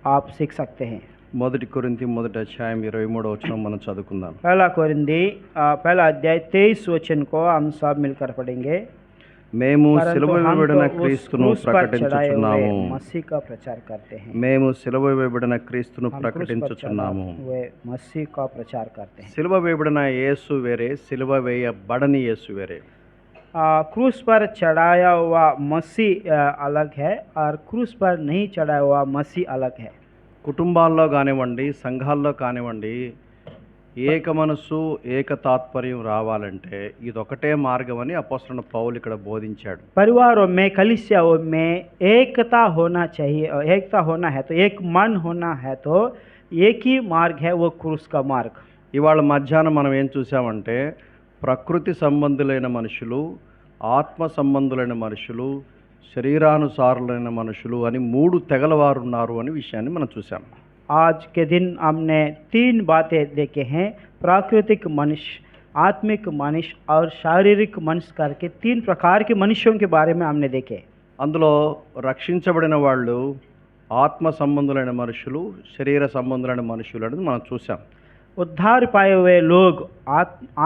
आप सीख सकते हैं। మొదటి కొరింథీ మొదటి అధ్యాయం 23వ వచనం మనం చదువుకుందాం. पहला कोरिन्थी पहला अध्याय 23 वचन को हम सब मिलकर पढ़ेंगे। మేము परंतु సిలువ हम వేయబడిన तो उस క్రీస్తును क्रूस पर चढ़ाए हुए ప్రకటించుచున్నాము. मसीह का प्रचार करते हैं। మేము సిలువ వేయబడిన క్రీస్తును हम क्रूस पर चढ़ाए ప్రకటించుచున్నాము. हुए मसीह का प्रचार करते हैं। సిలువ వేయబడిన యేసు వేరే, సిలువ వేయబడని యేసు వేరే. क्रूस पर चढ़ाया हुआ मसीह अलग है और क्रूस पर नहीं चढ़ाया हुआ मसीह अलग है। కుటుంబాల్లో కానివ్వండి, సంఘాల్లో కానివ్వండి, ఏక మనసు ఏక తాత్పర్యం రావాలంటే ఇదొకటే మార్గం అని అపోస్తలుడైన పౌలు ఇక్కడ బోధించాడు. परिवारों में कलीसियाओं में एकता होना चाहिए, एकता होना है तो एक मन होना है तो एक ही मार्ग है, वो क्रूस का मार्ग। ఇవాళ మధ్యాహ్నం మనం ఏం చూసామంటే ప్రకృతి సంబంధులైన మనుషులు, ఆత్మ సంబంధులైన మనుషులు, శరీరానుసారులైన మనుషులు అని 3 తెగల వారు ఉన్నారు అనే విషయాన్ని మనం చూసాం. आज के दिन हमने 3 बातें देखे हैं, प्राकृतिक मनुष्य, आत्मिक मनुष्य और शारीरिक मनुष्य करके 3 प्रकार के मनुष्यों के बारे में हमने देखे। అందులో రక్షించబడిన వాళ్ళు ఆత్మ సంబంధులైన మనుషులు, శరీర సంబంధులైన మనుషులు అనేది మనం చూసాం. उद्धार पाए हुए लोग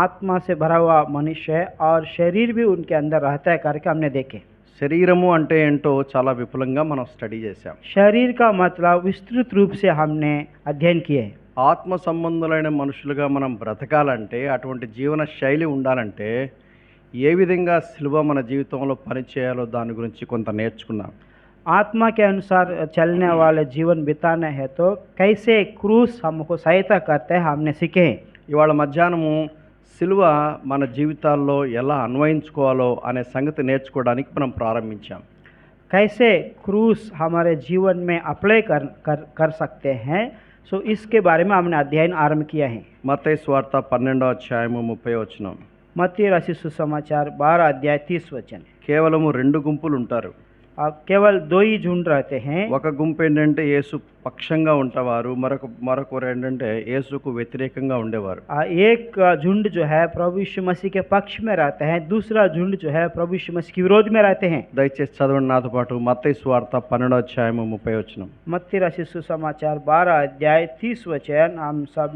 आत्मा से भरा हुआ मनुष्य है और शरीर भी उनके अंदर रहता है करके हमने देखे। శరీరము అంటే ఏంటో చాలా విపులంగా మనం స్టడీ చేశాం. शरीर का मतलब विस्तृत रूप से हमने अध्ययन किए हैं। ఆత్మ సంబంధులైన మనుషులుగా మనం బ్రతకాలంటే, అటువంటి జీవన శైలి ఉండాలంటే ఏ విధంగా సిలువ మన జీవితంలో పనిచేయాలో దాని గురించి కొంత నేర్చుకున్నాం. आत्मा के अनुसार चलने वाले जीवन बिताना है तो कैसे क्रूस हमको सहायता करता है हमने सीखे हैं। ఇవాళ మధ్యాహ్నము సిలువ మన జీవితాల్లో ఎలా అన్వయించుకోవాలో అనే సంగతి నేర్చుకోవడానికి మనం ప్రారంభించాం. कैसे क्रूस हमारे जीवन में अप्लाई कर सकते हैं, सो इसके बारे में हमने अध्ययन आरंभ किया है। మత్తయి సువార్త 12వ అధ్యాయము 30వ వచనం. मत्ती रचित सुसमाचार 12 अध्याय 30 वचन। కేవలము 2 గుంపులు ఉంటారు. केवल 2 ही झुंड रहते हैं। ఒక గుంపు ఏంటంటే యేసు పక్షంగా ఉంటారు, మరొకరు ఏంటంటే యేసుకు వ్యతిరేకంగా ఉండేవారు. एक झुंड जो है प्रभु यीशु मसीह के पक्ष में रहते हैं, दूसरा झुंड जो है प्रभु यीशु मसीह के विरोध में रहते हैं। దయచేసి చదవండి నాతో పాటు మత్తయి సువార్త 12వ అధ్యాయము 30వ వచనం. मत्ती रचित सुसमाचार 12 अध्याय 30 वचन हम सब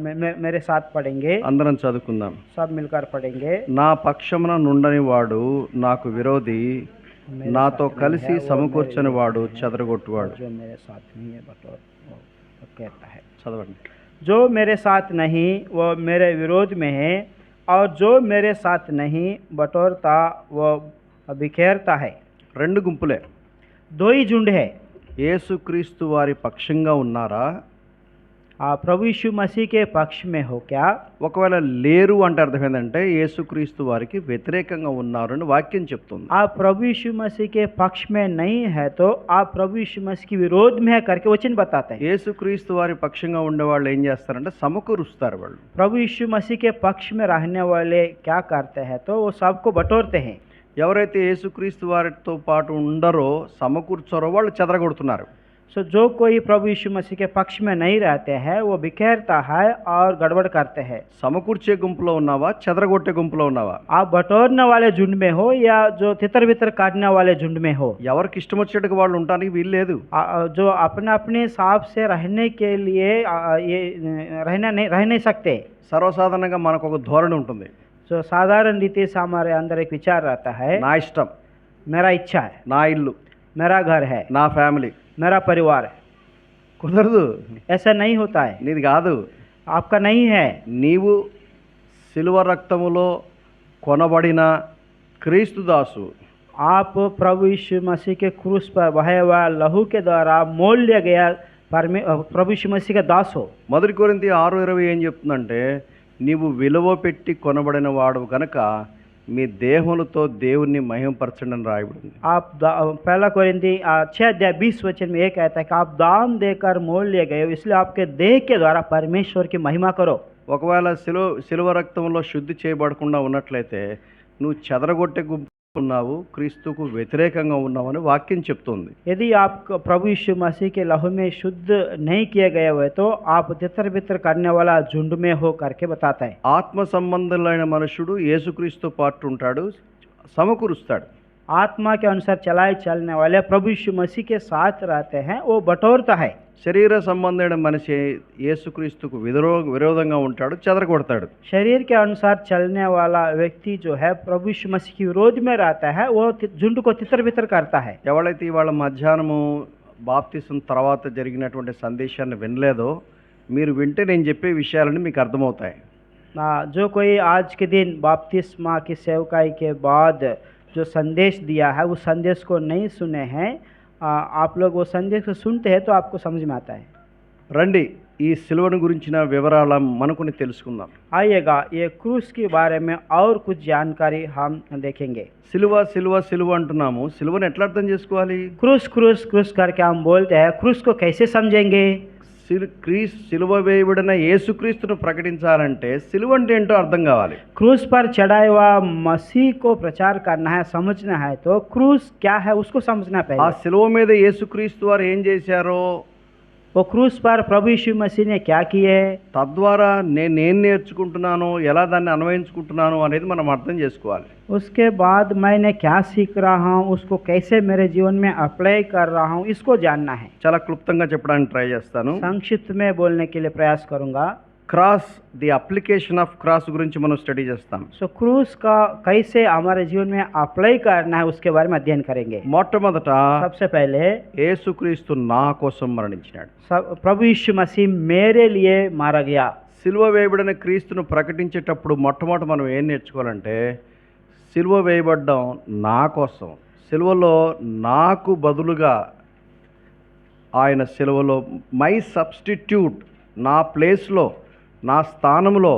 मेरे साथ पढ़ेंगे। అందరం చదువుకుందాం. सब मिलकर पढ़ेंगे। నా పక్షమున నుండని వాడు నాకు విరోధి, నాతో కలిసి సమకూర్చని వాడు చెదరగొట్టువాడు. जो मेरे साथ नहीं है बटोर वो कहता है। చదవండి. जो मेरे साथ नहीं वो मेरे विरोध में है, और जो मेरे साथ नहीं बटोरता वो बिखेरता है। 2 గుంపులే. 2 ही झुंड है। యేసుక్రీస్తు వారి పక్షంగా ఉన్నారా? प्रभु यीशु मसीह के पक्ष में हो क्या? ఒకవేళ లేరు అంటే అర్థం ఏంటంటే యేసుక్రీస్తు వారికి వ్యతిరేకంగా ఉన్నారు అని వాక్యం చెప్తుంది. आप प्रभु यीशु मसीह के पक्ष में नहीं है तो आप प्रभु यीशु मसीह के विरोध में है करके वचन बताते हैं। యేసుక్రీస్తు వారి పక్షంగా ఉండే వాళ్ళు ఏం చేస్తారంటే సమకూరుస్తారు. వాళ్ళు प्रभु यीशु मसीह के पक्ष में रहने वाले क्या करते हैं तो वो सबको बटोरते हैं। ఎవరైతే యేసుక్రీస్తు వారితో పాటు ఉండరో, సమకూర్చారో వాళ్ళు చెదరగొడుతున్నారు. सो जो कोई प्रभु यीशु मसीह के पक्ष में नहीं रहते हैं वो बिखेरता है और गड़बड़ करते हैं। సమకూర్చే గుంపులో ఉన్నావా, చెదరగొట్టే గుంపులో ఉన్నావా? आप बटोरने वाले झुंड में हो या जो तितर बितर काटने वाले झुंड में हो। ఎవరికి ఇష్టం వచ్చేట్టుగా వాళ్ళు ఉండడానికి వీలు లేదు. जो अपने अपने हिसाब से रहने के लिए ये रह नहीं सकते। సర్వసాధారణంగా మనకు ఒక ధోరణి ఉంటుంది. जो साधारण रीति से हमारे अंदर एक विचार रहता है, నా ఇష్టం, मेरा इच्छा है, నా ఇల్లు, मेरा घर है, నా ఫ్యామిలీ. मेरा परिवार है। కుదరదు. ऐसा नहीं होता है। నీది కాదు. आपका नहीं है। నీవు సిలువ రక్తములో కొనబడిన క్రీస్తు దాసు. आप प्रभु यीशु मसीह के क्रूस पर बहे हुआ लहू के द्वारा मोल लिया गया प्रभु यीशु मसीह का दास हो। మొదటి కొరింథీ 6:20 ఏం చెప్తుందంటే, నీవు విలువ పెట్టి కొనబడిన వాడు కనుక మీ దేహములతో దేవుణ్ణి మహిమపరచండి అని రాయబడింది. आप पहला कोरिन्थी 6 अध्याय 20 वचन में ये कहता है कि आप दाम देकर मोल लिए गए हो, इसलिए आपके देह के द्वारा परमेश्वर की महिमा करो। ఒకవేళ సిలువ రక్తంలో శుద్ధి చేయబడకుండా ఉన్నట్లయితే నువ్వు చెదరగొట్టే గుంపు ఉన్నావు, క్రీస్తుకు వ్యతిరేకంగా ఉన్నావని వాక్యం చెప్తుంది. यदि आप प्रभु यीशु मसीह के लहू में शुद्ध नहीं किए गए हुए तो आप तितर बितर करने वाला झुंड में हो करके बताता है। ఆత్మ సంబంధులైన మనుషుడు యేసుక్రీస్తు పాటు ఉంటాడు, సమకూరుస్తాడు. आत्मा के अनुसार चलाए चलने वाले प्रभु यीशु मसीह के साथ रहते हैं, वो बटोरता है। శరీర సంబంధమైన మనిషి యేసుక్రీస్తుకు విరోధంగా ఉంటాడు, చెదరగొడతాడు. शरीर के अनुसार चलने वाला व्यक्ति जो है प्रभु यीशु मसीह के विरोध में रहता है, वो झुंड को तितर बितर करता है। ఎవరైతే ఇవాళ మధ్యాహ్నము బాప్తిసం తర్వాత జరిగినటువంటి సందేశాన్ని వినలేదో, మీరు వింటే నేను చెప్పే విషయాలన్నీ మీకు అర్థమవుతాయి. जो कोई आज के दिन बपतिस्मा की सेवकाई के बाद जो संदेश दिया है, उस संदेश को नहीं सुने हैं, आप लोग वो संदेश को सुनते हैं तो आपको समझ में आता है। రండి ఈ సిలువను గురించిన వివరాలు మనకుని తెలుసుకుందాం. आइएगा, ये क्रूस के बारे में और कुछ जानकारी हम देखेंगे। సిలువ సిలువ సిలువ అంటున్నాము, సిలువను ఎట్లా అర్థం చేసుకోవాలి? क्रूस क्रूस क्रूस करके हम बोलते हैं, क्रूस को कैसे समझेंगे? సిలువ వేయబడిన యేసుక్రీస్తును ప్రకటించాలంటే సిలువ అంటే ఏంటో అర్థం కావాలి. क्रूस पर चढ़ाए हुआ मसीह को प्रचार करना है, समझना है, तो क्रूस क्या है उसको समझना ఆ पड़ेगा। సిలువ మీద యేసుక్రీస్తు వారు ఏం చేశారో, वो क्रूस पर प्रभु यीशु मसीह ने क्या किए, తద్వారా నేను నేర్చుకుంటున్నాను, ఎలా దాన్ని అన్వయించుకుంటున్నాను అనేది మనం అర్థం చేసుకోవాలి. उसके बाद मैंने क्या सीख रहा हूँ, उसको कैसे मेरे जीवन में अप्लाई कर रहा हूँ, इसको जानना है। చాలా క్లుప్తంగా చెప్పడానికి ట్రై చేస్తాను. संक्षिप्त में बोलने के लिए प्रयास करूँगा। Cross, the application of cross గురించి మనం స్టడీ చేస్తాం. सो क्रूस का कैसे हमारे जीवन में अप्लाई करना है उसके बारे में अध्ययन करेंगे। మొట్టమొదట सबसे पहले యేసుక్రీస్తు నా కోసం మరణించినాడు. प्रभु यीशु मसीह मेरे लिए मारा गया। సిలువ వేయబడిన క్రీస్తును ప్రకటించేటప్పుడు మొట్టమొదట మనం ఏం నేర్చుకోవాలంటే, సిలువ వేయబడ్డం నా కోసం, సిలువలో నాకు బదులుగా ఆయన సిలువలో మై సబ్స్టిట్యూట్, నా ప్లేస్లో, నా స్థానంలో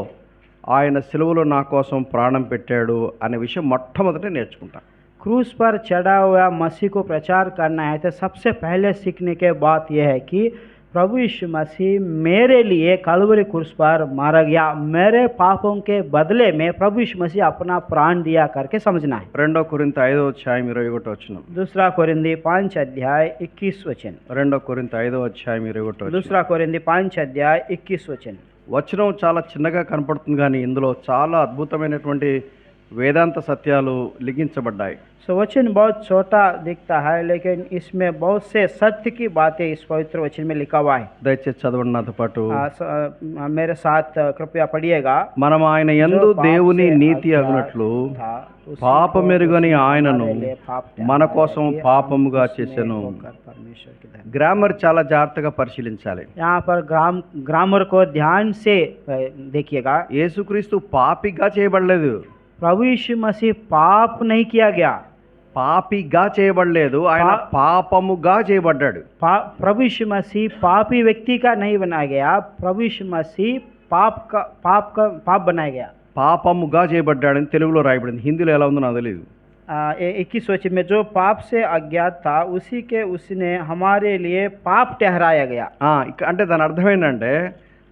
ఆయన సిలువలో నా కోసం ప్రాణం పెట్టాడు అనే విషయం మొట్టమొదట నేర్చుకుంటాను. क्रूस पर चढ़ा हुआ मसीह को प्रचार करना है तो सबसे पहले सीखने के बात यह है कि प्रभु यीशु मसीह मेरे लिए कलवरी क्रूस पर मारा गया, मेरे पापों के बदले में प्रभु यीशु मसीह अपना प्राण दिया करके समझना है। 2 కొరింథీ 5:21 दूसरा कोरिन्थी 5:21 2 కొరింథీ 5:21 दूसरा कोरिन्थी 5:21 వచనం చాలా చిన్నగా కనపడుతుంది, కానీ ఇందులో చాలా అద్భుతమైనటువంటి వేదాంత సత్యాలు లిఖించబడ్డాయి. सो वचन बहुत छोटा दिखता है, लेकिन इसमें बहुत से सत्य की बातें इस पवित्र वचन में लिखा हुआ है। దయచేసి చదవండి నాతో పాటు. मेरे साथ कृपया पढ़िएगा। మనం ఆయన యందు దేవుని నీతి అగునట్లు పాపమెరుగని ఆయనను మన కోసం పాపముగా చేసెను. గ్రామర్ చాలా జాగ్రత్తగా పరిశీలించాలి. यहाँ पर ग्रामर को ध्यान से देखिएगा। యేసుక్రీస్తు పాపిగా చేయబడలేదు, प्रभु यीशु मसीह पाप नहीं किया गया, పాపిగా చేయబడలేదు, ఆయన పాపముగా చేయబడ్డాడు. प्रभु यीशु मसीह पापी व्यक्ति का नहीं बनाया गया, प्रभु यीशु मसीह पाप बनाया गया। పాపముగా చేయబడ్డాడని తెలుగులో రాయబడింది, హిందీలో ఎలా ఉందో నాకు తెలియదు. 21 वचन में जो पाप से अज्ञात था उसने हमारे लिए पाप ठहराया गया। అంటే దాని అర్థం ఏంటంటే,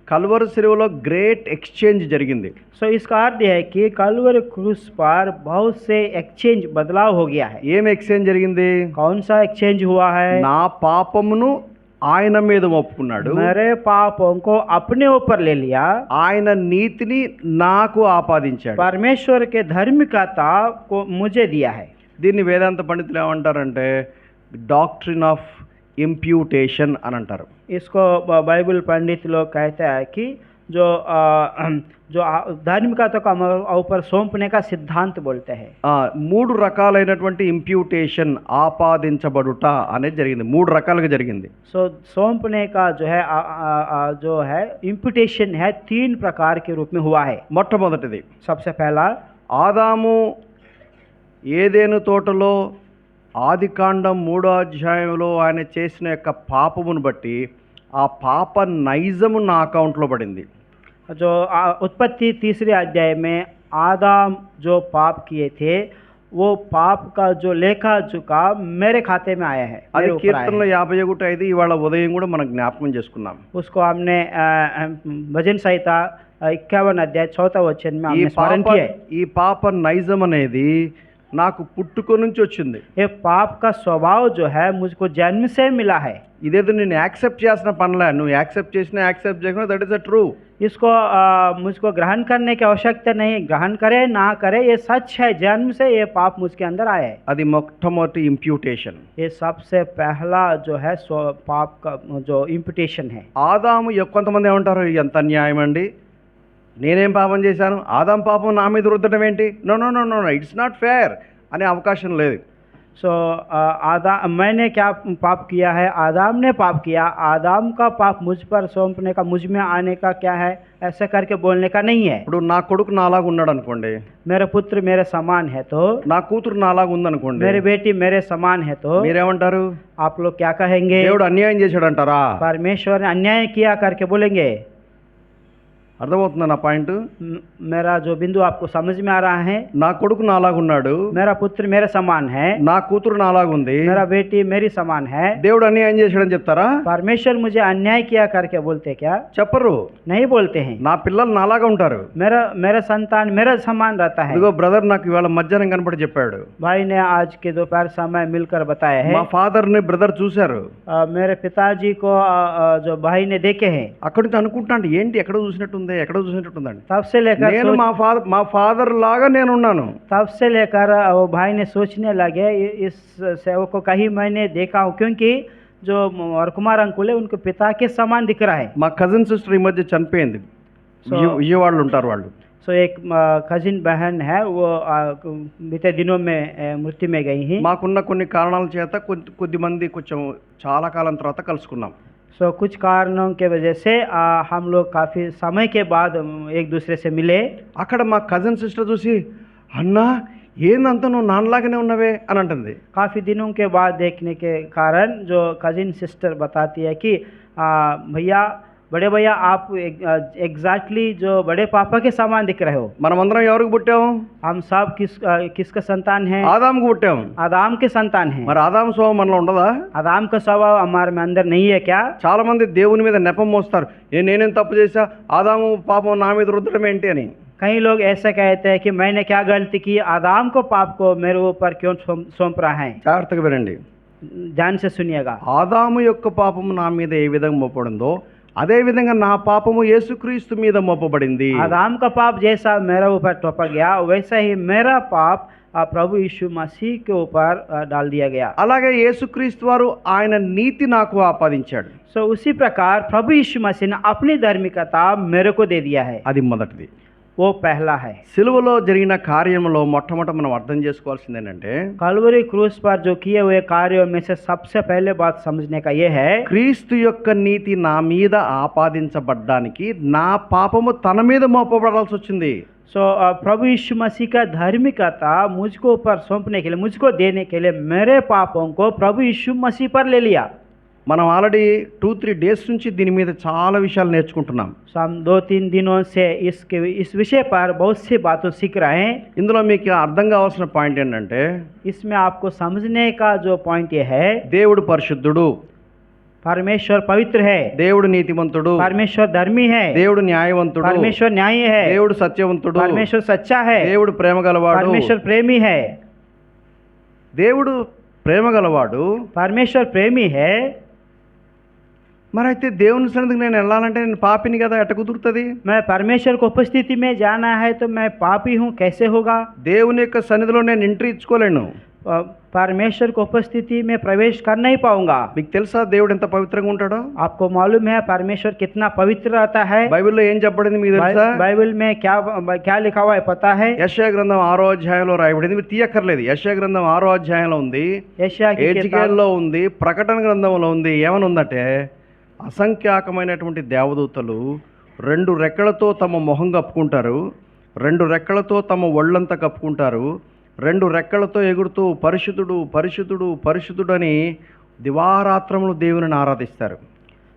కల్వరి సిలువలో గ్రేట్ ఎక్స్చేంజ్ జరిగింది. सो इसका अर्थ है कि कलवरी क्रूस पर बहुत से एक्सचेंज बदलाव हो गया है। ఏం ఎక్స్చేంజ్ జరిగింది? कौन सा एक्सचेंज हुआ है? నా పాపమును ఆయన మీద మోపుకున్నాడు, मेरे पापों को अपने ऊपर ले लिया, ఆయన నీతిని నాకు ఆపాదించాడు, परमेश्वर के धार्मिकता को मुझे दिया है। దీన్ని వేదాంత పండితులు ఏమంటారంటే డాక్ట్రిన్ ఆఫ్ ఇంప్యూటేషన్ అని అంటారు. इसको बाइबल पंडित लोग कहते हैं कि जो धार्मिकता को ऊपर सौंपने का सिद्धांत बोलते हैं। 3 రకాలైనటువంటి ఇంప్యూటేషన్, ఆపాదించబడుట అనేది జరిగింది. 3 రకాలుగా జరిగింది. सो सौंपने का जो है इंप्यूटेशन है 3 प्रकार के रूप में हुआ है। మొట్టమొదటిది, सबसे पहला, ఆదాము ఏదెను తోటలో ఆదికాండం 3వ అధ్యాయంలో ఆయన చేసిన యొక్క పాపమును బట్టి ఆ పాప నైజము నా అకౌంట్లో పడింది. जो उत्पत्ति 3रे अध्याय में आदम जो पाप किए थे, वो पाप का जो लेखा चुका मेरे खाते में आया है। అది కీర్తనలు 51:5 ఇవాళ ఉదయం కూడా మనం జ్ఞాపకం చేసుకున్నాం. उसको हमने भजन संहिता 51 अध्याय 4 वचन में हमने स्मरण किया। ఈ పాప నైజం అనేది నాకు పుట్టుక నుంచి వచ్చింది. ये पाप का स्वभाव जो है मुझको जन्म से मिला है। ఇదేదో నేను యాక్సెప్ట్ చేసిన పనిలే, నువ్వు యాక్సెప్ట్ చేసినా యాక్సెప్ట్ చేయకుండా దట్ ఇస్ అ ట్రూ. इसको मुझको ग्रहण करने की आवश्यकता नहीं, ग्रहण करे ना करे, ये सच है, जन्म से ये पाप मुझके अंदर आया है। అది మొట్టమొదటి ఇంప్యూటేషన్. ये सबसे पहला जो है सो पाप का जो इम्पुटेशन है। ఆదాము కొంతమంది ఏమంటారు, ఎంత అన్యాయం అండి, నేనేం పాపం చేశాను, ఆదాం పాపం నా మీద రుద్దడం ఏంటి, no no no no it's not fair అనే అవకాశం లేదు. सो मैंने क्या पाप किया है, आदाम ने पाप किया, आदाम का पाप मुझ पर सौंपने का, मुझ में आने का क्या है, ऐसा करके बोलने का नहीं है। ఇప్పుడు నా కొడుకు నాలాగా ఉన్నాడు అనుకోండి, मेरा पुत्र मेरे समान है तो, నా కూతురు నాలాగా ఉందనుకోండి, मेरी बेटी मेरे समान है तो మీరేమంటారు, आप लोग क्या कहेंगे? దేవుడు అన్యాయం చేశాడు అంటారా? परमेश्वर ने अन्याय किया करके बोलेंगे। అర్థమవుతుందా నా పాయింట్? मेरा जो बिंदु आपको समझ में आ रहा है? నా కొడుకు నాలాగా ఉన్నాడు, मेरा पुत्र मेरे समान है, నా కూతురు నాలాగా ఉంది, मेरा बेटी मेरी समान है, దేవుడు అన్యాయం చేశాడని చెప్తారా? परमेश्वर मुझे अन्याय किया करके बोलते क्या? చెప్పరు. नहीं बोलते हैं। నా పిల్లలు నాలాగా ఉంటారు. मेरा संतान मेरा समान रहता है। ఇదిగో బ్రదర్ నాకు ఇవాళ మధ్యాహ్నం కనపడి చెప్పాడు, भाई ने आज के दोपहर समय मिलकर बताया है, మా ఫాదర్ ని బ్రదర్ చూశారు. मेरे पिताजी को जो भाई ने देखे हैं। అక్కడి నుంచి అనుకుంటాను, ఏంటి ఎక్కడ చూసినట్టుంది, ఎక్కడ చూసినట్టుందండి. तब से लेकर నేను మా ఫాదర్ లాగా నేను ఉన్నాను. तब से लेकर वो भाई ने सोचने लगे इस सेवक को कहीं मैंने देखा हूँ, क्योंकि जो और कुमार अंकुल है उनको पिता के समान दिख रहा है। మా కజిన్ సిస్టర్ ఈ మధ్య చనిపోయింది, విజయవాడలో ఉంటారు వాళ్ళు. सो एक कजिन बहन है, वो बीते दिनों में मृत्यु में गई हैं। మాకున్న కొన్ని కారణాల చేత కొద్ది మంది కొంచెం చాలా కాలం తర్వాత కలుసుకున్నాం. सो कुछ कारणों के वजह से हम लोग काफ़ी समय के बाद एक दूसरे से मिले। అక్కడ మా కజిన్ సిస్టర్ చూసి, అన్నా ఏందంత నువ్వు నాన్నలాగానే ఉన్నవే అని అంటుంది. काफ़ी दिनों के बाद देखने के कारण जो कजिन सिस्टर बताती है कि भैया, बड़े भैया, आप एग्जैक्टली जो बड़े पापा के समान दिख रहे हो। మనమందరం ఎవరికి పుట్టాము? हम सब किसका संतान है? ఆదాముకు పుట్టాము. आदाम के संतान है। మరి ఆదాము స్వభావం మనలో ఉండదా? आदाम का स्वभाव हमारे में अंदर नहीं है क्या? చాలా మంది దేవుని మీద నెపం మోస్తారు, నేనేం తప్పు చేశా, ఆదాము పాపం నా మీద రుద్దడం ఏంటి అని. कई लोग ऐसा कहते हैं कि मैंने क्या गलती की, आदाम को पाप को मेरे ऊपर क्यों सौंप रहा है। జాగ్రత్తగా వినండి, ध्यान से सुनिएगा। ఆదాము యొక్క పాపము నా మీద ఏ విధంగా మోపబడిందో అదే విధంగా నా పాపము యేసుక్రీస్తు మీద మోపబడింది. आदाम का पाप जैसा मेरे ऊपर टोपा गया, वैसा ही मेरा पाप प्रभु यीशु मसीह के ऊपर डाल दिया गया। అలాగే యేసుక్రీస్తు వారు ఆయన నీతి నాకు ఆపాదించాడు. सो उसी प्रकार प्रभु यीशु मसीह ने अपनी धार्मिकता मेरे को दे दिया है। అది మొదటిది. वो पहला है। సిలువలో జరిగిన కార్యంలో మొట్టమొదట మనం అర్థం చేసుకోవాల్సింది ఏంటంటే, कलवरी क्रूस पर जो किए हुए कार्यों में से सबसे पहले बात समझने का ये है, క్రీస్తు యొక్క నీతి నా మీద ఆపాదించబడ్డానికి నా పాపము తన మీద మోపబడాల్సి వచ్చింది. सो प्रभु यीशु मसीह का धार्मिकता मुझको ऊपर सौंपने के लिए, मुझको देने के लिए मेरे पापों को प्रभु यीशु मसीह पर ले लिया। మనం ఆల్రెడీ 2-3 డేస్ నుంచి దీని మీద చాలా విషయాలు నేర్చుకుంటున్నాం. सो हम 2-3 दिनों से इस विषय पर बहुत सी बातों सीख रहे हैं। ఇందులో మీకు అర్థం కావాల్సిన పాయింట్ ఏంటంటే, इसमें आपको समझने का जो पॉइंट ये है, దేవుడు పరిశుద్ధుడు, परमेश्वर पवित्र है, దేవుడు నీతిమంతుడు, परमेश्वर धर्मी है, దేవుడు న్యాయవంతుడు, परमेश्वर न्यायी है, దేవుడు సత్యవంతుడు, परमेश्वर सच्चा है, దేవుడు ప్రేమ గలవాడు, परमेश्वर प्रेमी है। దేవుడు ప్రేమ గలవాడు, परमेश्वर प्रेमी है। మరి అయితే దేవుని సన్నిధికి నేను వెళ్ళాలంటే నేను పాపిని కదా, ఎట్ట కుదురుతుంది? मैं परमेश्वर को उपस्थिति में जाना है तो मैं पापी हूँ, कैसे होगा? దేవుని యొక్క సన్నిధిలో నేను ఎంట్రీ ఇచ్చుకోలేను. परमेश्वर को उपस्थिति में प्रवेश कर नहीं पाऊंगा। మీకు తెలుసా దేవుడు ఎంత పవిత్రంగా ఉంటాడో? आपको मालूम है परमेश्वर कितना पवित्र रहता है? బైబిల్లో ఏం చెప్పబడింది మీకు తెలుసా? बाइबल में क्या लिखा हुआ है पता है? యెషయా గ్రంథం 6వ అధ్యాయంలో రాయబడింది. మీరు తీయక్కర్లేదు, యెషయా గ్రంథం 6వ అధ్యాయంలో ఉంది, यशायाह की किताब ఎజికేల్లో ఉంది, ప్రకటన గ్రంథంలో ఉంది. ఏమని ఉందంటే, అసంఖ్యాకమైనటువంటి దేవదూతలు 2 రెక్కలతో తమ మొహం కప్పుకుంటారు, 2 రెక్కలతో తమ ఒళ్ళంతా కప్పుకుంటారు, 2 రెక్కలతో ఎగురుతూ పరిశుద్ధుడు పరిశుద్ధుడు పరిశుద్ధుడు అని దివారాత్రములు దేవుని ఆరాధిస్తారు.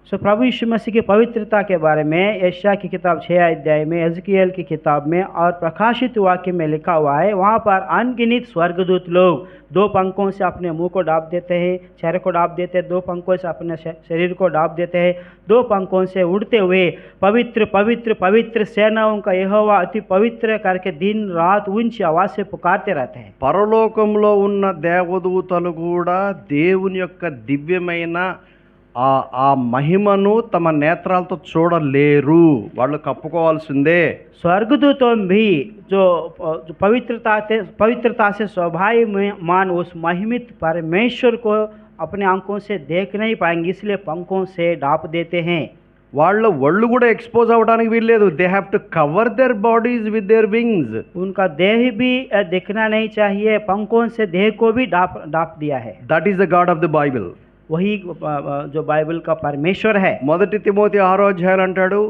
सो प्रभु यीशु मसीह की पवित्रता के बारे में यशायाह की किताब 6 अध्याय में, एजकियेल की किताब में और प्रकाशित वाक्य में लिखा हुआ है। वहाँ पर अनगिनत स्वर्गदूत लोग 2 पंखों से अपने मुंह को डाप देते हैं, चेहरे को डाप देते हैं, 2 पंखों से अपने शरीर को डाप देते हैं, 2 पंखों से उड़ते हुए पवित्र पवित्र पवित्र सेनाओं का यहोवा अति पवित्र करके दिन रात ऊंची आवाज से पुकारते रहते हैं। పరలోకంలో ఉన్న దేవదూతలు కూడా దేవుని యొక్క దివ్యమైన ఆ మహిమను తమ నేత్రాలతో చూడలేరు, వాళ్ళు కప్పుకోవాల్సిందే. स्वर्गदूतों भी जो पवित्रता से स्वाभाविक उस महिमित परमेश्वर को अपने आंखों से देख नहीं पाएंगे, इसलिए पंखों से ढांप देते हैं. వాళ్ళ ఒళ్ళు కూడా ఎక్స్పోజ్ అవ్వడానికి వీల్లేదు. They have to cover their bodies with their wings. उनका देह भी दिखना नहीं चाहिए, पंखों से देह को भी ढांप दिया है. That is the God of the Bible. वही जो बाइबल का परमेश्वर है. మొదటి తిమోతి 6వ అధ్యాయం అంటాడు,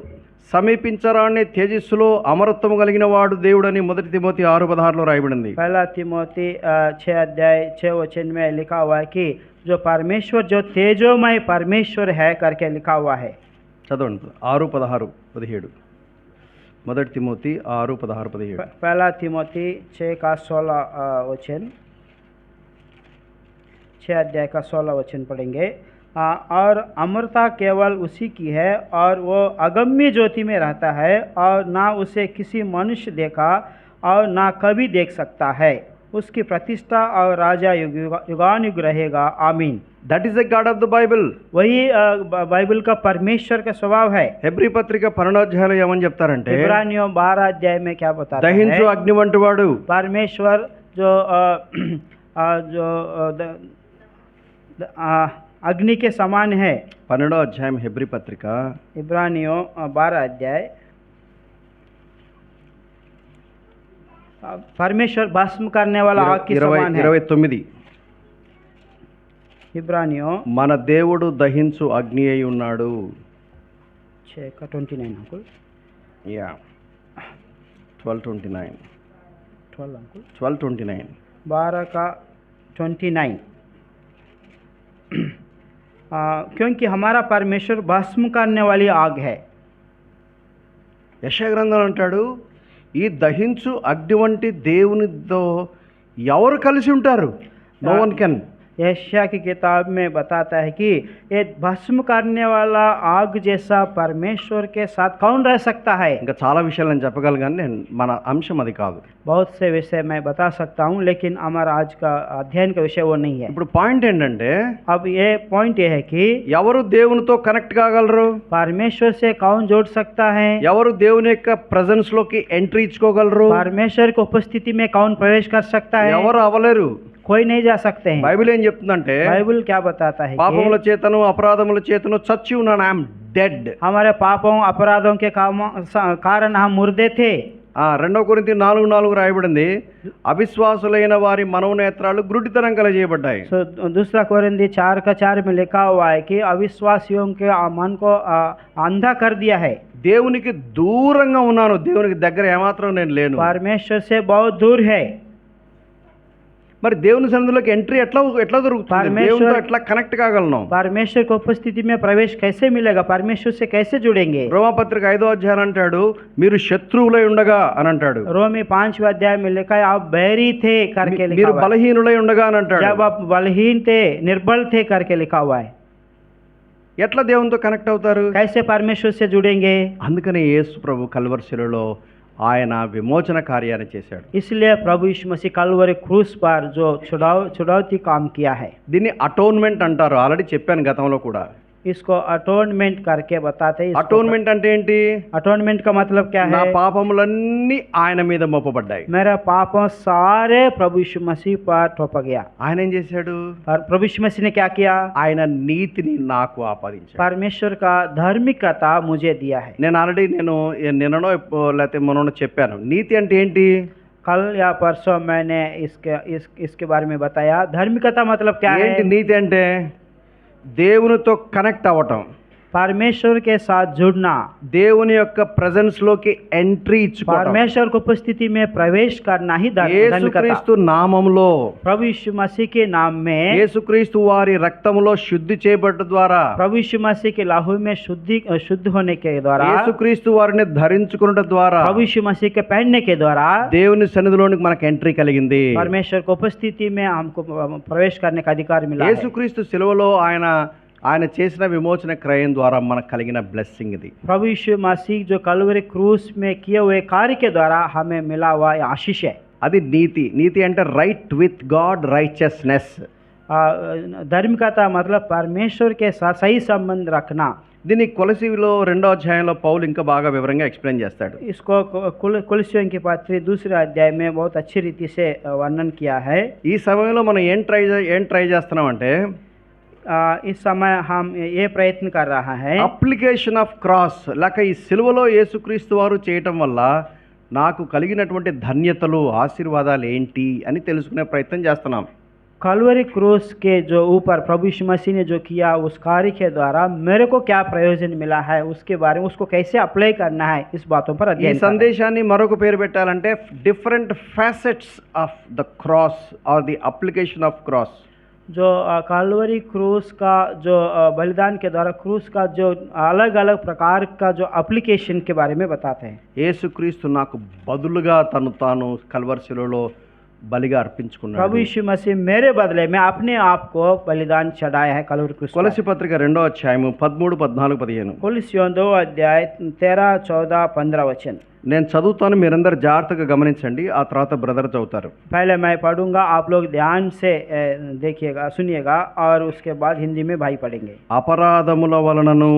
సమీపించరాని తేజస్సులో అమరత్వము కలిగిన వాడు దేవుడని మొదటి తిమోతి 6:16 రాయబడింది. पहला तिमोथी 6 अध्याय 6 वचन में लिखा हुआ है कि जो परमेश्वर जो तेजोमय परमेश्वर है करके लिखा हुआ है. చదవండి 6:16-17. మొదటి తిమోతి 6:16-17. पहला तिमोथी 6 का 16 वचन, 6 अध्याय का 16 वचन पढ़ेंगे. और अमरता केवल उसी की है और वो अगम्य ज्योति में रहता है और ना उसे किसी मनुष्य देखा और ना कभी देख सकता है. उसकी प्रतिष्ठा और राजा युगानुयुग रहेगा. आमीन. That is the God of the Bible. वही बाइबल का परमेश्वर का स्वभाव है. హెబ్రీ పత్రిక 12వ అధ్యాయంలో ఏమని చెప్తారంటే, इब्रानियों 12 अध्याय में क्या बताता దహించు है? అగ్ని వంటి వాడు परमेश्वर जो अग्नि के समान है. 12వ అధ్యాయం హెబ్రీ పత్రిక इब्रानियों 12 अध्याय. परमेश्वर भस्म करने वाला आग के समान है. 29. इब्रानियों మన దేవుడు దహించు అగ్ని అయి ఉన్నాడు. 6 का 29 अंकुल. యా 12:29. 12 अंकुल. 12:29. 12 का 29. क्योंकि हमारा परमेश्वर भस्म करने वाली आग है. యెషయా గ్రంథం అంటాడు, ఈ దహించు అగ్ని వంటి దేవునితో ఎవరు కలిసి ఉంటారు? No one can. यशायाह की किताब में बताता है कि ये भस्म करने वाला आग जैसा परमेश्वर के साथ कौन रह सकता है. ఇంకా చాలా విషయాలు నేను చెప్పగలను, కానీ మన అంశం అది కాదు. बहुत से विषय मैं बता सकता हूँ, लेकिन हमारा आज का अध्ययन का विषय वो नहीं है. ఇప్పుడు పాయింట్ ఏంటంటే, अब ये पॉइंट ये है कि ఎవరు దేవునితో కనెక్ట్ కాగలరు? परमेश्वर से कौन जोड़ सकता है. ఎవరు దేవుని యొక్క ప్రెజెన్స్ లోకి ఎంట్రీ ఇచ్చుకోగలరు? परमेश्वर की उपस्थिति में कौन प्रवेश कर सकता है. ఎవరు అవ్వలేరు. कोई नहीं जा सकते हैं. బైబిల్ ఏం చెప్తుందంటే, बाइबल क्या बताता है పాపముల कि చేతను అపరాధముల చేతను చచ్చి ఉన్నాను, ఐఎమ్ డెడ్. हमारे पापों अपराधों के कारण हम मुर्दे थे. 2 కొరింథీ 4:4 రాయబడింది, అవిశ్వాసులైన వారి మనోనేత్రాలు గుడ్డితనం కలజేయబడ్డాయి. सो दूसरा कोरिन्थी 4 का 4 में लिखा हुआ है कि अविश्वासियों के मन को अंधा कर दिया है. దేవునికి దూరంగా ఉన్నాను, దేవునికి దగ్గర ఏమాత్రం నేను లేను. परमेश्वर से बहुत दूर है. మరి దేవుని సన్నిధిలోకి ఎంట్రీ ఎట్లా దొరుకుతుంది? దేవునితో ఎట్లా కనెక్ట్ కాగలను? परमेश्वर को उपस्थिति में प्रवेश कैसे मिलेगा? परमेश्वर से कैसे जुड़ेंगे? రోమాపత్రిక 5వ అధ్యాయం అంటాడు, మీరు శత్రువులై ఉండగా అని అంటాడు. रोमी 5वें अध्याय में लिखा है आप बैरी थे करके लिखा మీరు हुआ है. బలహీనులై ఉండగా అని అంటాడు. जब आप बलहीन थे, निर्बल थे करके लिखा हुआ है. ఎట్లా దేవునితో కనెక్ట్ అవుతారు? कैसे परमेश्वर से जुड़ेंगे? అందుకనే యేసు ప్రభు కల్వరి శిలువలో ఆయన విమోచన కార్యాన్ని చేశాడు. इसलिए प्रभु यीशु मसीह कलवरी क्रूस पर जो छुड़ौती काम किया है. దీన్ని అటోన్మెంట్ అంటారు. ఆల్రెడీ చెప్పాను గతంలో కూడా. इसको अटोनमेंट करके बताते हैं. అటోన్మెంట్ అంటే ఏంటి? अटोनमेंट का मतलब क्या నా है? పాపములన్నీ ఆయన మీద మోపబడ్డాయి. मेरा पापों सारे प्रभु यीशु मसीह पर थोपा गया. ఆయన ఏం చేశాడు? और प्रभु यीशु मसीह ने क्या किया? ఆయన నీతిని నాకు ఆపాదించాడు. परमेश्वर का धार्मिकता मुझे दिया है. నేను ఆల్రెడీ నిన్ననో లేకపోతే మొన్ననో చెప్పాను. నీతి అంటే ఏంటి? कल या परसों मैंने इसके बारे में बताया. धार्मिकता मतलब क्या ఏంటి है? నీతి అంటే? దేవునితో కనెక్ట్ అవ్వటం, परमेश्वर के साथ जुड़ना, దేవుని యొక్క ప్రెజెన్స్ లోకి ఎంట్రీ ఇచ్చుకోవడం, परमेश्वर को उपस्थिति में प्रवेश करना ही धार्मिकता. యేసుక్రీస్తు నామములో, प्रभु यीशु मसीह के नाम में, యేసుక్రీస్తు వారి రక్తములో శుద్ధి చేయబడ్డ ద్వారా, प्रभु यीशु मसीह के लहू में शुद्ध होने के द्वारा, యేసుక్రీస్తు వారిని ధరించుకున్నట ద్వారా, प्रभु यीशु मसीह के पहनने के द्वारा దేవుని సన్నిధిలోనికి మనకు ఎంట్రీ కలిగింది. परमेश्वर को उपस्थिति में हमको प्रवेश करने का अधिकार मिला है. యేసుక్రీస్తు శిలువలో ఆయన చేసిన విమోచన క్రయం ద్వారా మనకు కలిగిన బ్లెస్సింగ్ ఇది. प्रभु यीशु मसीह जो कलवरी क्रूस में किए हुए कार्य के द्वारा हमें मिला हुआ आशीष है. అది నీతి. నీతి అంటే రైట్ విత్ గాడ్, రైచియస్నెస్. धार्मिकता मतलब परमेश्वर के साथ सही संबंध रखना। దీన్ని కొలసీలో 2వ అధ్యాయంలో పౌలు ఇంకా బాగా వివరంగా ఎక్స్ప్లెయిన్ చేస్తాడు. इसको कुलसियों की पत्री 2 अध्याय में बहुत अच्छी रीति से वर्णन किया है। ఈ సమయంలో మనం ఏం ట్రై చేస్తున్నామంటే इस समय हम ये प्रयत्न कर रहा है అప్లికేషన్ ఆఫ్ క్రాస్, లేక ఈ సిలువలో యేసుక్రీస్తు వారు చేయటం వల్ల నాకు కలిగినటువంటి ధన్యతలు ఆశీర్వాదాలు ఏంటి అని తెలుసుకునే ప్రయత్నం చేస్తున్నాం. कलवरी क्रूस के जो ऊपर प्रभु यीशु मसीह ने जो किया उस कार्य के द्वारा मेरे को क्या प्रयोजन मिला है, उसके बारे में उसको कैसे अप्लाई करना है, इस बातों पर ఈ अध्ययन कर रहे हैं। సందేశాన్ని మరొక పేరు పెట్టాలంటే different facets of the cross are the application of cross. जो कलवरी क्रूस का जो बलिदान के द्वारा क्रूस का जो अलग अलग प्रकार का जो एप्लीकेशन के बारे में बताते हैं। యేసుక్రీస్తు నాకు బదులుగా తను తాను కల్వరి శిలువలో బలిగా అర్పించుకున్నాడు. प्रभु यीशु मसीह मेरे बदले में अपने आप को बलिदान चढ़ाया है कलवरी क्रूस पर। కొలసి పత్రిక 2వ అధ్యాయము 13, 14, 15. कुलसियों 2 अध्याय 13, 14, 15 वचन। నేను చదువుతాను, మీరందరూ జాగ్రత్తగా గమనించండి, ఆ తర్వాత బ్రదర్ చదువుతారు. पहले मैं पढ़ूंगा, आप लोग ध्यान से देखिएगा, सुनिएगा, और उसके बाद हिंदी में भाई पढ़ेंगे। అపరాధముల వలనను,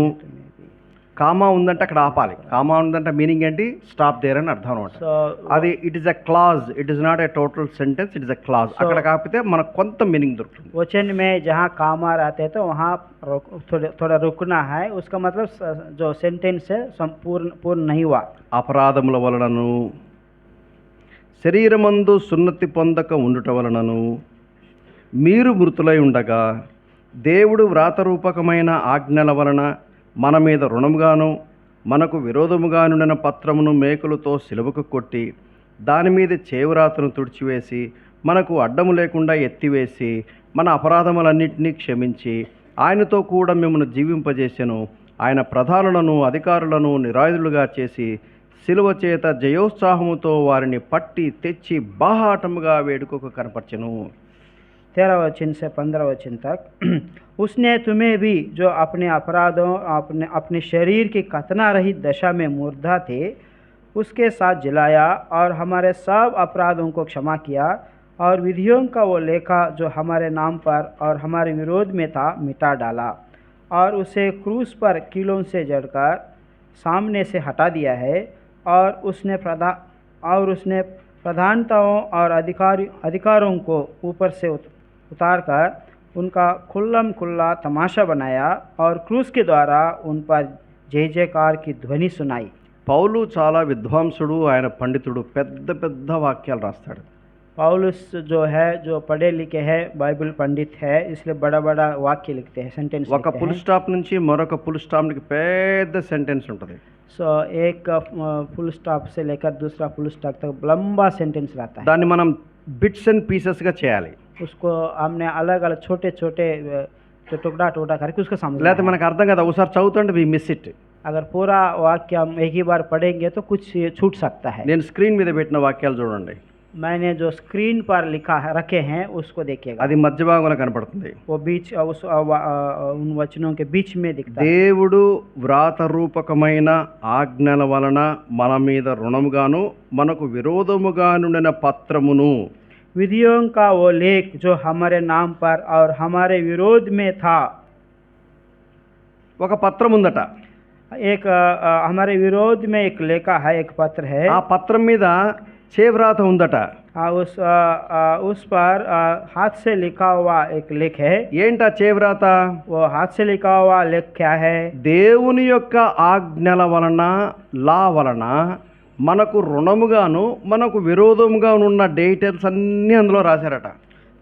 కామా ఉందంటే అక్కడ ఆపాలి. కామా ఉందంటే మీనింగ్ ఏంటి? స్టాప్ దేర్ అని అర్థం అనమాట. So అది it is a clause, it is not a total sentence, it is a clause. అక్కడ కాకపోతే మనకు కొంత మీనింగ్ దొరుకుతుంది. वचन में जहाँ कामा रहते हैं तो वहाँ थोड़ा रुकना है, उसका मतलब जो सेंटेंस है पूर्ण नहीं हुआ। అపరాధముల వలనను, శరీరమందు సున్నతి పొందక ఉండుట వలనను, మీరు మృతులై ఉండగా దేవుడు వ్రాతరూపకమైన ఆజ్ఞల వలన మన మీద రుణముగాను మనకు విరోధముగానుండిన పత్రమును మేకులతో సిలువకు కొట్టి దాని మీద చేవురాతను తుడిచివేసి మనకు అడ్డము లేకుండా ఎత్తివేసి మన అపరాధములన్నింటినీ క్షమించి ఆయనతో కూడా మిమ్మల్ని జీవింపజేసెను. ఆయన ప్రధానులను అధికారులను నిరాయుధులుగా చేసి సిలువ చేత జయోత్సాహముతో వారిని పట్టి తెచ్చి బాహాటముగా వేడుకకు కనపరచెను. 13 वचन से 15 वचन तक। उसने तुम्हें भी जो अपने अपराधों अपने शरीर की कतना रहित दशा में मुर्दा थे उसके साथ जिलाया, और हमारे सब अपराधों को क्षमा किया, और विधियों का वो लेखा जो हमारे नाम पर और हमारे विरोध में था मिटा डाला, और उसे क्रूस पर कीलों से जड़कर सामने से हटा दिया है, और उसने प्रधानताओं और अधिकारों को ऊपर से उतार कर उनका खुल्लम खुल्ला तमाशा बनाया, और क्रूस के द्वारा उन पर जय जयकार की ध्वनि सुनाई। పౌలు చాలా విద్వాంసుడు, ఆయన పండితుడు, పెద్ద పెద్ద వాక్యాలు రాస్తాడు. पौलुस जो है जो पढ़े लिखे हैं, बाइबल पंडित है, इसलिए बड़ा बड़ा वाक्य लिखते हैं, सेंटेंस ఒక ఫుల్ స్టాప్ నుంచి మరొక ఫుల్ స్టాప్కి పెద్ద సెంటెన్స్ ఉంటుంది. सो एक फुल स्टॉप से लेकर दूसरा फुल स्टॉप तक लंबा सेंटेंस रहता है। దాన్ని మనం బిట్స్ అండ్ పీసెస్గా చేయాలి. उसको हमने अलग अलग छोटे छोटे टुकड़ा टुकड़ा करके उसको समझना లేకపోతే है। మనకు అర్థం కదా, ఒకసారి చదువుతుంటే వి మిస్ ఇట్. अगर पूरा वाक्य हम एक ही बार पढ़ेंगे तो कुछ छूट सकता है। నేను స్క్రీన్ మీద పెట్టిన వాక్యాలు చూడండి. मैंने जो स्क्रीन पर लिखा है रखे हैं उसको देखिएगा, అది మధ్య భాగంలో కనపడుతుంది. वो बीच उन वचनों के बीच में दिखता है। దేవుడు వ్రాతరూపకమైన ఆజ్ఞల వలన మన మీద రుణముగాను మనకు విరోధముగానుండిన పత్రమును, विधियों का वो लेख जो हमारे नाम पर और हमारे विरोध में था। ఒక పత్రం ఉందట. एक हमारे विरोध में एक लेखा है, एक पत्र है। ఆ పత్రం మీద చేవ్రాత ఉందట. उस पर हाथ से लिखा हुआ एक लेख है। ఏంటా చేవ్రాత? वो हाथ से लिखा हुआ लेख क्या है? దేవుని యొక్క ఆజ్ఞల వలన, లా వలన మనకు రుణముగాను మనకు విరోధముగా ఉన్న డీటెయిల్స్ అన్నీ అందులో రాశారట.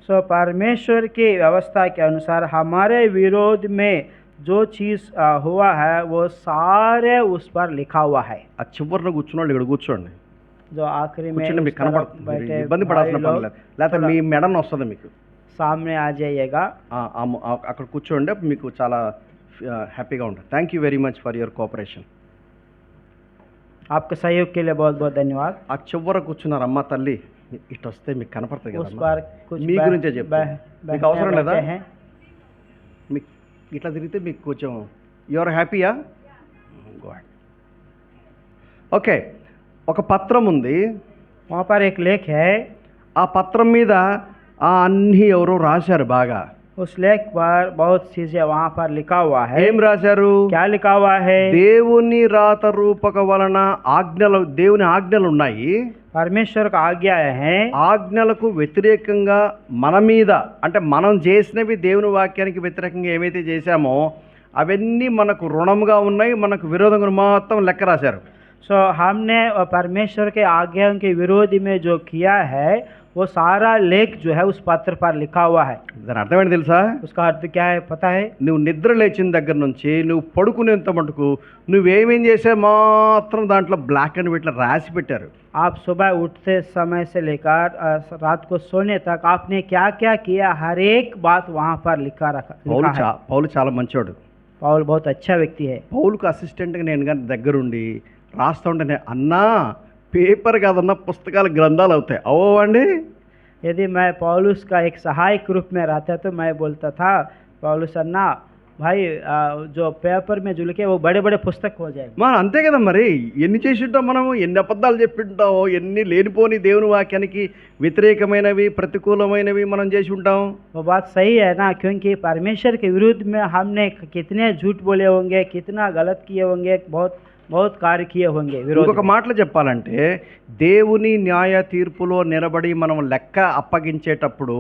सो परमेश्वर की व्यवस्था के अनुसार हमारे विरोध में जो चीज़ हुआ है वो सारे उस पर लिखा हुआ है। ఆ చివరిలో కూర్చున్న వాళ్ళు ఇక్కడ కూర్చోండి, जो आखिरी में కూర్చోండి, మీకు उस तरफ కనపడుతుంది. बैठे ఇబ్బంది పడాల్సిన भाई పని लोग లేదు, లేకపోతే మీ మెడను వస్తుంది మీకు. सामने आ जाइएगा। అక్కడ కూర్చోండి, మీకు చాలా హ్యాపీగా ఉంటుంది. Thank you very much for your cooperation. आपके सहयोग के लिए बहुत बहुत धन्यवाद। ఆ చివర కూర్చున్నారు అమ్మ తల్లి, ఇటు వస్తే మీకు కనపడుతుంది उस కదా. पर कुछ మీ గురించే చెప్తాను. మీకు అవసరం లేదా? बैठे हैं। మీకు ఇట్లా తిరిగితే మీకు కొంచెం యువర్ హ్యాపీయా? గుడ్. ఓకే, ఒక పత్రం ఉంది. वहाँ पर एक लेख है। ఆ పత్రం మీద అన్నీ ఎవరో రాశారు బాగా. उस लेख पर बहुत चीजें वहाँ पर लिखा हुआ है। ఏం రాశారు? क्या लिखा हुआ है? దేవుని రాత రూపక వలన ఆజ్ఞలు, దేవుని ఆజ్ఞలు ఉన్నాయి. परमेश्वर का आज्ञाएं हैं। ఆజ్ఞలకు వ్యతిరేకంగా మన మీద, అంటే మనం చేసినవి దేవుని వాక్యానికి వ్యతిరేకంగా ఏమైతే చేశామో అవన్నీ మనకు రుణముగా ఉన్నాయి, మనకు విరోధంగా మొత్తం లెక్క రాశారు. सो हमने परमेश्वर के आज्ञाओं के विरोध में जो किया है वो सारा लेख जो है उस पत्र पर लिखा हुआ है। దాని అర్థం ఏంటి తెలుసా? उसका अर्थ क्या है पता है? నువ్వు నిద్ర లేచిన దగ్గర నుంచి నువ్వు పడుకునేంత మటుకు నువ్వేమేం చేసే మాత్రం దాంట్లో బ్లాక్ అండ్ వైట్లో రాసి పెట్టారు. आप सुबह उठते समय से लेकर रात को सोने तक आपने क्या क्या किया, हर एक बात वहाँ पर लिखा है। పౌలు చాలా మంచోడు. पौल बहुत अच्छा व्यक्ति है। పౌలుకు అసిస్టెంట్గా నేను కానీ దగ్గరుండి రాస్తూ ఉంటే, అన్నా పేపర్ కాదన్నా పుస్తకాలు గ్రంథాలు అవుతాయి అవ్వండి. यदि मैं पौलुस का एक सहायक रूप में रहता तो मैं बोलता था, पौलुस अन्ना भाई जो पेपर में जुलके वो बड़े बड़े पुस्तक हो जाएंगे। మనం అంతే కదా మరి, ఎన్ని చేసి ఉంటాం మనము, ఎన్ని అబద్ధాలు చెప్పి ఉంటామో, ఎన్ని లేనిపోని దేవుని వాక్యానికి వ్యతిరేకమైనవి ప్రతికూలమైనవి మనం చేసి ఉంటాం. वो बात सही है ना, क्योंकि परमेश्वर के विरुद्ध में हमने कितने झूठ बोले होंगे, कितना गलत किए होंगे, बहुत बहुत कार्य किए होंगे विरोध ఇంకొక में। మాటలో చెప్పాలంటే దేవుని న్యాయ తీర్పులో నిలబడి మనం లెక్క అప్పగించేటప్పుడు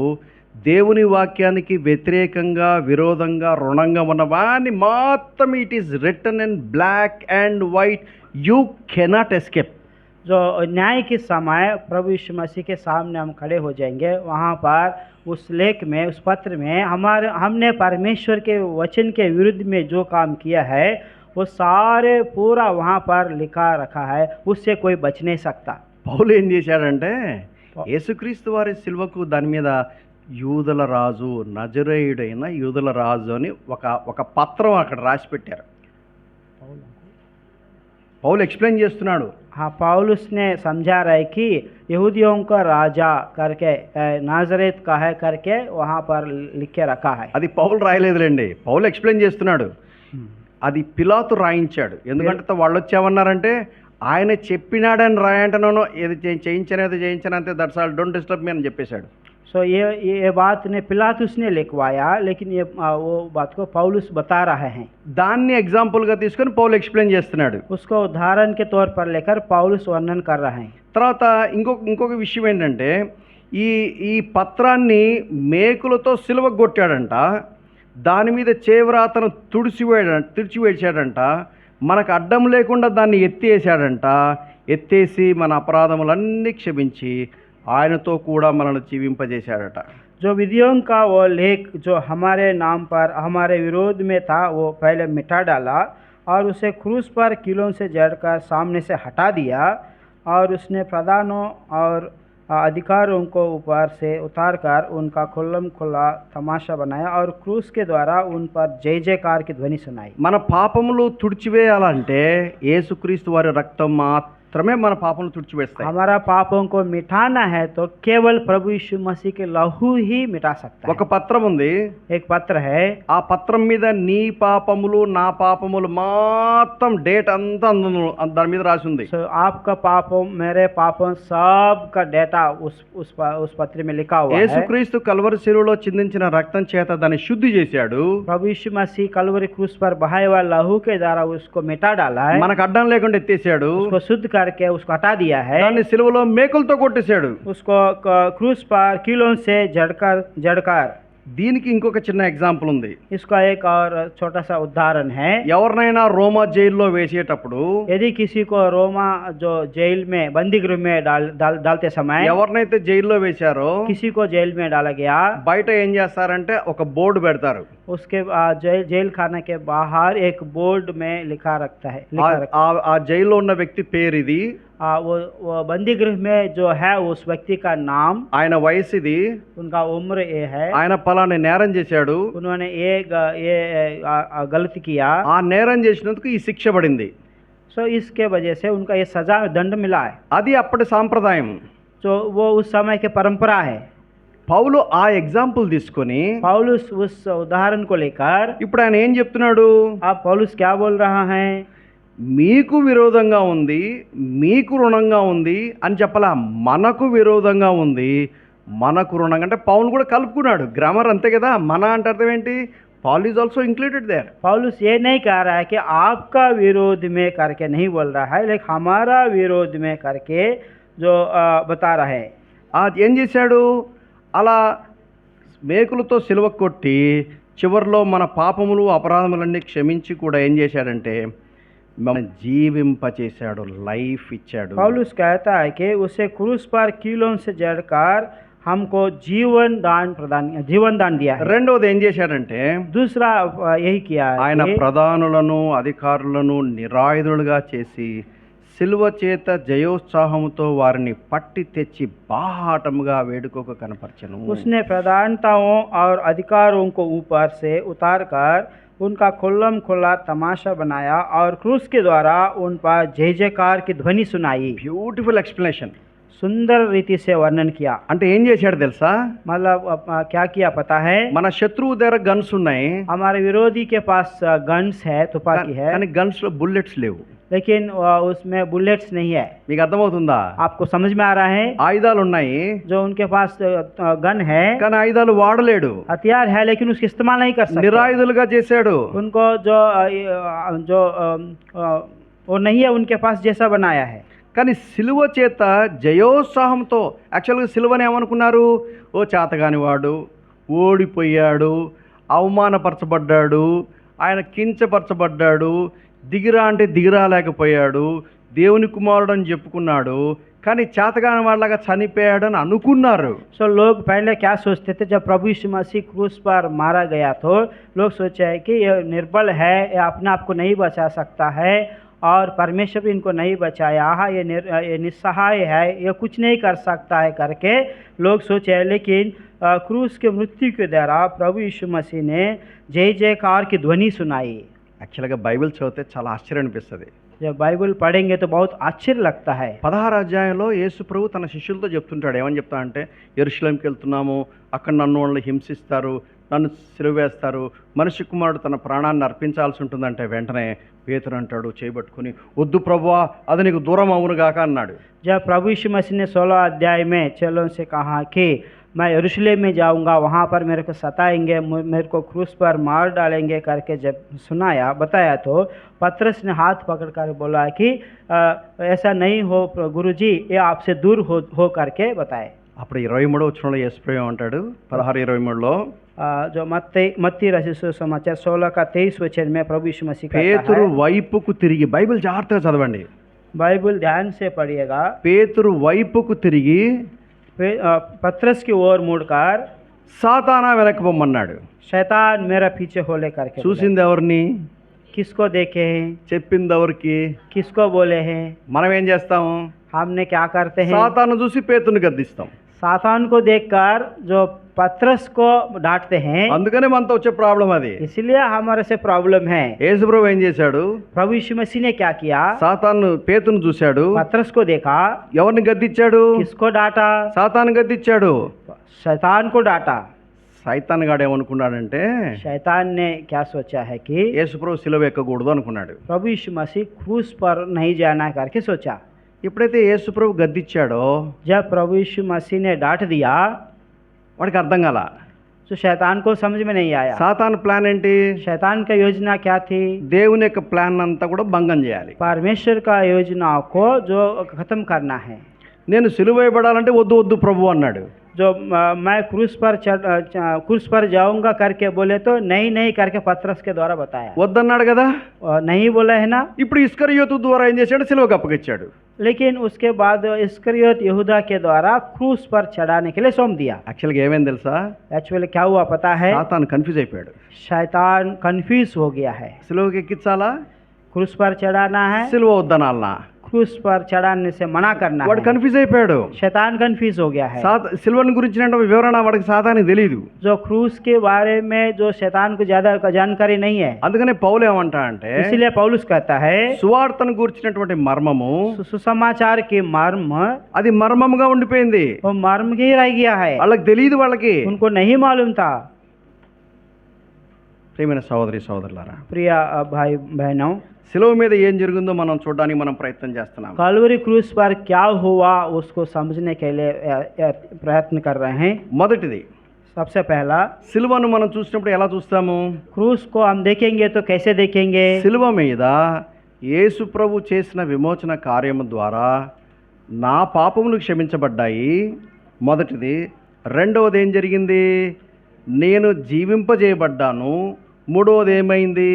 దేవుని వాక్యానికి వ్యతిరేకంగా విరోధంగా రుణంగా ఉన్నవాన్ని మొత్తం it is written in black and white, you cannot escape. जो न्याय के समय प्रभु यीशु मसीह के सामने हम खड़े हो जाएंगे, वहाँ पर उस लेख में, उस पत्र में हमने परमेश्वर के वचन के विरुद्ध में जो काम किया है वो सारे पूरा वहाँ पर लिखा रखा है, उससे कोई बच नहीं सकता। పౌలు ఏం చేశాడంటే యేసుక్రీస్తు వారి సిలువకు దాని మీద యూదుల రాజు, నజరేయుడైన యూదుల రాజు అని ఒక పత్రం అక్కడ రాసి పెట్టారు. పౌలు ఎక్స్ప్లెయిన్ చేస్తున్నాడు. हाँ, पौलुस ने समझा रहा है कि यहूदियों का राजा करके नाजरेत का है करके वहाँ पर लिख के रखा है। అది పౌలు రాయలేదులేండి, పౌలు ఎక్స్ప్లెయిన్ చేస్తున్నాడు. అది పిలాతు రాయించాడు. ఎందుకంటే వాళ్ళు వచ్చేమన్నారంటే ఆయన చెప్పినాడని రాయంటనో ఏది చేయించనేది చేయించనంతే, that's all, don't disturb me అని చెప్పేశాడు. सो ये बात ने पिलातुस ने लिखवाया, लेकिन ये वो बात को पौलुस बता रहे हैं। దాన్ని ఎగ్జాంపుల్గా తీసుకొని పౌలు ఎక్స్ప్లెయిన్ చేస్తున్నాడు. उसको उदाहरण के तौर पर लेकर पौलुस वर्णन कर रहे हैं। తర్వాత ఇంకొక విషయం ఏంటంటే ఈ పత్రాన్ని మేకులతో సిలువకు కొట్టాడంట, దాని మీద చేవ్రాతను తుడిచివేశాడంట, మనకు అడ్డం లేకుండా దాన్ని ఎత్తేసి మన అపరాధములన్నీ క్షమించి ఆయనతో కూడా మనల్ని జీవింపజేశాడట. जो विधियों का वो लेख जो हमारे नाम पर हमारे विरोध में था वो पहले मिटा डाला और उसे क्रूस पर कीलों से जड़कर सामने से हटा दिया, और उसने प्रधानों और अधिकारों को ऊपर से उतारकर उनका खुल्ला तमाशा बनाया और क्रूस के द्वारा उन पर जय जयकार की ध्वनि सुनाई। మన పాపములు తుడిచివేయాలంటే యేసుక్రీస్తు వారి రక్తం మాత్రమే మన పాపములు తుడిచివేస్తాయి. हमारा पापों को मिटाना है तो केवल प्रभु यीशु मसीह के लहू ही मिटा सकता है। ఒక పత్రం ఉంది, एक पत्र है, ఆ పత్రం మీద నీ పాపములు నా పాపములు మొత్తం డేట్ అంతా దాని మీద రాసి ఉంది. so आपका पापों मेरे पापों सब का डेटा उस पत्र में लिखा हुआ है। యేసుక్రీస్తు కల్వరి శిలువలో చిందించిన రక్తం చేత దాన్ని శుద్ధి చేశాడు. प्रभु यीशु मसीह कलवरी क्रूस पर बहाए हुए लहू के द्वारा उसको मिटा डाला है, మనకు అడ్డం లేకుండా ఎత్తేసాడు, उसको शुद्ध करके उसको हटा दिया है, దాన్ని సిలువలో మేకులతో కొట్టేశాడు. उसको क्रूस पर कीलों से जड़कर దీనికి ఇంకొక చిన్న ఎగ్జాంపుల్ ఉంది. इसका एक और छोटा सा उदाहरण है। ఎవరినైనా రోమా జైల్లో వేసేటప్పుడు, यदि किसी को रोमा जो जेल में बंदी गृह में डालते समय ఎవరినైతే జైల్లో వేశారో किसी को जेल में डाला गया, బయట ఏం చేస్తారంటే ఒక బోర్డు పెడతారు. उसके जेल खाने के बाहर एक बोर्ड में लिखा रखता है। ఆ జైల్లో ఉన్న వ్యక్తి పేరు ఇది, वो बंदी गृह में जो है उस व्यक्ति का नाम, ఆయన వయసు ఇది, उनका उम्र ये है, ఆయన పలానా నేరం చేశాడు, उन्होंने ये गलती किया, ఆ నేరం చేసినందుకు ఈ శిక్ష పడింది. सो इसके वजह से उनका ये सजा दंड मिला है। అది అప్పటి సాంప్రదాయం. तो वो उस समय की परंपरा है। పౌలు ఆ ఎగ్జాంపుల్ తీసుకొని पौलुस उस उदाहरण को लेकर ఇప్పుడు ఆయన ఏం చెప్తున్నాడు? आप पौलुस क्या बोल रहा है? మీకు విరోధంగా ఉంది, మీకు రుణంగా ఉంది అని చెప్పలా, మనకు విరోధంగా ఉంది, మనకు రుణంగా అంటే పౌలు కూడా కలుపుకున్నాడు. గ్రామర్ అంతే కదా. మన అంటే అర్థం ఏంటి? Paul is also included there. पौलुस ये नहीं कह रहा है कि आपका विरोध में करके नहीं बोल रहा है, लेकिन हमारा विरोध में करके जो बता रहा है। అది ఏం చేశాడు? అలా మేకులతో సిలువ కొట్టి చివరిలో మన పాపములు అపరాధములన్నీ క్షమించి కూడా ఏం చేశాడంటే మనం జీవింపచేశాడు, లైఫ్ ఇచ్చాడు. पौलुस कहता है कि उसे क्रूस पर कीलों से जड़कर हमको जीवन दान दिया है। రెండోది ఏం చేశాడంటే दूसरा यही किया है ఆయన कि ప్రధానులను అధికారులను నిరాయుధులుగా చేసి సిలువ చేత జయోత్సాహముతో వారిని పట్టి తెచ్చి బాహాటముగా వేడుకోక కనపరచెను. उसने प्रधानताओं और अधिकारों को ऊपर से उतार कर उनका खुल्लम खुल्ला तमाशा बनाया और क्रूस के द्वारा उन पर जय जयकार की ध्वनि सुनाई। Beautiful explanation. सुंदर रीति से वर्णन किया। అంటే ఏం చేశాడు తెలుసా? मतलब क्या किया पता है? మన శత్రువు దగ్గర గన్స్ ఉన్నాయి, हमारे विरोधी के पास गन्स है, तुपाकी है, కానీ గన్స్ లో బుల్లెట్స్ లేవు. लेकिन उसमें बुलेट्स नहीं है। మీకు అర్థమవుతుందా? आपको समझ में आ रहा है? ఆయుధాలు ఉన్నాయి जो उनके पास गन है, కానీ ఆయుధాలు వాడలేడు. हथियार है, लेकिन उसका इस्तेमाल नहीं कर सकते। నిరాయుధులుగా చేశాడు. उनको जो वो नहीं है उनके पास जैसा बनाया है। కానీ సిలువ చేత జయోత్సాహంతో, యాక్చువల్గా సిలువని ఏమనుకున్నారు? ఓ చేతగాని వాడు, ఓడిపోయాడు, అవమానపరచబడ్డాడు, ఆయన కించపరచబడ్డాడు, దిగిరా అంటే దిగిరాలేకపోయాడు, దేవుని కుమారుడు అని చెప్పుకున్నాడు, కానీ చేతగాని వాళ్ళగా చనిపోయాడని అనుకున్నారు. सो लोग पहले क्या सोचते थे, जब प्रभु यीशु मसीह क्रूस पर मारा गया तो लोग सोचे है कि ये निर्बल है, ये अपने आप को नहीं बचा सकता है और परमेश्वर भी इनको नहीं बचाया, ये निस्सहाय है, ये कुछ नहीं कर सकता है करके लोग सोचे है। लेकिन क्रूस के मृत्यु के द्वारा प्रभु यीशु मसीह ने जय जयकार की ध्वनि सुनाई। యాక్చువల్గా బైబిల్ చదివితే చాలా ఆశ్చర్యం అనిపిస్తుంది. जब बाइबल पढ़ेंगे तो बहुत आश्चर्य लगता है। 16వ అధ్యాయంలో యేసు ప్రభు తన శిష్యులతో చెప్తుంటాడు. ఏమని చెప్తా అంటే, యెరూషలేంకి వెళ్తున్నాము, అక్కడ నన్ను వాళ్ళు హింసిస్తారు, నన్ను సిలువ వేస్తారు, మనిషి కుమారుడు తన ప్రాణాన్ని అర్పించాల్సి ఉంటుందంటే వెంటనే పేతురు అంటాడు చేయబట్టుకుని, వద్దు ప్రభువా, అది నీకు దూరం అవునుగాక అన్నాడు. जब प्रभु यीशु मसीह ने 16 अध्याय में चेलों से कहा कि मैं यरूशलेम में जाऊंगा, वहाँ पर मेरे को सताएंगे, मेरे को क्रूस पर मार डालेंगे करके जब बताया तो पतरस ने हाथ पकड़ कर बोला कि ऐसा नहीं हो गुरुजी, ये आपसे दूर हो करके बताए। అప్పుడు 23వ వచనంలో యేసు ప్రభు అంటాడు, 16:23లో जो मत्ती रचित सुसमाचार 16 का 23 वचन में प्रभु यीशु मसीह कहता పేతురు है, వైపుకు తిరిగి, బైబిల్ జాగ్రత్తగా చదవండి, बाइबल ध्यान से पढ़िएगा, పేతురు వైపుకు తిరిగి पतरस की ओर मुड़कर సాతానా వెనక్కి పొమ్మన్నాడు. शैतान मेरा पीछे हो ले करके बोला। చూసింది ఎవరిని? किसको देखे हैं, చెప్పింది ఎవరికి? किसको बोले हैं? మనం ఏం చేస్తాము? हमने क्या करते हैं? సాతాను చూసి పేతురుని గద్దిస్తాం. सातान को देखकर जो पतरस को डांटते हैं, అందుకనే మనతో వచ్చే ప్రాబ్లం అది. इसलिए हमारे से प्रॉब्लम है। యేసు ప్రభు ఏం చేశాడు? प्रभु यीशु मसीह ने क्या किया? సాతాను పేతురుని చూశాడు, पतरस को देखा, ఎవరిని గద్దించాడు? किसको डांटा? సాతాను గద్దించాడు. शैतान को डांटा। సైతాన్ గాడు ఏమనుకున్నాడంటే, शैतान ने क्या सोचा है कि యేసు ప్రభు సిలువ ఎక్కకూడదు అనుకున్నాడు. प्रभु यीशु मसीह क्रूस पर नहीं जाना करके सोचा। ఎప్పుడైతే యేసు ప్రభు గద్దించాడో जब प्रभु यीशु मसीह ने डांट दिया వాడికి అర్థం కాల. तो शैतान को समझ में नहीं आया। సాతాను ప్లాన్ ఏంటి? शैतान का योजना क्या थी? దేవుని యొక్క ప్లాన్ అంతా కూడా భంగం చేయాలి. परमेश्वर का योजना को जो खत्म करना है। నేను సిలువ వేయబడాలంటే వద్దు వద్దు ప్రభు అన్నాడు. जो मैं क्रूस पर जाऊंगा करके बोले तो नहीं करके पतरस के द्वारा बताया। వద్దన్నాడు కదా. नहीं बोला है ना। ఇప్పుడు ఇస్కరియోతు ద్వారా ఏం చేశాడు? సిలువకు అప్పగిచ్చాడు. लेकिन उसके बाद इस्करियोत यहूदा के द्वारा क्रूस पर चढ़ाने के लिए सौंप दिया। యాక్చువల్గా ఏమైంది తెలుసా? एक्चुअली क्या हुआ पता है? సాతాను కన్ఫ్యూజ్ అయిపోయాడు. शैतान कंफ्यूज हो गया है। సిలువకి ఎక్కించాలా, क्रूस पर चढ़ाना है, సిలువ వద్దనాలనా? क्रूस पर चढ़ाने से मना करना వాడు है। కన్ఫ్యూజ్ అయిపోయాడు. शैतान कंफ्यूज हो गया है। సిలువని గురించిన వివరణ వాడికి సాతానికి తెలియదు. जो क्रूस के बारे में जो शैतान को ज्यादा जानकारी नहीं है, అందుకనే పౌలు ఏమంటా అంటే, इसलिए पौलुस कहता है సువార్తను గురించినటువంటి మర్మము सुसमाचार के मर्म అది మర్మముగా ఉండిపోయింది. वो मर्म ही रह गया है, వాళ్ళకి తెలియదు. వాళ్ళకి उनको नहीं मालूम था। ప్రియమైన సహోదరి సహోదరులారా, प्रिय भाई बहनों, శిలువ మీద ఏం జరిగిందో మనం చూడడానికి మనం ప్రయత్నం చేస్తున్నాం. कलवरी क्रूस पर क्या हुआ उसको समझने के लिए प्रयत्न कर रहे हैं. మొదటిది, सबसे पहला, శిలువను మనం చూసినప్పుడు ఎలా చూస్తాము? क्रूस को हम देखेंगे तो कैसे देखेंगे? శిలువ మీద యేసు ప్రభు చేసిన విమోచన కార్యము ద్వారా నా పాపములు క్షమించబడ్డాయి, మొదటిది. రెండవది ఏం జరిగింది? నేను జీవింపజేయబడ్డాను. మూడవది ఏమైంది?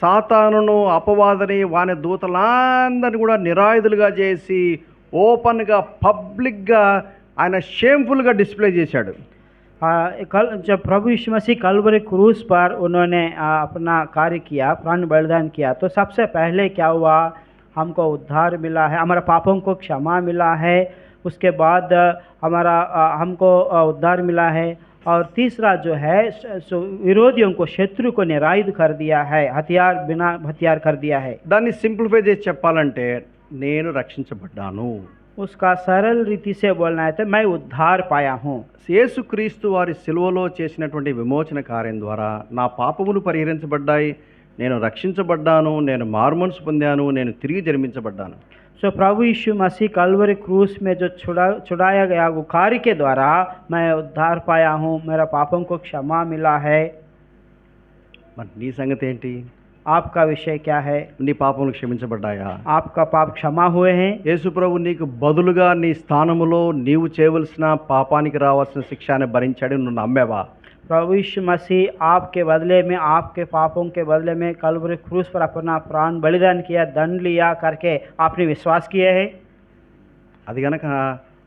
సాతానును, అపవాదని, వాని దూతలందరినీ కూడా నిరాయుధులుగా చేసి ఓపెన్గా పబ్లిక్గా ఆయన షేమ్ఫుల్గా డిస్ప్లే చేశాడు. कल जब प्रभु यीशु मसीह कलवरी क्रूस पर उन्होंने अपना कार्य किया, प्राण बलिदान किया, तो सबसे पहले क्या हुआ? हमको उद्धार मिला है, हमारा पापों को क्षमा मिला है. उसके बाद हमको उद्धार मिला है. और तीसरा जो है, विरोधियों को, शत्रु को निरायुध कर दिया है, बिना हथियार कर दिया है. దాన్ని సింప్లిఫై చేసి చెప్పాలంటే నేను రక్షించబడ్డాను. उसका सरल रीति से बोलना है तो मैं उद्धार पाया हूँ. యేసుక్రీస్తు వారి శిలువలో చేసినటువంటి విమోచన కార్యం ద్వారా నా పాపములు పరిహరించబడ్డాయి, నేను రక్షించబడ్డాను, నేను మారుమనసు పొందాను, నేను తిరిగి జన్మించబడ్డాను. सो प्रभु यीशु मसीह कलवरी क्रूस में जो छुड़ाया गया वो कार्य के द्वारा मैं उद्धार पाया हूँ, मेरा पापों को क्षमा मिला है. మరి నీ సంగతి ఏంటి? आपका विषय क्या है? నీ పాపములు క్షమించబడ్డాయా? आपका पाप क्षमा हुए हैं? యేసు ప్రభు నీకు బదులుగా నీ స్థానములో నీవు చేయవలసిన పాపానికి రావాల్సిన శిక్షాన్ని భరించాడు, నువ్వు నమ్మావా? प्रभु यीशु मसीह आपके बदले में, आपके पापों के बदले में कलवरी क्रूस पर अपना प्राण बलिदान किया, दंड लिया करके आपने विश्वास किए हैं? అది గనక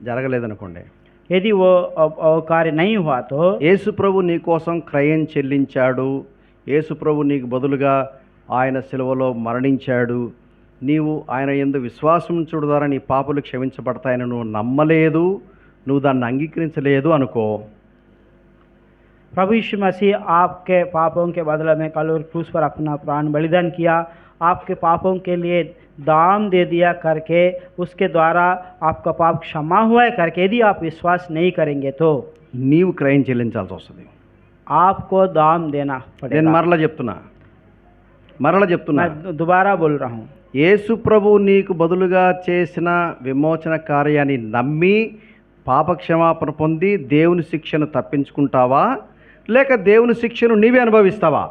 జరగలేదనుకోండి, यदि वो कार्य नहीं हुआ तो యేసు ప్రభు నీ కోసం క్రయం చెల్లించాడు, యేసు ప్రభు నీకు బదులుగా ఆయన శిలువలో మరణించాడు, నీవు ఆయన యందు విశ్వాసం ఉంచుట ద్వారా నీ పాపలు క్షమించబడతాయని నువ్వు నమ్మలేదు, నువ్వు దాన్ని అంగీకరించలేదు అనుకో. प्रभु यीशु मसीह आपके पापों के बदले में कलवरी क्रूस पर अपना प्राण बलिदान किया, आपके पापों के लिए दाम दे दिया करके, उसके द्वारा आपका पाप क्षमा हुआ है करके यदि आप विश्वास नहीं करेंगे तो నీవు క్రయం చెల్లించాల్సి వస్తుంది. आपको दाम देना నేను पड़ेगा. మరలా చెప్తున్నా, मैं दोबारा बोल रहा हूँ. యేసు ప్రభు నీకు బదులుగా చేసిన విమోచన కార్యాన్ని నమ్మి పాపక్షమాపణ పొంది దేవుని శిక్షను తప్పించుకుంటావా, లేక దేవుని శిక్షను నీవే అనుభవిస్తావా?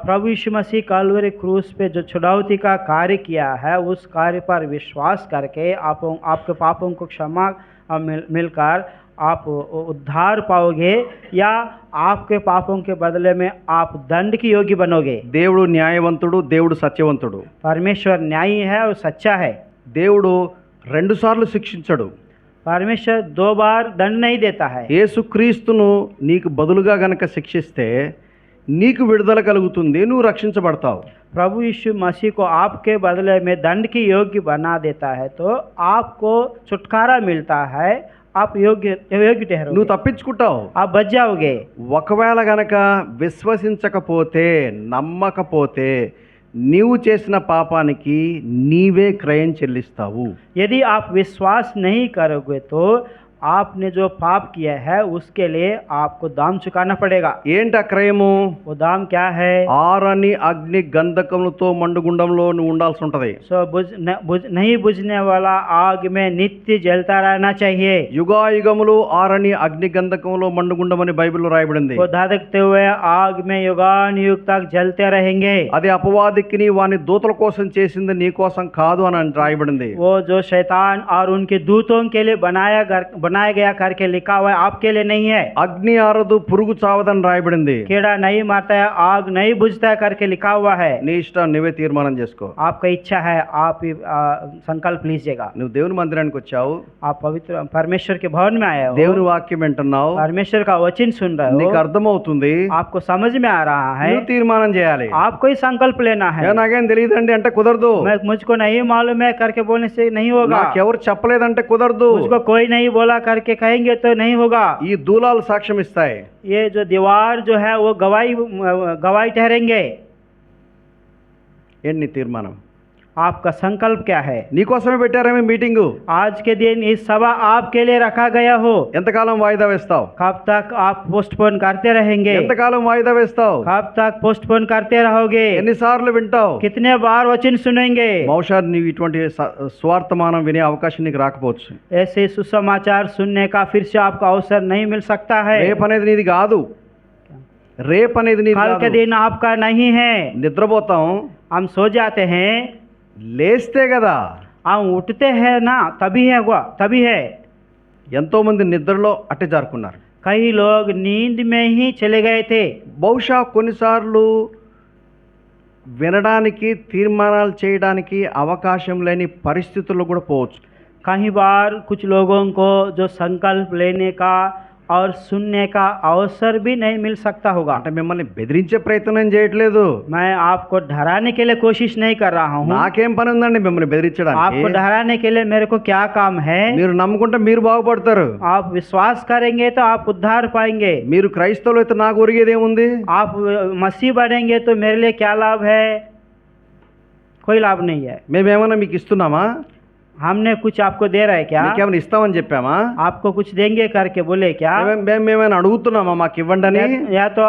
प्रभु यीशु मसीह कलवरी क्रूस पे जो छुड़ौती का कार्य किया है, उस कार्य पर विश्वास करके आपके पापों को क्षमा मिलकर आप उद्धार पाओगे, या आपके पापों के बदले में आप दंड की योग्य बनोगे? దేవుడు న్యాయవంతుడు, దేవుడు సత్యవంతుడు. परमेश्वर न्यायी है और सच्चा है. దేవుడు రెండుసార్లు శిక్షించడు. परमेश्वर 2 बार दंड नहीं देता है. యేసుక్రీస్తును నీకు బదులుగా గనక శిక్షిస్తే నీకు విడుదల కలుగుతుంది, నువ్వు రక్షించబడతావు. प्रभु यीशु मसीह को आपके बदले में दंड की योग्य बना देता है तो आपको छुटकारा मिलता है, आप योग्य ठहरोगे, నువ్వు తప్పించుకుంటావు. आप बच जाओगे. ఒకవేళ గనక విశ్వసించకపోతే, నమ్మకపోతే నీవు చేసిన పాపానికి నీవే క్రయం చెల్లిస్తావు. यदि आप विश्वास नहीं करोगे तो आपने जो पाप किया है उसके लिए आपको दाम चुकाना पड़ेगा. ఏంటి ఆ క్రయము? वो दाम क्या है? ఆరని అగ్ని గంధకములతో మండుగుండంలో నువ్వు ఉండాల్సి ఉంటది. नहीं बुझने वाला आग में नित्य जलता रहना चाहिए. యుగాయుగములు ఆరని అగ్ని గంధకములో మండుగుండం అని బైబిల్లో రాయబడింది. वो धधकते हुए आग में युगान युग तक जलते रहेंगे. అది అపవాదికిని వాని దూతల కోసం చేసింది, నీ కోసం కాదు అని రాయబడింది. वो जो शैतान और उनके दूतों के लिए बनाया गया करके लिखा हुआ है, आपके लिए नहीं है. అగ్ని ఆరదు, పురుగు చావదని రాయబడింది. कीड़ा नहीं मारता है, आग नहीं बुझता है करके लिखा हुआ है. నీ ఇష్టం, నువ్వే తీర్మానం చేసుకో. आपका इच्छा है, आप ही संकल्प लीजिएगा. నువ్వు దేవుని మందిరానికి వచ్చావు, आप पवित्र परमेश्वर के भवन में आए हो, దేవుని వాక్యం వింటున్నావు, परमेश्वर का वचन सुन रहे నీకు हो, అర్థమవుతుంది, आपको समझ में आ रहा है, నువ్వు తీర్మానం చేయాలి. आपको ही संकल्प लेना है. నాకేం తెలియదండి అంటే కుదరదు. मुझको नहीं मालूम है करके बोलने से नहीं होगा. నాకెవరు చెప్పలేదంటే కుదరదు. मुझको कोई नहीं बोला करके कहेंगे तो नहीं होगा. ఈ దూలాలు సాక్ష్యం ఇస్తాయి. ये जो दीवार जो है वो गवाही ठहरेंगे. ఏంటి నీ తీర్మానం? आपका संकल्प क्या है? నీకోసమే పెట్టారేమో మీటింగు. आज के दिन इस सभा आपके लिए रखा गया हो, ఎంతకాలం వాయిదా వేస్తావు? कब तक आप पोस्टपोन करते रहेंगे? ఎంతకాలం వాయిదా వేస్తావు? कब तक पोस्टपोन करते रहोगे? ఎన్నిసార్లు వింటావు? कितने बार वचन सुनेंगे? బహుశా నీవు ఇటువంటి స్వార్థమానం వినే అవకాశం నీకు రాకపోవచ్చు. ऐसे सुसमाचार सुनने का फिर से आपको अवसर नहीं मिल सकता है। రేపు అనేది నీది కాదు. రేపు అనేది నీది कल के కాదు. दिन आपका नहीं है। నిద్రపోతాం, हम सो जाते हैं, లేస్తే కదా. हम उठते हैं ना, तभी है हुआ, तभी है। ఎంతో మంది నిద్రలో అట్టే జారుకున్నారు. कई लोग नींद में ही चले गए थे। బహుశా కొన్నిసార్లు వినడానికి తీర్మానాలు చేయడానికి అవకాశం లేని పరిస్థితుల్లో కూడా పోవచ్చు. कई बार कुछ लोगों को जो संकल्प लेने का और सुनने का अवसर भी नहीं मिल सकता होगा। అంటే మిమ్మల్ని బెదిరించే ప్రయత్నం చేయట్లేదు. मैं आपको डराने के लिए कोशिश नहीं कर रहा हूँ। నాకేం పని ఉందండి మిమ్మల్ని బెదిరించడానికి? आपको डराने के लिए मेरे को क्या काम है? మీరు నమ్ముకుంటే మీరు బాగుపడతారు. आप विश्वास करेंगे तो आप उद्धार पाएंगे। మీరు క్రైస్తవులు అయితే నాకు ఒరిగేది ఏముంది? आप मसीह बनेंगे तो मेरे लिए क्या लाभ है? कोई लाभ नहीं है। మేమేమన్నా మీకు ఇస్తున్నామా? हमने कुछ आपको दे रहे क्या? మీకేమైనా ఇస్తామని చెప్పామా? आपको कुछ देंगे करके बोले क्या? మేమేమైనా అడుగుతున్నామా మాకు ఇవ్వండి అని? या तो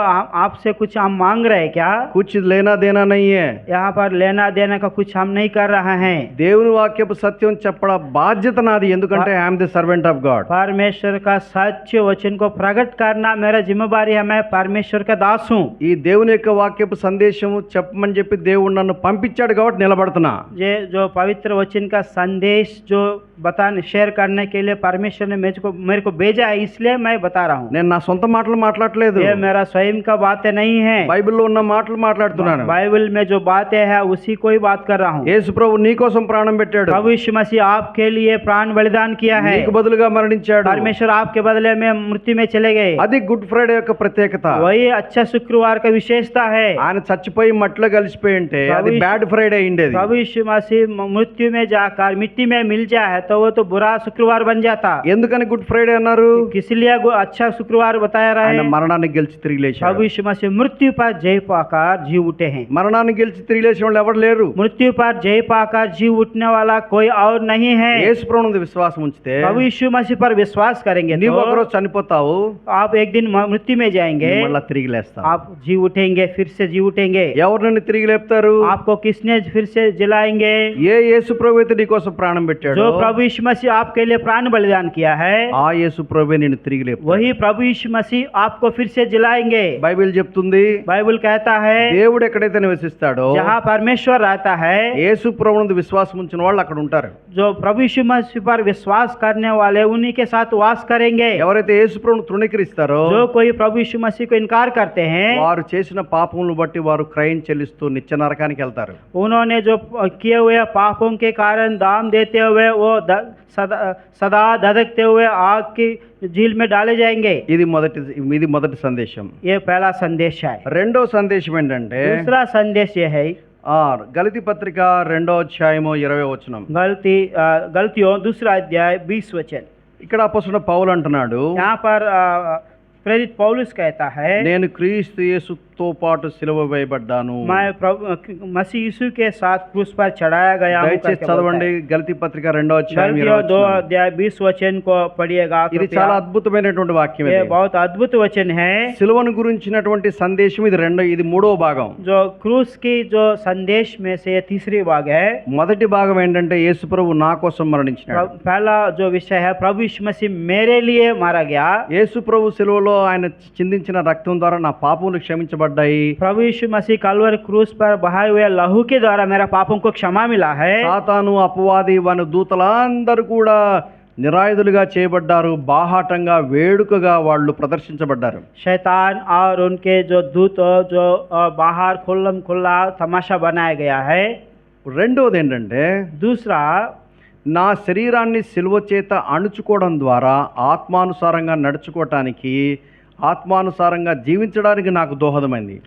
आपसे कुछ हम मांग रहे क्या? कुछ लेना देना नहीं है. यहाँ पर लेना देना का कुछ हम नहीं कर रहे हैं। దేవుని వాక్యపు సత్యం చెప్పడం బాధ్యత నాది. ఎందుకంటే I am the servant of God. परमेश्वर का सच्चे वचन को प्रकट करना मेरा जिम्मेदारी है। मैं परमेश्वर का दास हूँ। ఈ దేవుని యొక్క వాక్యపు సందేశము చెప్పమని చెప్పి దేవుడు నన్ను పంపించాడు కాబట్టి నిలబడుతున్నా. ये जो पवित्र वचन का संदेश जो बताने शेयर करने के लिए परमेश्वर ने मेरे को भेजा है, इसलिए मैं बता रहा हूँ। నేను నా సొంత మాటలు మాట్లాడట్లేదు. ये मेरा स्वयं का बातें नहीं है। బైబిల్లో ఉన్న మాటలు మాట్లాడుతున్నాను. बाइबल में जो बातें हैं उसी को ही बात कर रहा हूँ। యేసు ప్రభు నీ కోసం ప్రాణం పెట్టాడు. प्रभु यीशु मसीह आपके लिए प्राण बलिदान किया है। నీకు బదులుగా మరణించాడు. परमेश्वर आपके बदले में मृत्यु में चले गए। అది గుడ్ ఫ్రైడే యొక్క ప్రత్యేకత. वही अच्छा शुक्रवार का विशेषता है। ఆయన చచ్చిపోయి మట్టిలో కలిసిపోయి ఉంటే అది బ్యాడ్ ఫ్రైడే అయిండేది. प्रभु यीशु मसीह मृत्यु में जाकर मिट्टी में मिल जाए तो वो तो बुरा शुक्रवार बन जाता। ఎందుకని గుడ్ ఫ్రైడే అన్నారు? किस लिए अच्छा शुक्रवार बताया रहा ఆయన है? మరణాన్ని గెలిచి తిరిగి లేచాడు. प्रभु यीशु मसीह मृत्यु पर जय पाकर जी उठे हैं। మరణాన్ని గెలిచి తిరిగి లేచిన వాళ్ళు ఎవరు లేరు. मृत्यु पर जय पाकर जी उठने वाला कोई और नहीं है। యేసు ప్రభు నందు విశ్వాసం ఉంచితే प्रभु यीशु मसीह पर विश्वास करेंगे నీవు तो ఒకరోజు చనిపోతావు, आप एक दिन मृत्यु में जाएंगे, మళ్ళా తిరిగి లేస్తావు. आप जी उठेंगे, फिर से जी उठेंगे। ఎవరు నన్ను తిరిగి లేపుతారు? आपको किसने फिर से जिलाएंगे? ఏ యేసు ప్రభు అయితే నీ కోసం ప్రాణం పెట్టాడు, जो प्रभु यीशु मसीह आपके लिए प्राण बलिदान किया है, ఆ యేసు ప్రభువే నిన్ను తిరిగి లేపుతాడు. वही प्रभु यीशु मसीह आपको फिर से जिलाएंगे। బైబిల్ చెప్తుంది बाइबल कहता है దేవుడు ఎక్కడైతే నివసిస్తాడో जहाँ परमेश्वर रहता है, యేసు ప్రభు నందు విశ్వాసం ఉంచిన వాళ్ళు అక్కడ ఉంటారు. जो प्रभु यीशु मसीह पर विश्वास करने वाले उन्हीं के साथ वास करेंगे। ఎవరైతే యేసు ప్రభువును తృణీకరిస్తారో जो कोई प्रभु यीशु मसीह को इनकार करते हैं, వారు చేసిన పాపములను బట్టి వారు క్రయం చెల్లిస్తూ నిత్య నరకానికి వెళ్తారు. उन्होंने जो किए हुए पापों के कारण दाम देते हुए वो सदा धधकते हुए आग की झील में डाले जाएंगे। ఇది మొదటి సందేశం. ये पहला संदेश है। రెండో సందేశం ఏంటంటే दूसरा संदेश ये है, గలతీ పత్రిక 2వ అధ్యాయము 20వ వచనం. गलतियों 2रा अध्याय 20 वचन। ఇక్కడ అపోస్తలుడు పౌలు అంటున్నాడు, यहाँ पर प्रेरित पौलुस कहता है, నేను క్రీస్తు యేసుతో పాటు సిలువ వేయబడ్డాను. मैं प्रभु मसीह यीशु के साथ क्रूस पर चढ़ाया गया हूं। దయచేసి చదవండి గలతీ పత్రిక 2వ అధ్యాయం 20వ गलतियों 2 వచనం. अध्याय 20 वचन को पढ़िएगा। ఇది చాలా అద్భుతమైనటువంటి వాక్యం. ये ఇది बहुत अद्भुत वचन है। సిలువను గురించినటువంటి సందేశం ఇది మూడవ భాగం. जो क्रूस की जो संदेश में से तीसरी भाग है। మొదటి భాగం ఏంటంటే యేసు ప్రభు నా కోసం మరణించాడు. पहला जो विषय है, प्रभु यीशु मसीह मेरे लिए मारा गया। యేసు ప్రభు సిలువలో ఆయన చిందించిన రక్తం ద్వారా నా పాపములు క్షమించబడ్డాయి. प्रभु यीशु मसीह कलवरी क्रूस पर बहाए हुए लहू के द्वारा मेरा पापों को क्षमा मिला है। సాతాను అపవాది వాని దూతలందరూ కూడా నిరాయుధులుగా చేయబడ్డారు. బాహాటంగా వేడుకగా వాళ్ళు ప్రదర్శించబడ్డారు. शैतान और उनके जो दूत जो बाहर खुल्लम खुल्ला तमाशा बनाया गया है। రెండోది ఏంటంటే दूसरा, నా శరీరాన్ని సిలువ చేత అణుచుకోవడం ద్వారా ఆత్మానుసారంగా నడుచుకోవటానికి, ఆత్మానుసారంగా జీవించడానికి నాకు దోహదమైంది.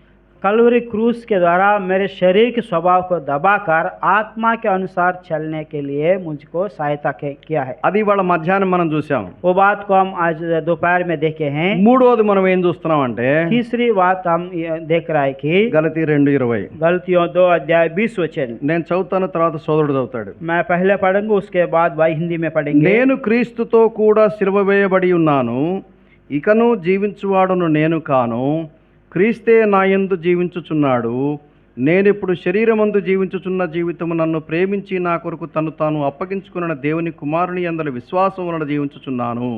कलवरी क्रूस के द्वारा मेरे शरीर के स्वभाव को दबाकर आत्मा के अनुसार चलने के लिए मुझको सहायता किया है। అది ఇవాళ మధ్యాహ్నం మనం చూసాం. वो बात को हम आज दोपहर में देखे हैं। మూడోది మనం ఏం చూస్తున్నాం అంటే तीसरी बात हम ये देख रहा है कि గలతీ 2:20. गलतियों 2 अध्याय 20 वचन। నేను చదువుతాను, తర్వాత సోదరుడు చదువుతాడు. मैं पहले पढ़ूंगा, उसके बाद भाई हिंदी में पढ़ेंगे। నేను క్రీస్తుతో కూడా సిలువ వేయబడి ఉన్నాను, ఇకను జీవించువాడును నేను కాను, క్రీస్తే నాయందు జీవించుచున్నాడు. నేనిప్పుడు శరీరమందు జీవించుచున్న జీవితము నన్ను ప్రేమించి నా కొరకు తను తాను అప్పగించుకున్న దేవుని కుమారుని యందలి విశ్వాసం వలన జీవించుచున్నాను.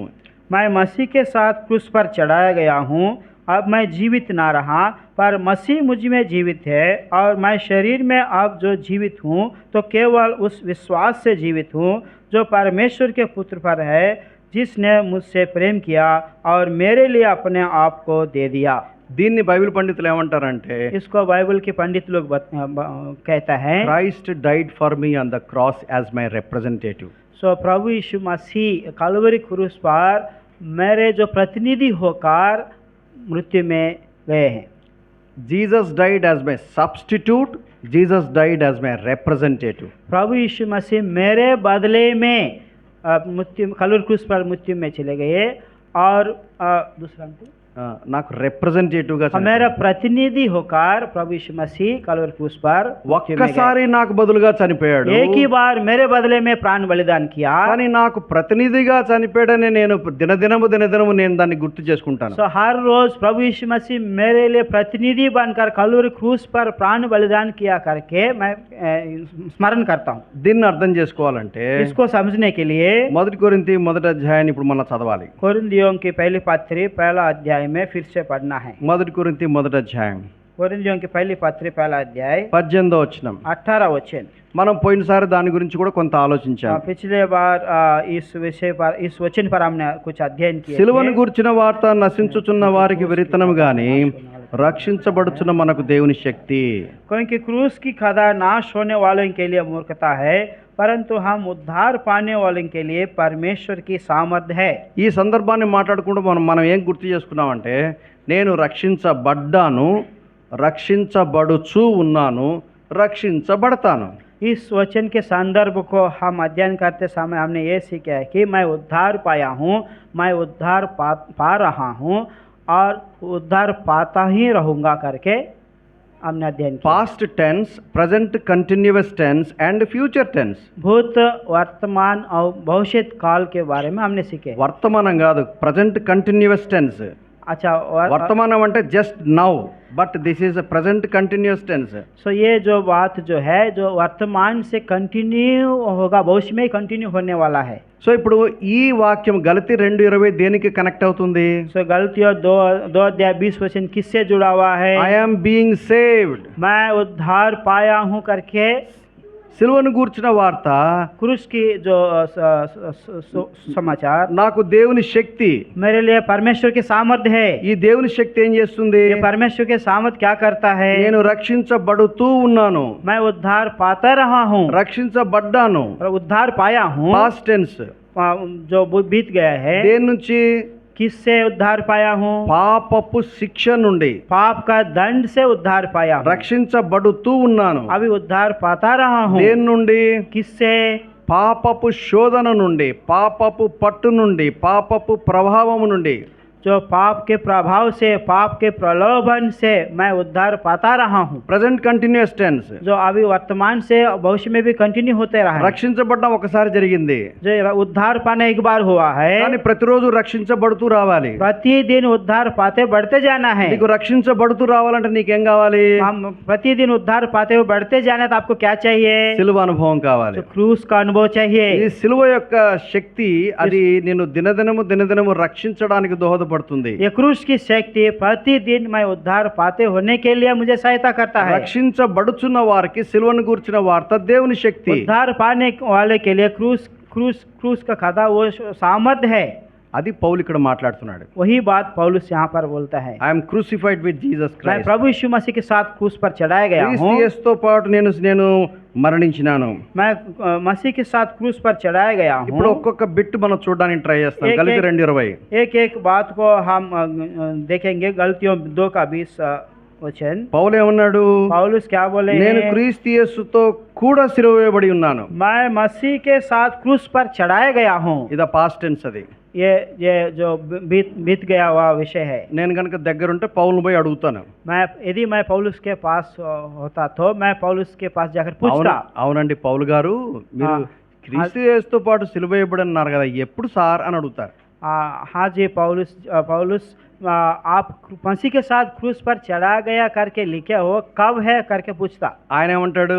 मैं मसीह के साथ क्रूस पर चढ़ाया गया हूँ। अब मैं जीवित ना रहा, पर मसीह मुझ में जीवित है, और मैं शरीर में अब जो जीवित हूँ तो केवल उस विश्वास से जीवित हूँ जो परमेश्वर के पुत्र पर है, जिसने मुझसे प्रेम किया और मेरे लिए अपने आप को दे दिया। దీన్ని బైబిల్ పండితులు ఏమంటారంటే इसको बाइबल के पंडित लोग कहता है, Christ died for me on the cross as my representative. So प्रभु यीशु मसीह कलवरी क्रूस पर मेरे जो प्रतिनिधि होकर मृत्यु में गए हैं। Jesus died as my substitute, Jesus died as my representative. प्रभु यीशु मसीह मेरे बदले में मृत्यु कलवरी क्रूस पर मृत्यु में चले गए, और दूसरा నాకు రిప్రజెంటేటివ్గా मेरा प्रतिनिधि होकर प्रभु यीशु मसीह कलवरी क्रूस पर ఒక్కసారి నాకు బదులుగా చనిపోయాడు. एक ही बार मेरे बदले में प्राण बलिदान किया, కానీ నాకు ప్రతినిధిగా చనిపోయాడని నేను దినదినము నేను దాన్ని గుర్తు చేసుకుంటాను. सो हर रोज प्रभु यीशु मसीह मेरे लिए प्रतिनिधि बनकर कलवरी क्रूस पर प्राण बलिदान किया करके मैं स्मरण करता हूँ। దీన్ని అర్థం చేసుకోవాలంటే इसको समझने के लिए మొదటి కొరింథీ 1వ అధ్యాయాన్ని ఇప్పుడు మనం చదవాలి. कोरिन्थियों की पहली पत्री 1 अध्याय में फिर से पढ़ना है। మొదటి కొరింథీ 1వ అధ్యాయం कोरिन्थियों की पहली पत्री 1 अध्याय 18వ వచనం. 18 वचन। మనం పోయినసారి దాని గురించి కూడా కొంత ఆలోచించాం. पिछले बार इस विषय पर, इस वचन पर हमने कुछ अध्ययन किया। సిలువను గూర్చిన వార్త నశించుచున్న వారికి విరితనం గాని రక్షించబడుచున్న మనకు దేవుని శక్తి. क्योंकि क्रूस की खदा नाश होने वालों के लिए मूर्खता है, परंतु हम उद्धार पाने वालों के लिए परमेश्वर की सामर्थ है। ఈ సందర్భాన్ని మాట్లాడుకుంటూ మనం ఏం గుర్తు చేసుకున్నామంటే, నేను రక్షించబడ్డాను, రక్షించబడుచు ఉన్నాను, రక్షించబడతాను. इस वचन के संदर्भ को हम अध्ययन करते समय हमने ये सीखा है कि मैं उद्धार पाया हूँ, मैं उद्धार पा रहा हूँ, और उद्धार पाता ही रहूँगा करके हमने अध्ययन किया। Past tense, present continuous tense and future tense. भूत, वर्तमान और भविष्य काल के बारे में हमने सीखे। వర్తమానం కాదు, ప్రెజెంట్ కంటిన్యూअस టెన్స్. अच्छा, వర్తమానం అంటే just now, but this is a present continuous tense. So ये जो बात जो है जो वर्तमान से कंटिन्यू होगा, भविष्य में कंटिन्यू होने वाला है। సో ఇప్పుడు ఈ వాక్యం గలతీ 2:20 దేనికి కనెక్ట్ అవుతుంది? सो गलतियों 2 अध्याय 20 वचन किससे जुड़ा हुआ है? I am being saved. मैं उद्धार पाया हूँ करके సిలువను గూర్చిన వార్త, क्रूस की जो समाचार, నాకు దేవుని శక్తి. मेरे लिए परमेश्वर की सामर्थ्य है। ఈ దేవుని శక్తి ఏం చేస్తుంది? ये परमेश्वर के सामर्थ्य क्या करता है? నేను రక్షించబడుతూ ఉన్నాను, मैं उद्धार पाता रहा हूँ, రక్షించబడ్డాను. और उद्धार पाया हूँ పాస్ట్ టెన్స్. जो बीत गया है। దేని నుంచి? किससे उद्धार पाया हूँ? పాపపు శిక్ష నుండి. पाप का दंड से उद्धार पाया हूँ। రక్షించబడుతూ ఉన్నాను. अभी उद्धार पाता रहा हूँ। దేని నుండి? किससे? పాపపు శోధన నుండి, పాపపు పట్టు నుండి, పాపపు ప్రభావము నుండి. जो पाप के प्रभाव से, पाप के प्रलोभन से मैं उद्धार पाता रहा हूँ। Present continuous tense. जो अभी वर्तमान से भविष्य में भी कंटिन्यू होते रहा है। రక్షించబడడం ఒకసారి జరిగింది, जो उद्धार पाना एक बार हुआ है, కానీ ప్రతిరోజు రక్షించబడుతూ రావాలి. प्रतिदिन उद्धार पाते बढ़ते जाना है। నీకు రక్షించబడుతూ రావాలంటే నీకేం కావాలి? हम प्रतिदिन उद्धार पाते हुए बढ़ते जाना तो आपको क्या चाहिए? సిలువ అనుభవం కావాలి. तो क्रूस का अनुभव चाहिए। ఈ సిలువ యొక్క శక్తి అది నిన్ను దినదినము రక్షించడానికి దోహదపడుతుంది. ये क्रूस की शक्ति प्रतिदिन मैं उद्धार पाते होने के लिए मुझे सहायता करता है। రక్షించబడుచున్న వారికి సిలువను గూర్చిన వార్త దేవుని శక్తి. उद्धार पाने वाले के लिए क्रूस का खदा वो सामर्थ्य है। అది పౌలు ఇక్కడ మాట్లాడుతున్నాడు. वही बात पौलुस यहाँ पर बोलता है। I am crucified with Jesus मैं క్రైస్ట్. प्रभु यीशु मसीह के साथ क्रूस पर चढ़ाया गया हूँ। క్రీస్తు యేసుతో పాటు నేను మరణించినాను. मैं मसीह के साथ क्रूस पर चढ़ाया गया हूँ। ఇప్పుడు ఒక్కొక్క బిట్ మనం చూడడానికి ట్రై చేస్తాం. एक- గలతీ 2:20. एक बात को हम देखेंगे। गलतियों 2 का 20 वचन పౌలు ఏమన్నాడు? पौलुस क्या बोले నేను हैं? క్రీస్తు యేసుతో కూడా సిలువ వేయబడి ఉన్నాను. मैं मसीह के साथ क्रूस पर चढ़ाया गया हूँ। ఇది పాస్ట్ టెన్స్. అది ये जो बीत गया हुआ विषय है। నేను కనుక దగ్గరుంటే పౌలుని పోయి అడుగుతాను. यदि मैं पौलुस के पास होता तो मैं पौलुस के पास जाकर पूछता। అవునండి పౌలు గారు, మీరు క్రీస్తు యేసుతో పాటు సిలువ వేయబడి అన్నారు కదా, ఎప్పుడు సార్ అని అడుగుతారు. हाँ जी पौलुस आप मसीह के साथ क्रूस पर चढ़ा गया करके लिखे हो, कब है करके पूछता। ఆయన ఏమంటాడు?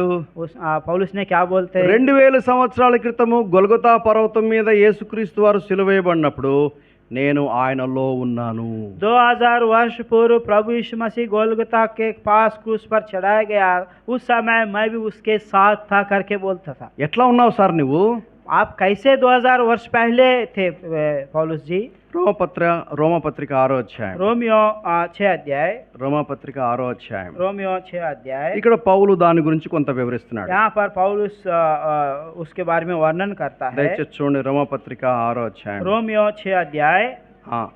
पौलुस ने क्या बोलते हैं? 2000 సంవత్సరాల క్రితము గొల్గొతా పర్వతం మీద యేసుక్రీస్తు వారు సిలువ వేయబడినప్పుడు నేను ఆయనలో ఉన్నాను. 2000 वर्ष पूर्व प्रभु यीशु मसीह गोलगता के पास क्रूस पर चढ़ाया गया, उस समय मैं भी उसके साथ था करके बोलता था। ఎట్లా ఉన్నావు సార్ నువ్వు? आप कैसे 2000 वर्ष पहले थे पौलुस जी? రోమపత్రిక 6వ అధ్యాయం. रोमियो 6 अध्याय। రోమపత్రిక 6వ అధ్యాయం. रोमियो 6 अध्याय। ఇక్కడ పౌలు దాని గురించి కొంత వివరిస్తున్నాడు. यहाँ पर पौलुस उसके बारे में वर्णन करता है। దయచేసి చూడండి, రోమపత్రిక 6వ అధ్యాయం. रोमियो 6 अध्याय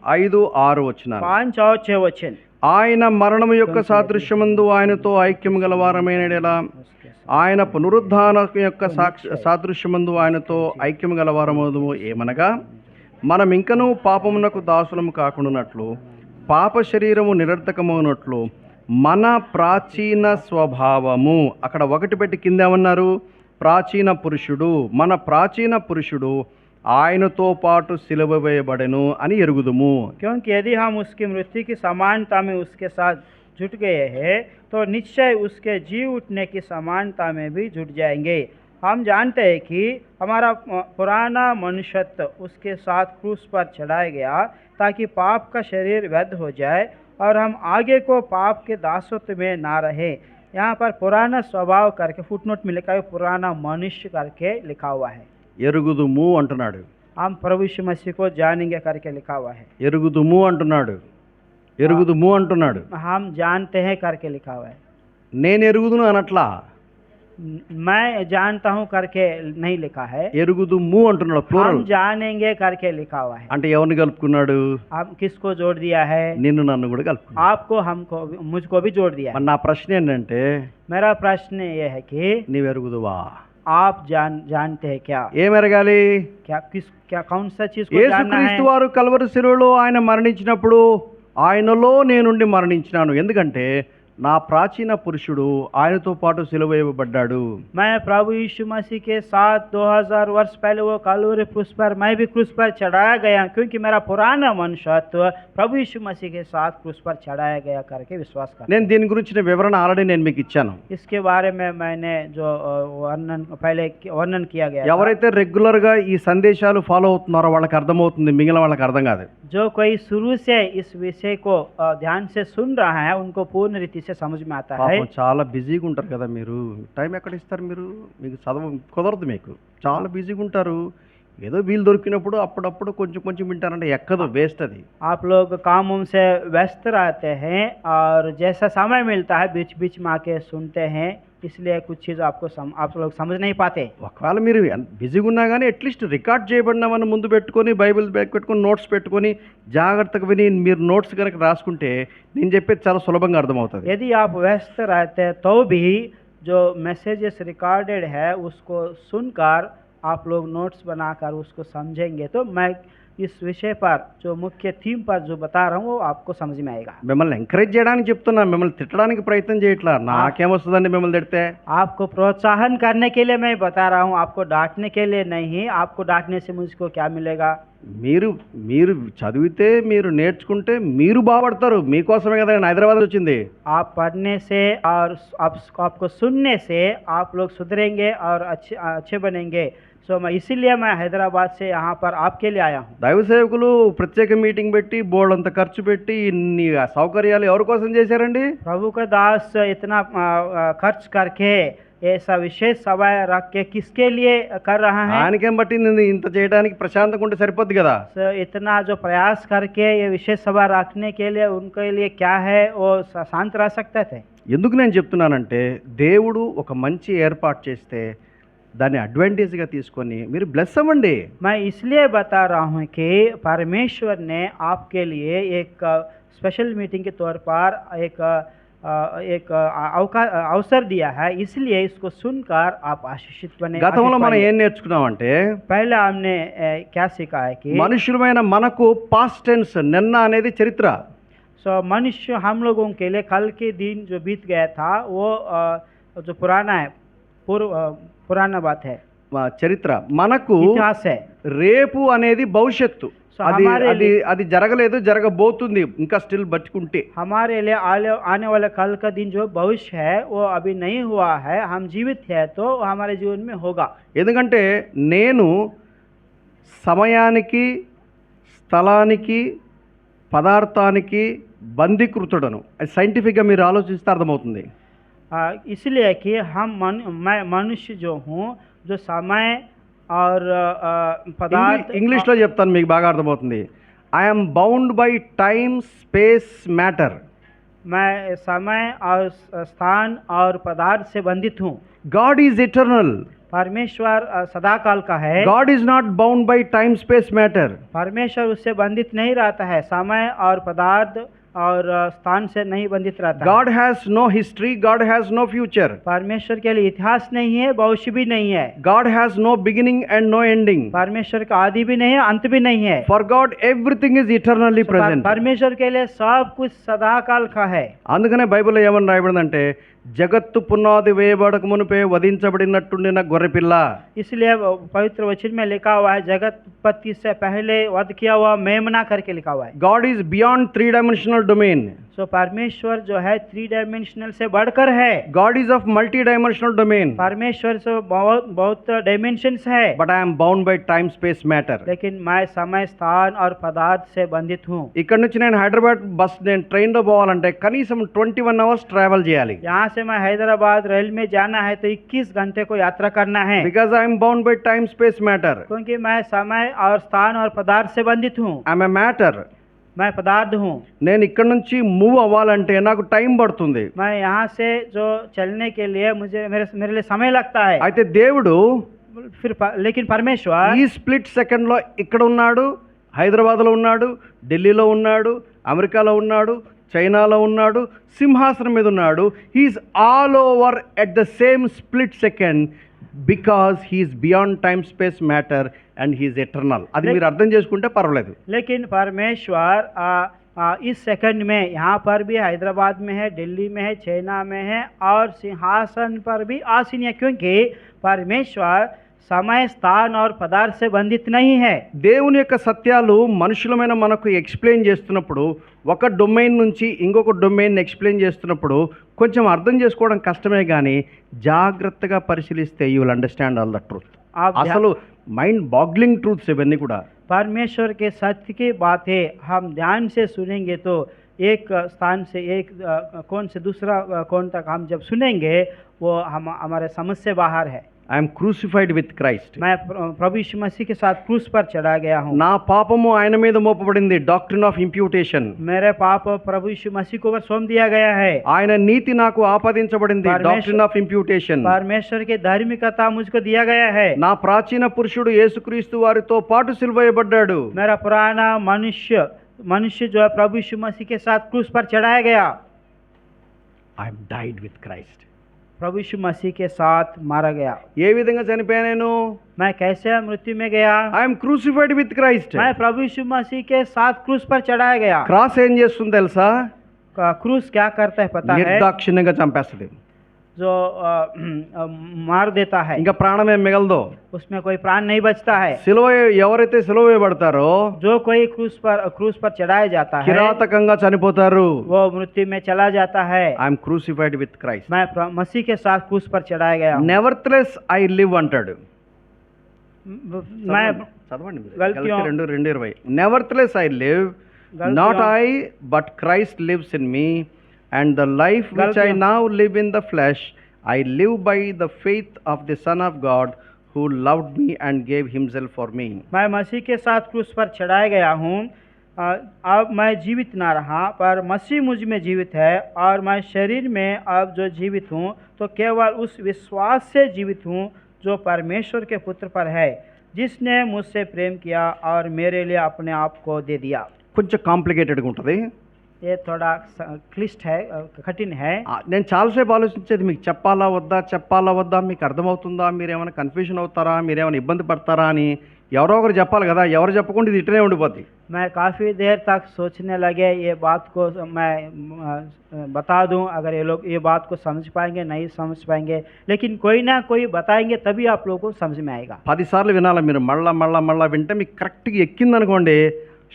5-6 వచనాలు. 5 और 6 वचन। ఆయన మరణము యొక్క సాదృశ్యమందు ఆయనతో ఐక్యము గలవారమైన ఎడల, ఆయన పునరుద్ధాన యొక్క సాదృశ్యమందు ఆయనతో ఐక్యము గలవారమవుదుము. ఏమనగా మనం ఇంకనూ పాపమునకు దాసులము కాకుండానట్లు, పాప శరీరము నిరర్ధకమవునట్లు మన ప్రాచీన స్వభావము, అక్కడ ఒకటి పెట్టి కింద ఏమన్నారు? ప్రాచీన పురుషుడు, మన ప్రాచీన పురుషుడు ఆయనతో పాటు సిలువ వేయబడెను అని ఎరుగుదుము. क्योंकि यदि हम उसकी मृत्यु की समानता में उसके साथ जुट गए हैं तो निश्चय उसके जी उठने की समानता में भी जुट जाएंगे। हम जानते हैं कि हमारा पुराना मनुष्यत्व उसके साथ क्रूस पर चढ़ाया गया ताकि पाप का शरीर वध हो जाए और हम आगे को पाप के दासत्व में ना रहे। यहाँ पर पुराना स्वभाव करके फुटनोट में लिखा है, पुराना मनुष्य करके लिखा हुआ है। ఎరుగుదుము అంటున్నాడు. हम प्रभु यीशु मसीह को जानेंगे करके लिखा हुआ है। ఎరుగుదుము అంటున్నాడు. ఎరుగుదుము అంటున్నాడు. हम जानते हैं करके लिखा हुआ है। నేను ఎరుగుదును అనట్లా, मैं जानता हूँ करके नहीं लिखा है। ఎరుగుదుము అంటున్నాడు, ప్లూరల్. हम जानेंगे करके लिखा हुआ है। అంటే ఎవరిని కలుపుకున్నాడు? हम किसको जोड़ दिया है? నిన్ను నన్ను కూడా కలుపుకున్నాడు. आपको, हमको, मुझको भी जोड़ दिया है। మరి నా ప్రశ్న ఏంటంటే, मेरा प्रश्न ये है कि నీవు ఎరుగుదువా? आप जानते हैं क्या? ఏం ఎరగాలి? क्या कौन सा चीज को जानना है? యేసుక్రీస్తు వారు కల్వరి శిలువలో ఆయన మరణించినప్పుడు ఆయనలో నేనుండి మరణించినాను, ఎందుకంటే నా ప్రాచీన పురుషుడు ఆయనతో పాటు సిలువ వేయబడ్డాడు. मैं प्रभु यीशु मसीह के साथ 2000 वर्ष पहले वो कलवरी क्रूस पर, मैं भी क्रूस पर चढ़ाया गया, क्योंकि मेरा पुराना मनुष्यत्व प्रभु यीशु मसीह के साथ क्रूस पर चढ़ाया गया करके विश्वास करता हूं। నేను దీని గురించిన వివరణ ఆల్రెడీ నేను మీకు ఇచ్చాను. इसके बारे में मैंने जो वर्णन किया गया। ఎవరైతే రెగ్యులర్ గా ఈ సందేశాలు ఫాలో అవుతున్నారో వాళ్ళకి అర్థమవుతుంది, మిగిలిన వాళ్ళకి అర్థం కాదు. जो कोई शुरू से इस विषय को ध्यान से सुन रहा है उनको पूर्ण रीति से समझ में आता है। పాపం చాలా బిజీగా ఉంటారు కదా, మీరు టైం ఎక్కడ ఇస్తారు? మీకు చదవ కుదరదు, మీకు చాలా బిజీగా ఉంటారు. ఏదో వీలు దొరికినప్పుడు అప్పుడప్పుడు కొంచెం కొంచెం వింటారంటే ఎక్కదు, వేస్ట్ అది. आप लोग कामों से व्यस्त रहते हैं और जैसा समय मिलता है बीच बीच में आके सुनते हैं, इसलिए कुछ चीज़ आप लोग समझ नहीं पाते। ఒకవేళ మీరు బిజీగా ఉన్నా కానీ అట్లీస్ట్ రికార్డ్ చేయబడినవన్నీ ముందు పెట్టుకొని, బైబిల్ బ్యాగ్ పెట్టుకొని, నోట్స్ పెట్టుకొని జాగ్రత్తగా విని మీరు నోట్స్ కనుక రాసుకుంటే నేను చెప్పేది చాలా సులభంగా అర్థమవుతుంది. यदि आप व्यस्त रहते हैं तो भी जो मैसेजेस रिकॉर्डेड है उसको सुनकर आप लोग नोट्स बनाकर उसको समझेंगे तो मैं इस विषय पर जो मुख्य थीम पर जो बता रहा हूँ वो आपको समझ में आएगा। మిమ్మల్ని ఎంకరేజ్ చేయడానికి చెప్తున్నా, మిమ్మల్ని తిట్టడానికి ప్రయత్నం చేయట్లా. నాకేమొస్తుందండి మిమ్మల్ని తిడితే? आपको प्रोत्साहन करने के लिए मैं बता रहा हूँ, आपको डांटने के लिए नहीं। आपको डांटने से मुझको क्या मिलेगा? మీరు చదివితే, మీరు నేర్చుకుంటే మీరు బాగుపడతారు. మీకోసమే కదా నేను హైదరాబాద్ వచ్చింది. आप पढ़ने से और आपको सुनने से आप लोग सुधरेंगे और अच्छे बनेंगे। सो इसीलिए मैं हैदराबाद से यहाँ पर आपके लिए आया हूँ। దైవ సేవకులు ప్రత్యేక మీటింగ్ పెట్టి బోర్డు అంత ఖర్చు పెట్టి ఇన్ని సౌకర్యాలు ఎవరి కోసం చేశారండి? प्रभु का दास इतना खर्च करके ऐसा विशेष सभा रख के किसके लिए कर रहा है? ఆయనకేం పట్టింది ఇంత చేయడానికి? ప్రశాంతంగా ఉంటే సరిపోద్ది కదా. इतना जो प्रयास करके ये विशेष सभा रखने के लिए उनके लिए क्या है, वो शांत रह सकते थे। ఎందుకు నేను చెప్తున్నానంటే, దేవుడు ఒక మంచి ఏర్పాటు చేస్తే దాన్ని అడ్వాంటేజ్గా తీసుకొని మీరు బ్లెస్ అవ్వండి. मैं इसलिए बता रहा हूँ कि परमेश्वर ने आपके लिए एक स्पेशल मीटिंग के तौर पर एक एक अवसर दिया है, इसलिए इसको सुनकर आप आशीषित बने। గతంలో आशीष మనం पाइए। ఏం నేర్చుకున్నామంటే पहले हमने क्या सीखा है कि మనుషులమైన మనకు పాస్ట్ టెన్స్ నిన్న అనేది చరిత్ర, मनुष्य हम लोगों के लिए कल के दिन जो बीत गया था वो जो पुराना है, पुराना बात है, చరిత్ర. మనకు इतिहास है। రేపు అనేది భవిష్యత్తు, So, అది हमारे అది అది జరగలేదు, జరగబోతుంది ఇంకా స్టిల్ బతుకుంటే. हमारे लिए आने वाला कल का दिन जो भविष्य है वो अभी नहीं हुआ है, हम जीवित है तो हमारे जीवन में होगा। ఎందుకంటే నేను సమయానికి, స్థలానికి, పదార్థానికి బందీకృతుడను. అది సైంటిఫిక్గా మీరు ఆలోచిస్తే అర్థమవుతుంది. इसलिए कि मैं मनुष्य जो हूँ, जो समय और पदार्थ, ఇంగ్లీష్లో చెప్తాను మీకు బాగా అర్థమవుతుంది. I'm bound by time, space, matter. मैं समय और स्थान और पदार्थ से बंधित हूँ। God is eternal. परमेश्वर सदाकाल का है। God is not bound by time, space, matter. परमेश्वर उससे बंधित नहीं रहता है, समय और पदार्थ और स्थान से नहीं बंधित रहता God has no history, God has no future. परमेश्वर के लिए इतिहास नहीं है, भविष्य भी नहीं है। God has no beginning and no ending. परमेश्वर का आदि भी नहीं है, अंत भी नहीं है। For God everything is eternally present. परमेश्वर के लिए सब कुछ सदाकाल का है। అందుకనే బైబిల్లో ఏమని రాయబడిందంటే జగత్తు పునాది వేయబడక మునిపే వధించబడినట్టుండిన గొర్రెపిల్ల. इसलिए पवित्र वचन में लिखा हुआ है, जगत उत्पत्ति से पहले वध किया हुआ मेमना करके लिखा हुआ है। God is beyond three-dimensional domain. सो परमेश्वर जो है 3 डायमेंशनल से बढ़कर है। God is of multi-dimensional domain. परमेश्वर से बहुत डायमेंशंस है। But I am bound by time, space, matter. लेकिन मैं समय, स्थान और पदार्थ से बंधित हूँ। ఇక్కడ నుంచి నేను హైదరాబాద్ నేను ట్రైన్లో పోవాలంటే కనీసం 21 అవర్స్ ట్రావెల్ చేయాలి. यहाँ से मैं हैदराबाद रेल में जाना है तो 21 घंटे को यात्रा करना है। Because I am bound by time, space, matter. क्योंकि मैं समय और स्थान और पदार्थ से बंधित हूँ। I am a matter. मैं पदार्थ हूँ। నేను ఇక్కడ నుంచి మూవ్ అవ్వాలంటే నాకు టైం పడుతుంది. मैं यहाँ से जो चलने के लिए मेरे लिए समय लगता है। అయితే దేవుడు लेकिन परमेश्वर ఈ స్ప్లిట్ సెకండ్లో ఇక్కడ ఉన్నాడు, హైదరాబాద్లో ఉన్నాడు, ఢిల్లీలో ఉన్నాడు, అమెరికాలో ఉన్నాడు, చైనాలో ఉన్నాడు, సింహాసనం మీద ఉన్నాడు. He's all over at the same split second because he's beyond time, space, matter and he's eternal. అది మీరు అర్థం చేసుకుంటే పర్వాలేదు. लेकिन परमेश्वर इस सेकंड में यहाँ पर भी हैदराबाद में है, दिल्ली में है, चाइना में है और सिंहासन पर भी आसीन है, क्योंकि परमेश्वर समय, स्थान और पदार्थ से बंधित नहीं है। దేవుని యొక్క సత్యాలు మనుషులమైన మనకు ఎక్స్ప్లెయిన్ చేస్తున్నప్పుడు, ఒక డొమైన్ నుంచి ఇంకొక డొమైన్ ఎక్స్ప్లెయిన్ చేస్తున్నప్పుడు కొంచెం అర్థం చేసుకోవడం కష్టమే కానీ జాగ్రత్తగా పరిశీలిస్తే you will understand all the truth. అసలు మైండ్ బాగ్లింగ్ ట్రూత్స్ ఇవన్నీ కూడా. परमेश्वर के सत्य की बातें हम ध्यान से सुनेंगे तो एक स्थान से एक कोण से दूसरा कोण तक हम जब सुनेंगे वो हमारे समझ से बाहर है। I am crucified with Christ. मैं प्रभु यीशु मसीह के साथ क्रूस पर चढ़ा गया हूँ। నా పాపము ఆయన మీద మోపబడింది, డాక్ట్రిన్ ఆఫ్ ఇంప్యూటేషన్. मेरे पाप प्रभु यीशु मसीह को ऊपर सौंप दिया गया है। ఆయన నీతి నాకు ఆపాదించబడింది, డాక్ట్రిన్ ఆఫ్ ఇంప్యూటేషన్. परमेश्वर की धार्मिकता मुझको दिया गया है। నా ప్రాచీన పురుషుడు యేసుక్రీస్తు వారితో పాటు సిలువేయబడ్డాడు. मेरा पुराना मनुष्य जो है प्रभु यीशु मसीह के साथ क्रूस पर चढ़ाया गया। I am died with Christ. प्रभु यीशु मसीह के साथ मारा गया। ఏ విధంగా చనిపోయా నేను? मैं कैसे मृत्यु में गया? I am crucified with Christ. मैं प्रभु यीशु मसीह के साथ क्रूस पर चढ़ाया गया। క్రాస్ ఏం చేస్తుంది తెలుసా? क्रूस क्या करता है पता है? నిర్దాక్షిణ్యంగా చంపేస్తుంది, जो मार देता है। ఇంకా ప్రాణం ఏం మిగలదు, उसमें कोई प्राण नहीं बचता है। సిలువ ఎవరైతే సిలువ వేయబడతారో जो कोई क्रूस पर चढ़ाया जाता है కిరాతకంగా చనిపోతారు. वो मृत्यु में चला जाता है। I am crucified with Christ. मैं मसीह के साथ क्रूस पर चढ़ाया गया हूँ। నెవర్త్లెస్ ఐ లివ్ అంటాడు. मैं చదవండి గల్తీయో 2:20. నెవర్త్లెస్ I live, not I but Christ lives in me, and the life which I now live in the flesh I live by the faith of the son of God who loved me and gave himself for me. मैं मसीह के साथ क्रूस पर चढ़ाया गया हूँ। अब मैं जीवित ना रहा पर मसीह मुझ में जीवित है, और मैं शरीर में अब जो जीवित हूँ तो केवल उस विश्वास से जीवित हूँ जो परमेश्वर के पुत्र पर है, जिसने मुझसे प्रेम किया और मेरे लिए अपने आप को दे दिया। కొంచెం కాంప్లికేటెడ్గా ఉంటుంది. ये थोड़ा क्लिष्ट है, कठिन है। నేను చాలాసేపు ఆలోచించేది మీకు చెప్పాలా వద్దా మీకు అర్థమవుతుందా, మీరేమైనా కన్ఫ్యూషన్ అవుతారా, మీరేమైనా ఇబ్బంది పడతారా అని ఎవరో ఒకరు చెప్పాలి కదా. ఎవరు చెప్పకుండా ఇది ఇట్లనే ఉండిపోద్ది. मैं काफ़ी देर तक सोचने लगे ये बात को मैं बता दूं, अगर ये लोग ये बात को समझ पाएंगे नहीं समझ पाएंगे, लेकिन कोई ना कोई बताएंगे तभी आप लोगों को समझ में आएगा। 10 సార్లు వినాలి మీరు. మళ్ళా వింటే మీకు కరెక్ట్గా ఎక్కిందనుకోండి,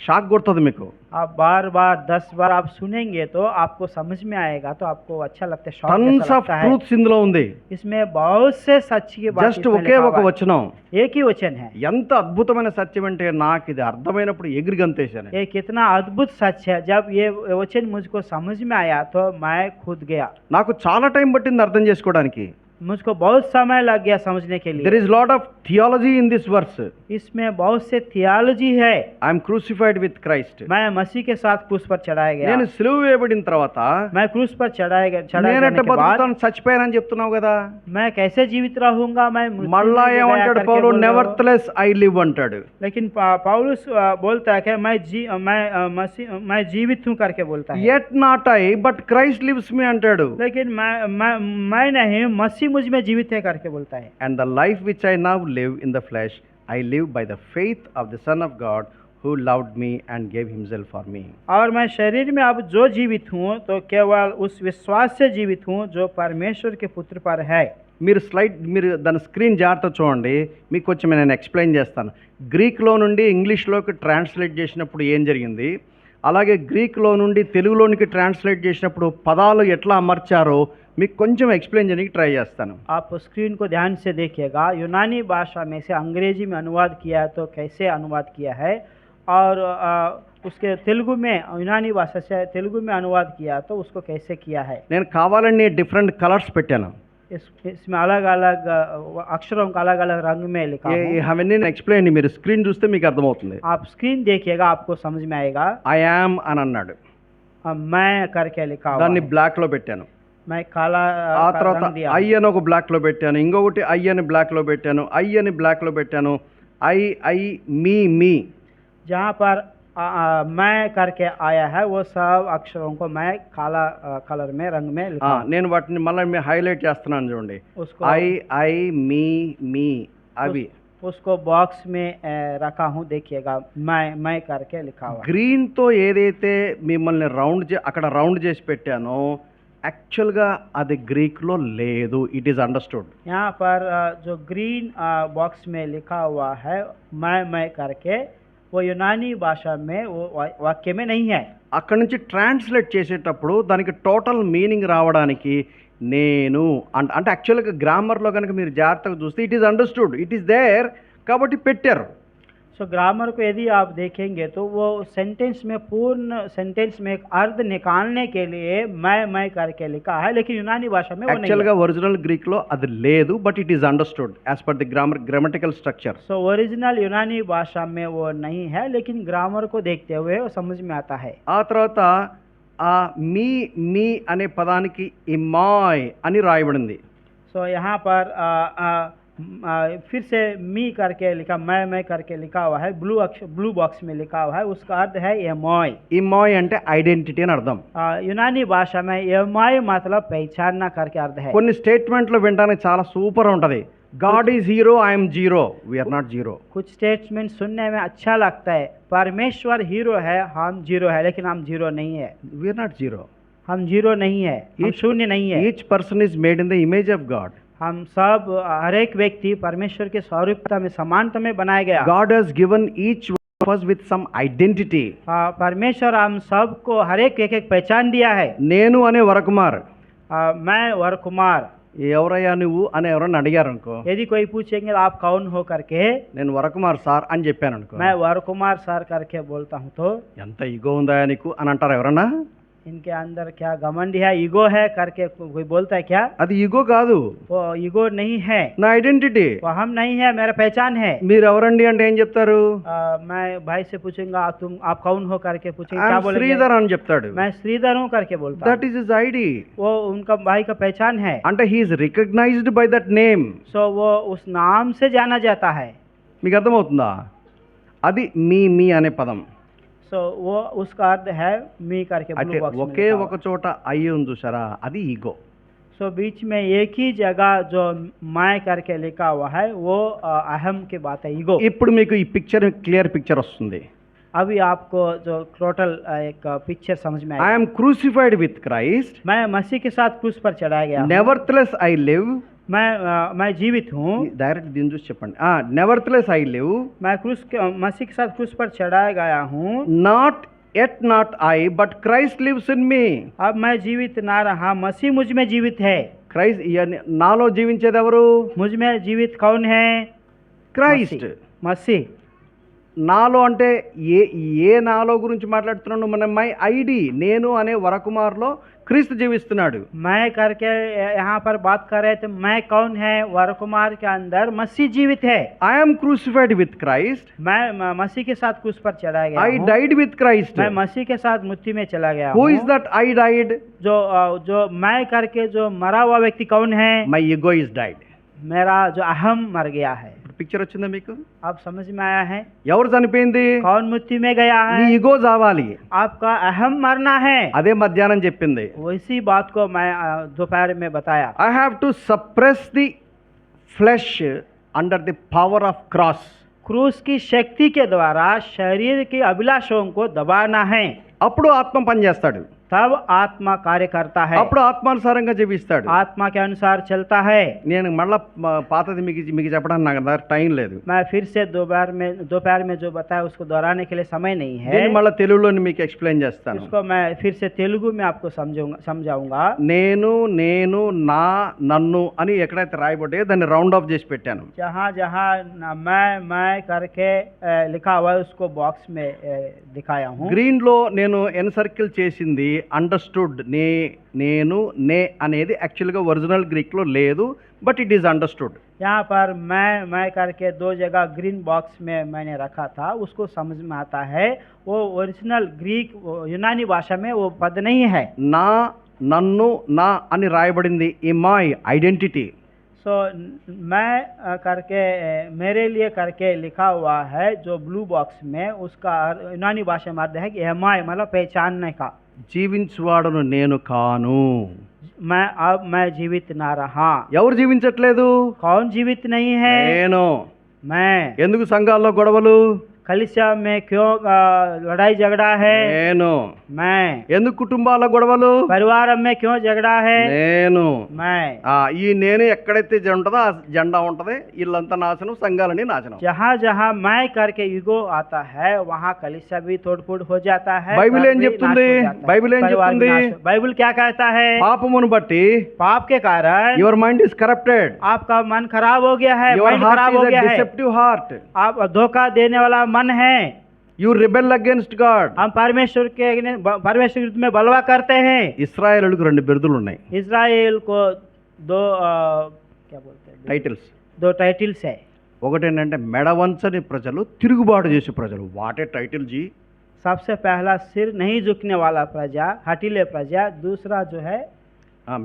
షాక్ కొడుతుంది మీకు. आप बार बार 10 बार आप सुनेंगे तो आपको समझ में आएगा, तो आपको अच्छा लगता है, शौक టన్స్ जैसा ఆఫ్ लगता है। ట్రూత్స్ ఇందులో ఉంది. इसमें बहुत से सच की बात జస్ట్ इसमें ఒకే लिखा ఒక हुआ है। వచనం. एक ही वचन है। ఎంత అద్భుతమైన సత్యం అంటే నాకు ఇది అర్థమైనప్పుడు ఎగిరి గంతేశాను. ये कितना अद्भुत सच है। जब ये वचन मुझको समझ में आया तो मैं खुद गया। నాకు చాలా టైం పట్టింది అర్థం చేసుకోవడానికి. मुझको बहुत समय लग गया समझने के దెర్ लिए। Is lot of theology in this verse. इसमें बहुत से थियोलॉजी है। I am crucified with Christ. मैं मसीह के साथ क्रूस पर चढ़ाया నేను गया। సిలువ వేయబడిన తర్వాత मैं क्रूस पर चढ़ाए నేనెట్ట जाने के बाद బతుకుతాను, చచ్చిపోయానని చెప్తున్నావు కదా. मैं कैसे जीवित रहूंगा, मैं मृत्यु మళ్ళా में गया ఏమంటాడు करके పౌలు, बोल रहे हो। నెవర్త్లెస్ ఐ లివ్ అంటాడు. लेकिन पौलुस बोलता है कि मैं जीवित हूँ करके बोलता है। Yet not I but Christ lives me అంటాడు. लेकिन मैं नहीं, मसीह मुझ में जीवित है करके बोलता है। And the life which I now live in the flesh I live by the faith of the son of God who loved me and gave himself for me. और मैं शरीर में अब जो जीवित हूँ तो केवल उस विश्वास से जीवित हूँ जो परमेश्वर के पुत्र पर है। మీరు దాని స్క్రీన్ జాగ్రత్త చూడండి, మీకు కొంచెం నేను ఎక్స్ప్లెయిన్ చేస్తాను. గ్రీక్లో నుండి ఇంగ్లీష్లోకి ట్రాన్స్లేట్ చేసినప్పుడు ఏం జరిగింది, అలాగే గ్రీక్లో నుండి తెలుగులోనికి ట్రాన్స్లేట్ చేసినప్పుడు పదాలు ఎట్లా అమర్చారో మీకు కొంచెం ఎక్స్ప్లెయిన్ చేయడానికి ట్రై చేస్తాను. आप स्क्रीन को ध्यान से देखिएगा। यूनानी भाषा में से अंग्रेजी में अनुवाद किया है तो कैसे अनुवाद किया है, और उसके तेलुगु में यूनानी भाषा से तेलुगु में अनुवाद किया तो उसको कैसे किया है। నేను కావాలని డిఫరెంట్ కలర్స్ పెట్టాను. इसमें अलग अलग अक्षरों का अलग अलग रंग में लिखा है। అవన్నీ నేను ఎక్స్ప్లెయిన్, మీరు స్క్రీన్ చూస్తే మీకు అర్థమవుతుంది. आप स्क्रीन देखिएगा, आपको समझ में आएगा। ఐ యామ్ అని అన్నాడు, मैं करके लिखा हुआ దాన్ని है। బ్లాక్లో పెట్టాను. मैं काला ఆ का తర్వాత रंग दिया। ఐ అని ఒక బ్లాక్లో పెట్టాను, ఇంకొకటి ఐ అని బ్లాక్లో పెట్టాను, ఐ అని బ్లాక్లో పెట్టాను, ఐ మీ जहाँ पर मैं करके आया है वो सब अक्षरों को मैं काला कलर में रंग में लिखा हूँ। నేను వాటిని మళ్ళీ హైలైట్ చేస్తున్నాను చూడండి. उसको ఐ మీ అవి उसको बॉक्स में रखा हूँ, देखिएगा। मैं करके लिखा हुआ है। గ్రీన్తో ఏదైతే మిమ్మల్ని అక్కడ రౌండ్ చేసి పెట్టానో యాక్చువల్గా అది గ్రీక్లో లేదు. It is understood. यहाँ पर जो ग्रीन बॉक्स में लिखा हुआ है मैं करके, वो यूनानी भाषा में वो वाक्य में नहीं है। అక్కడ నుంచి ట్రాన్స్లేట్ చేసేటప్పుడు దానికి టోటల్ మీనింగ్ రావడానికి నేను అంటే యాక్చువల్గా గ్రామర్లో కనుక మీరు జాగ్రత్తగా చూస్తే it is understood, it is there కాబట్టి పెట్టారు. सो ग्रामर को यदि आप देखेंगे तो वो सेंटेंस में पूर्ण सेंटेंस में एक अर्थ निकालने के लिए मैं करके लिखा है, लेकिन यूनानी भाषा में वो नहीं యాక్చువల్గా है। ఒరిజినల్ గ్రీక్లో అది లేదు, but it is understood as per the grammatical structure. So original यूनानी भाषा में वो नहीं है, लेकिन ग्रामर को देखते हुए वो समझ में आता है। ఆ తర్వాత ఆ మీ అనే పదానికి ఇమాయ్ అని రాయబడింది. सो यहाँ पर फिर से मी करके लिखा, मैं करके लिखा हुआ है, ब्लू बॉक्स में लिखा हुआ है। उसका अर्थ है एमॉय। ఇమాయ్ అంటే ఐడెంటిటీ అని అర్థం. यूनानी भाषा में एमॉय मतलब पहचानना करके अर्थ है। కొన్ని స్టేట్మెంట్లు వినడానికి చాలా సూపర్ ఉంటుంది. God is hero, I'm zero, we're not zero. कुछ स्टेटमेंट सुनने में अच्छा लगता है, परमेश्वर हीरो है, हम जीरो है, लेकिन हम जीरो नहीं है। We're not zero. हम जीरो नहीं है, हम शून्य नहीं है। Each person is made in the image of God. हम सब हर एक व्यक्ति परमेश्वर के स्वरूपता में समानता में बनाया गया। God has given each one of us with some identity. परमेश्वर हम सबको हर एक पहचान दिया है। నేను అనే వరకుమార్, मैं वरकुमार। ఎవరయ్యా నువ్వు అని ఎవరన్నా అడిగారు అనుకో, यदि कोई पूछेंगे आप कौन हो करके, నేను వరకుమార్ సార్ అని చెప్పాను అనుకో, मैं वरकुमार सर करके बोलता हूँ तो ఎంత ఇగో ఉందా నీకు అని అంటారు ఎవరన్నా. इनके अंदर क्या घमंड है, ईगो है करके कोई बोलता है क्या? అది ఇగో కాదు, वो ईगो नहीं है, నా ఐడెంటిటీ. वो हम नहीं है, मेरा पहचान है। మీరు ఎవరండి అంటే ఏం చెప్తారు? मैं भाई से पूछूंगा आप कौन हो करके पूछेंगे, क्या बोलेंगे? శ్రీధర్ అని చెప్తాడు. मैं श्रीधर हूँ करके बोलता దట్ ఈస్ హిస్ ఐడి. वो उनका भाई का पहचान है। అంటే he is recognised by that name. So वो उस नाम से जाना जाता है। మీకు అర్థమవుతుందా? అది మీ అనే పదం. सो वो उसका अर्थ है मी करके అంటే ब्लू बॉक्स में ఒకే लिखा ఒక हुआ। చోట అయ్యి ఉంది చూసారా, అది ఈగో. सो बीच में एक ही जगह जो मैं करके लिखा हुआ है वो अहम की बात है, ईगो। ఇప్పుడు మీకు ఈ పిక్చర్ క్లియర్ పిక్చర్ వస్తుంది. अभी आपको जो टोटल एक पिक्चर समझ में ఐ आएगा। యామ్ క్రూసిఫైడ్ విత్ క్రైస్ట్, मैं मसीह के साथ क्रूस पर चढ़ाया गया हूँ। నెవర్త్లెస్ ఐ లివ్. मैं जीवित हूँ। డైరెక్ట్ దీన్ని చూసి చెప్పండి. నెవర్త్లెస్ ఐ లివ్, मैं मसीह के साथ क्रूस पर चढ़ाया गया हूँ। Not at not I but Christ lives in me. अब मैं जीवित ना रहा, मसीह मुझ में जीवित है। క్రైస్ట్ నాలో జీవించేది ఎవరు? मुझ में जीवित कौन है? క్రైస్ట్. मसीह। నాలో అంటే ఏ నాలో గురించి మాట్లాడుతున్నాను? మన మై ఐడి, నేను అనే వరకుమార్లో క్రీస్తు జీవిస్తున్నాడు. मैं करके यहाँ पर बात कर रहे थे, मैं कौन है? वरकुमार के अंदर मसीह जीवित है। I am crucified with Christ, मैं मसीह के साथ क्रूस पर चढ़ाया गया ఐ हूँ। Died with Christ. मैं मसीह के साथ मृत्यु में चला गया హూ हूँ। Is that I died? जो मैं करके जो मरा हुआ व्यक्ति कौन है? My ego is died. मेरा जो अहम मर गया है। పిక్చర్ వచ్చిందా మీకు? अब समझ में आया है? ఎవరు చనిపోయింది? कौन मृत्यु में गया నీ है? ఈగో చావాలి. आपका अहम मरना है। అదే మధ్యాహ్నం చెప్పింది. वैसी बात को मैं दोपहर में बताया। I have to suppress the flesh under the power of cross. क्रूस की शक्ति के द्वारा शरीर की अभिलाषों को दबाना है, అప్పుడు ఆత్మ పనిచేస్తాడు. तब आत्मा कार्य करता है। అప్పుడు ఆత్మానుసారంగా జీవిస్తాడు. आत्मा के अनुसार चलता है। నేను మళ్ళా పాతది మీకు చెప్పడానికి నాకు దగ్గర టైం లేదు. मैं फिर से दोपहर में जो बताया उसको दोहराने के लिए समय नहीं है। నేను మళ్ళా తెలుగులో మీకు ఎక్స్ప్లెయిన్ చేస్తాను. इसको मैं फिर से तेलुगु में आपको समझाऊंगा। నేను నేను నా నన్ను అని ఎక్కడైతే రాయబడ్డాయో దాన్ని రౌండ్ ఆఫ్ చేసి పెట్టాను. जहाँ जहाँ मैं करके लिखा हुआ है उसको बॉक्स में दिखाया हूँ। గ్రీన్ లో నేను ఎన్సర్కిల్ చేసింది అండర్స్టూడ్. నేను నే అనేది యాక్చువల్గా ఒరిజినల్ గ్రీక్లో లేదు, బట్ ఇట్ ఈస్ అండర్స్టూడ్. यहाँ पर मैं करके दो जगह ग्रीन बॉक्स में मैंने रखा था, उसको समझ में आता है। वो ओरिजिनल ग्रीक यूनानी भाषा में वो पद नहीं है। నా నన్ను నా అని రాయబడింది ఈ మై ఐడెంటిటీ. सो मैं करके मेरे लिए करके लिखा हुआ है जो ब्लू बॉक्स में, उसका यूनानी भाषा में अर्थ है कि एमाय मतलब पहचानने का। జీవించువాడును నేను కాను. अब मैं जीवित ना रहा। ఎవరు జీవించట్లేదు? कौन जीवित नहीं है? నేను. मैं। ఎందుకు సంఘాల్లో గొడవలు? कलिसिया में क्यों लड़ाई झगड़ा है? నేను. मैं। ఎందుకు కుటుంబాల గొడవలు? परिवार में क्यों झगड़ा है? నేను. मैं। ఈ నేను ఎక్కడైతే ఉంటుందో ఆ జెండా ఉంటది, ఇల్లంతా నాశనం, సంఘాలని నాశనం. जहाँ जहाँ मैं करके ईगो आता है वहाँ कलिसिया भी तोड़फोड़ हो जाता है। బైబిల్ ఏం घर भी చెప్తుంది? नाश हो जाता है। బైబిల్ ఏం परिवार भी చెప్తుంది? नाश हो- बाइबल क्या कहता है? పాపమును బట్టి पाप के कारण యువర్ మైండ్ ఇస్ కరప్టెడ్. आपका मन खराब हो गया है, యువర్ माइंड खराब हो హార్ట్ ఇస్ गया ఎ है। Deceptive heart. आप धोखा देने वाला मन है। You rebel against God. हम परमेश्वर विरुद्ध में बलवा करते हैं। ఇశ్రాయేలుకు రెండు బిరుదులు ఉన్నాయి, इजराइल को दो क्या बोलते हैं, టైటిల్స్. दो टाइटल्स है। ఒకటేంటంటే మెడవంచని ప్రజలు, తిరుగుబాటు చేసే ప్రజలు. వాటే టైటిల్ జీ. सबसे पहला सिर नहीं झुकने वाला प्रजा, हटीले प्रजा। दूसरा जो है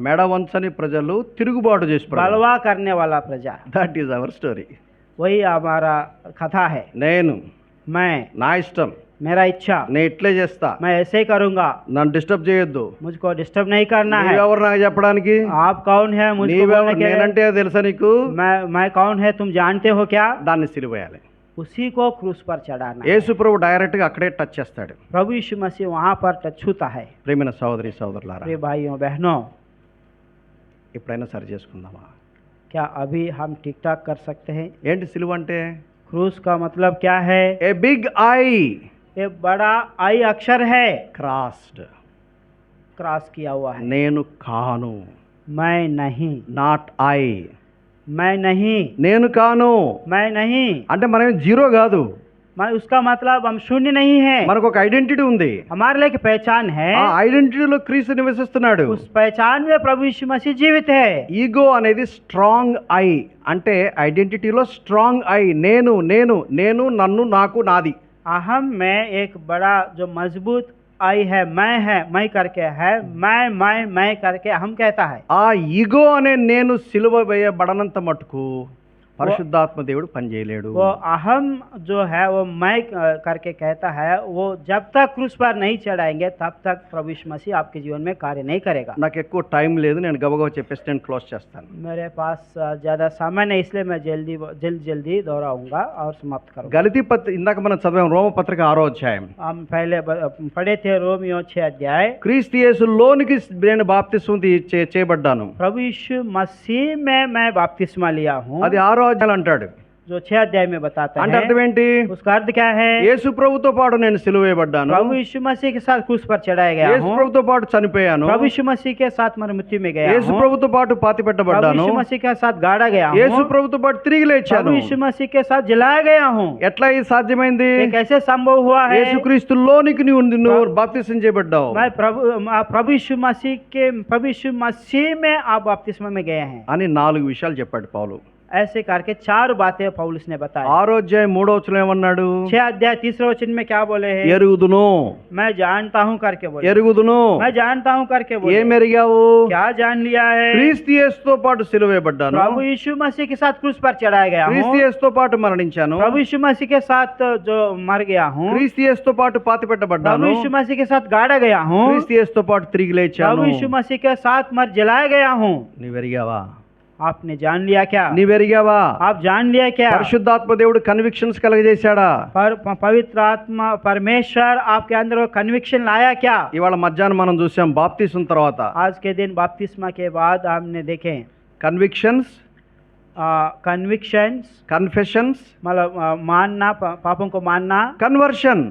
మెడవంచని ప్రజలు, తిరుగుబాటు చేసే ప్రజలు. बलवा करने वाला प्रजा। That is our story. वही हमारा कथा है। నేను, मैं, నా ఇష్టం, मेरा इच्छा, నేను ఇట్లే చేస్తా, मैं ऐसे ही करूंगा, నన్ను డిస్టర్బ్ చేయొద్దు. मुझको डिस्टर्ब नहीं करना है। నీవెవరు నాకు చెప్పడానికి? आप कौन है मुझको నీవెవరు? बोलने के लिए? నేనంటే తెలుసా నీకు? मैं कौन है तुम जानते हो क्या? దాన్ని సిలువేయాలి. उसी को क्रूस पर चढ़ाना है। యేసు ప్రభు డైరెక్ట్ గా అక్కడే టచ్ చేస్తాడు. प्रभु यीशु मसीह वहाँ पर टच छूता है। ప్రేమైన సహోదరి సహోదరులారా, प्रिय भाइयों बहनों, ఎప్పుడైనా సరి చేసుకుందామా? क्या अभी हम टिक टाक कर सकते हैं? ఏంటి సిలువ అంటే? क्रूस का मतलब क्या है? ఏ బిగ్ ఐ ये बड़ा आई अक्षर है, క్రాస్డ్. क्रॉस किया हुआ है। నేను కాను, मैं नहीं, నాట్ ఐ. मैं नहीं, నేను కాను मैं नहीं। అంటే మనం జీరో కాదు, मैं उसका मतलब हम शून्य नहीं है। మనకు ఒక ఐడెంటిటీ ఉంది. हमारे लिए एक पहचान है। ఆ ఐడెంటిటీలో క్రీస్తు నివసిస్తున్నాడు. उस पहचान में प्रभु यीशु मसीह जीवित है। ఈగో అనేది స్ట్రాంగ్ ఐ, అంటే ఐడెంటిటీలో స్ట్రాంగ్ ఐ. నేను నేను నేను నన్ను నాకు నాది. अहम में एक बड़ा जो मजबूत आई है, मैं करके है, मैं करके हम कहता है। ఆ ఈగో అనే నేను సిలువ వేయబడనంత మటుకు పరిశుద్ధాత్మ దేవుడు పనిచేయలేడు. वो अहम जो है वो मैं करके कहता है, वो जब तक क्रूस पर नहीं चढ़ाएंगे तब तक प्रभु यीशु मसीह आपके जीवन में कार्य नहीं करेगा। నాకు ఎక్కువ టైం లేదు, నేను గబగబా చెప్పేసి నేను క్లోజ్ చేస్తాను. मेरे पास ज़्यादा समय नहीं, इसलिए मैं जल्दी दोहराऊंगा और समाप्त करूँगा। గలతీ ఇందాక మనం చదివాం రోమ పత్రిక 6వ అధ్యాయం. हम पहले पढ़े थे रोमियो 6 अध्याय। క్రీస్తు యేసులోనికి నేను బాప్తిస్మం చేయబడ్డాను. प्रभु यीशु मसीह में मैं बपतिस्मा लिया हूँ, అది 6వ అధ్యాయం అంటాడు. जो 6 अध्याय में बताता అంటే है। అర్థం ఏంటి? उसका अर्थ क्या है? యేసు ప్రభుతో పాటు నేను సిలువ వేయబడ్డాను, प्रभु यीशु मसीह के साथ क्रूस पर चढ़ाया गया యేసు हूँ, ప్రభుతో పాటు చనిపోయాను, प्रभु यीशु मसीह के साथ मर मृत्यु में गया యేసు हूँ, ప్రభుతో పాటు పాతి प्रभु పెట్టబడ్డాను, यीशु मसीह के साथ गाड़ा गया యేసు हूँ, ప్రభుతో పాటు తిరిగి లేచాను. प्रभु यीशु मसीह के साथ जलाया गया हूँ। ఎట్లా ఇది సాధ్యమైంది? ये कैसे संभव हुआ है? యేసుక్రీస్తులోనికి నువ్వు బాప్తిసం చేయబడ్డావు मैं प्रभु यीशु मसीह में आप बपतिस्मा में गए हैं। అని 4 విషయాలు చెప్పాడు పౌలు. ऐसे करके 4 बातें पौलुस ने बताई। 6వ అధ్యాయం 3వ వచనం ఏమన్నాడు? 6 अध्याय 3 वचन में क्या बोले हैं? ఎరుగుదును, मैं जानता हूँ करके बोले। ఎరుగుదును. मैं जानता हूँ करके बोले। ఏం ఎరిగావు? क्या जान लिया है? క్రీస్తు యేసుతో పాటు సిలువ వేయబడ్డాను, प्रभु यीशु मसीह के साथ क्रूस पर चढ़ाया गया క్రీస్తు हूँ, యేసుతో పాటు మరణించాను, प्रभु यीशु मसीह के साथ जो मर गया हूँ, క్రీస్తు యేసుతో పాటు పాతి प्रभु పెట్టబడ్డాను, यीशु मसीह के साथ गाड़ा गया हूँ, క్రీస్తు యేసుతో పాటు తిరిగి లేచాను. प्रभु यीशु मसीह के साथ मर जलाया गया हूँ। నీవెరిగావా? आपने जान लिया क्या? నీవెరిగావా? आप जान लिया क्या? పరిశుద్ధాత్మ దేవుడు కన్విక్షన్స్ కలగజేశాడా? पवित्र आत्मा परमेश्वर आपके अंदर वो कन्विक्शन लाया क्या? ఇవాళ మధ్యాహ్నం మనం చూసాం బాప్తిసం తర్వాత आज के दिन बपतिस्मा के बाद हमने देखे కన్విక్షన్స్, कन्विक्शंस, కన్ఫెషన్స్, मतलब मानना, पापों को मानना కన్వర్షన్.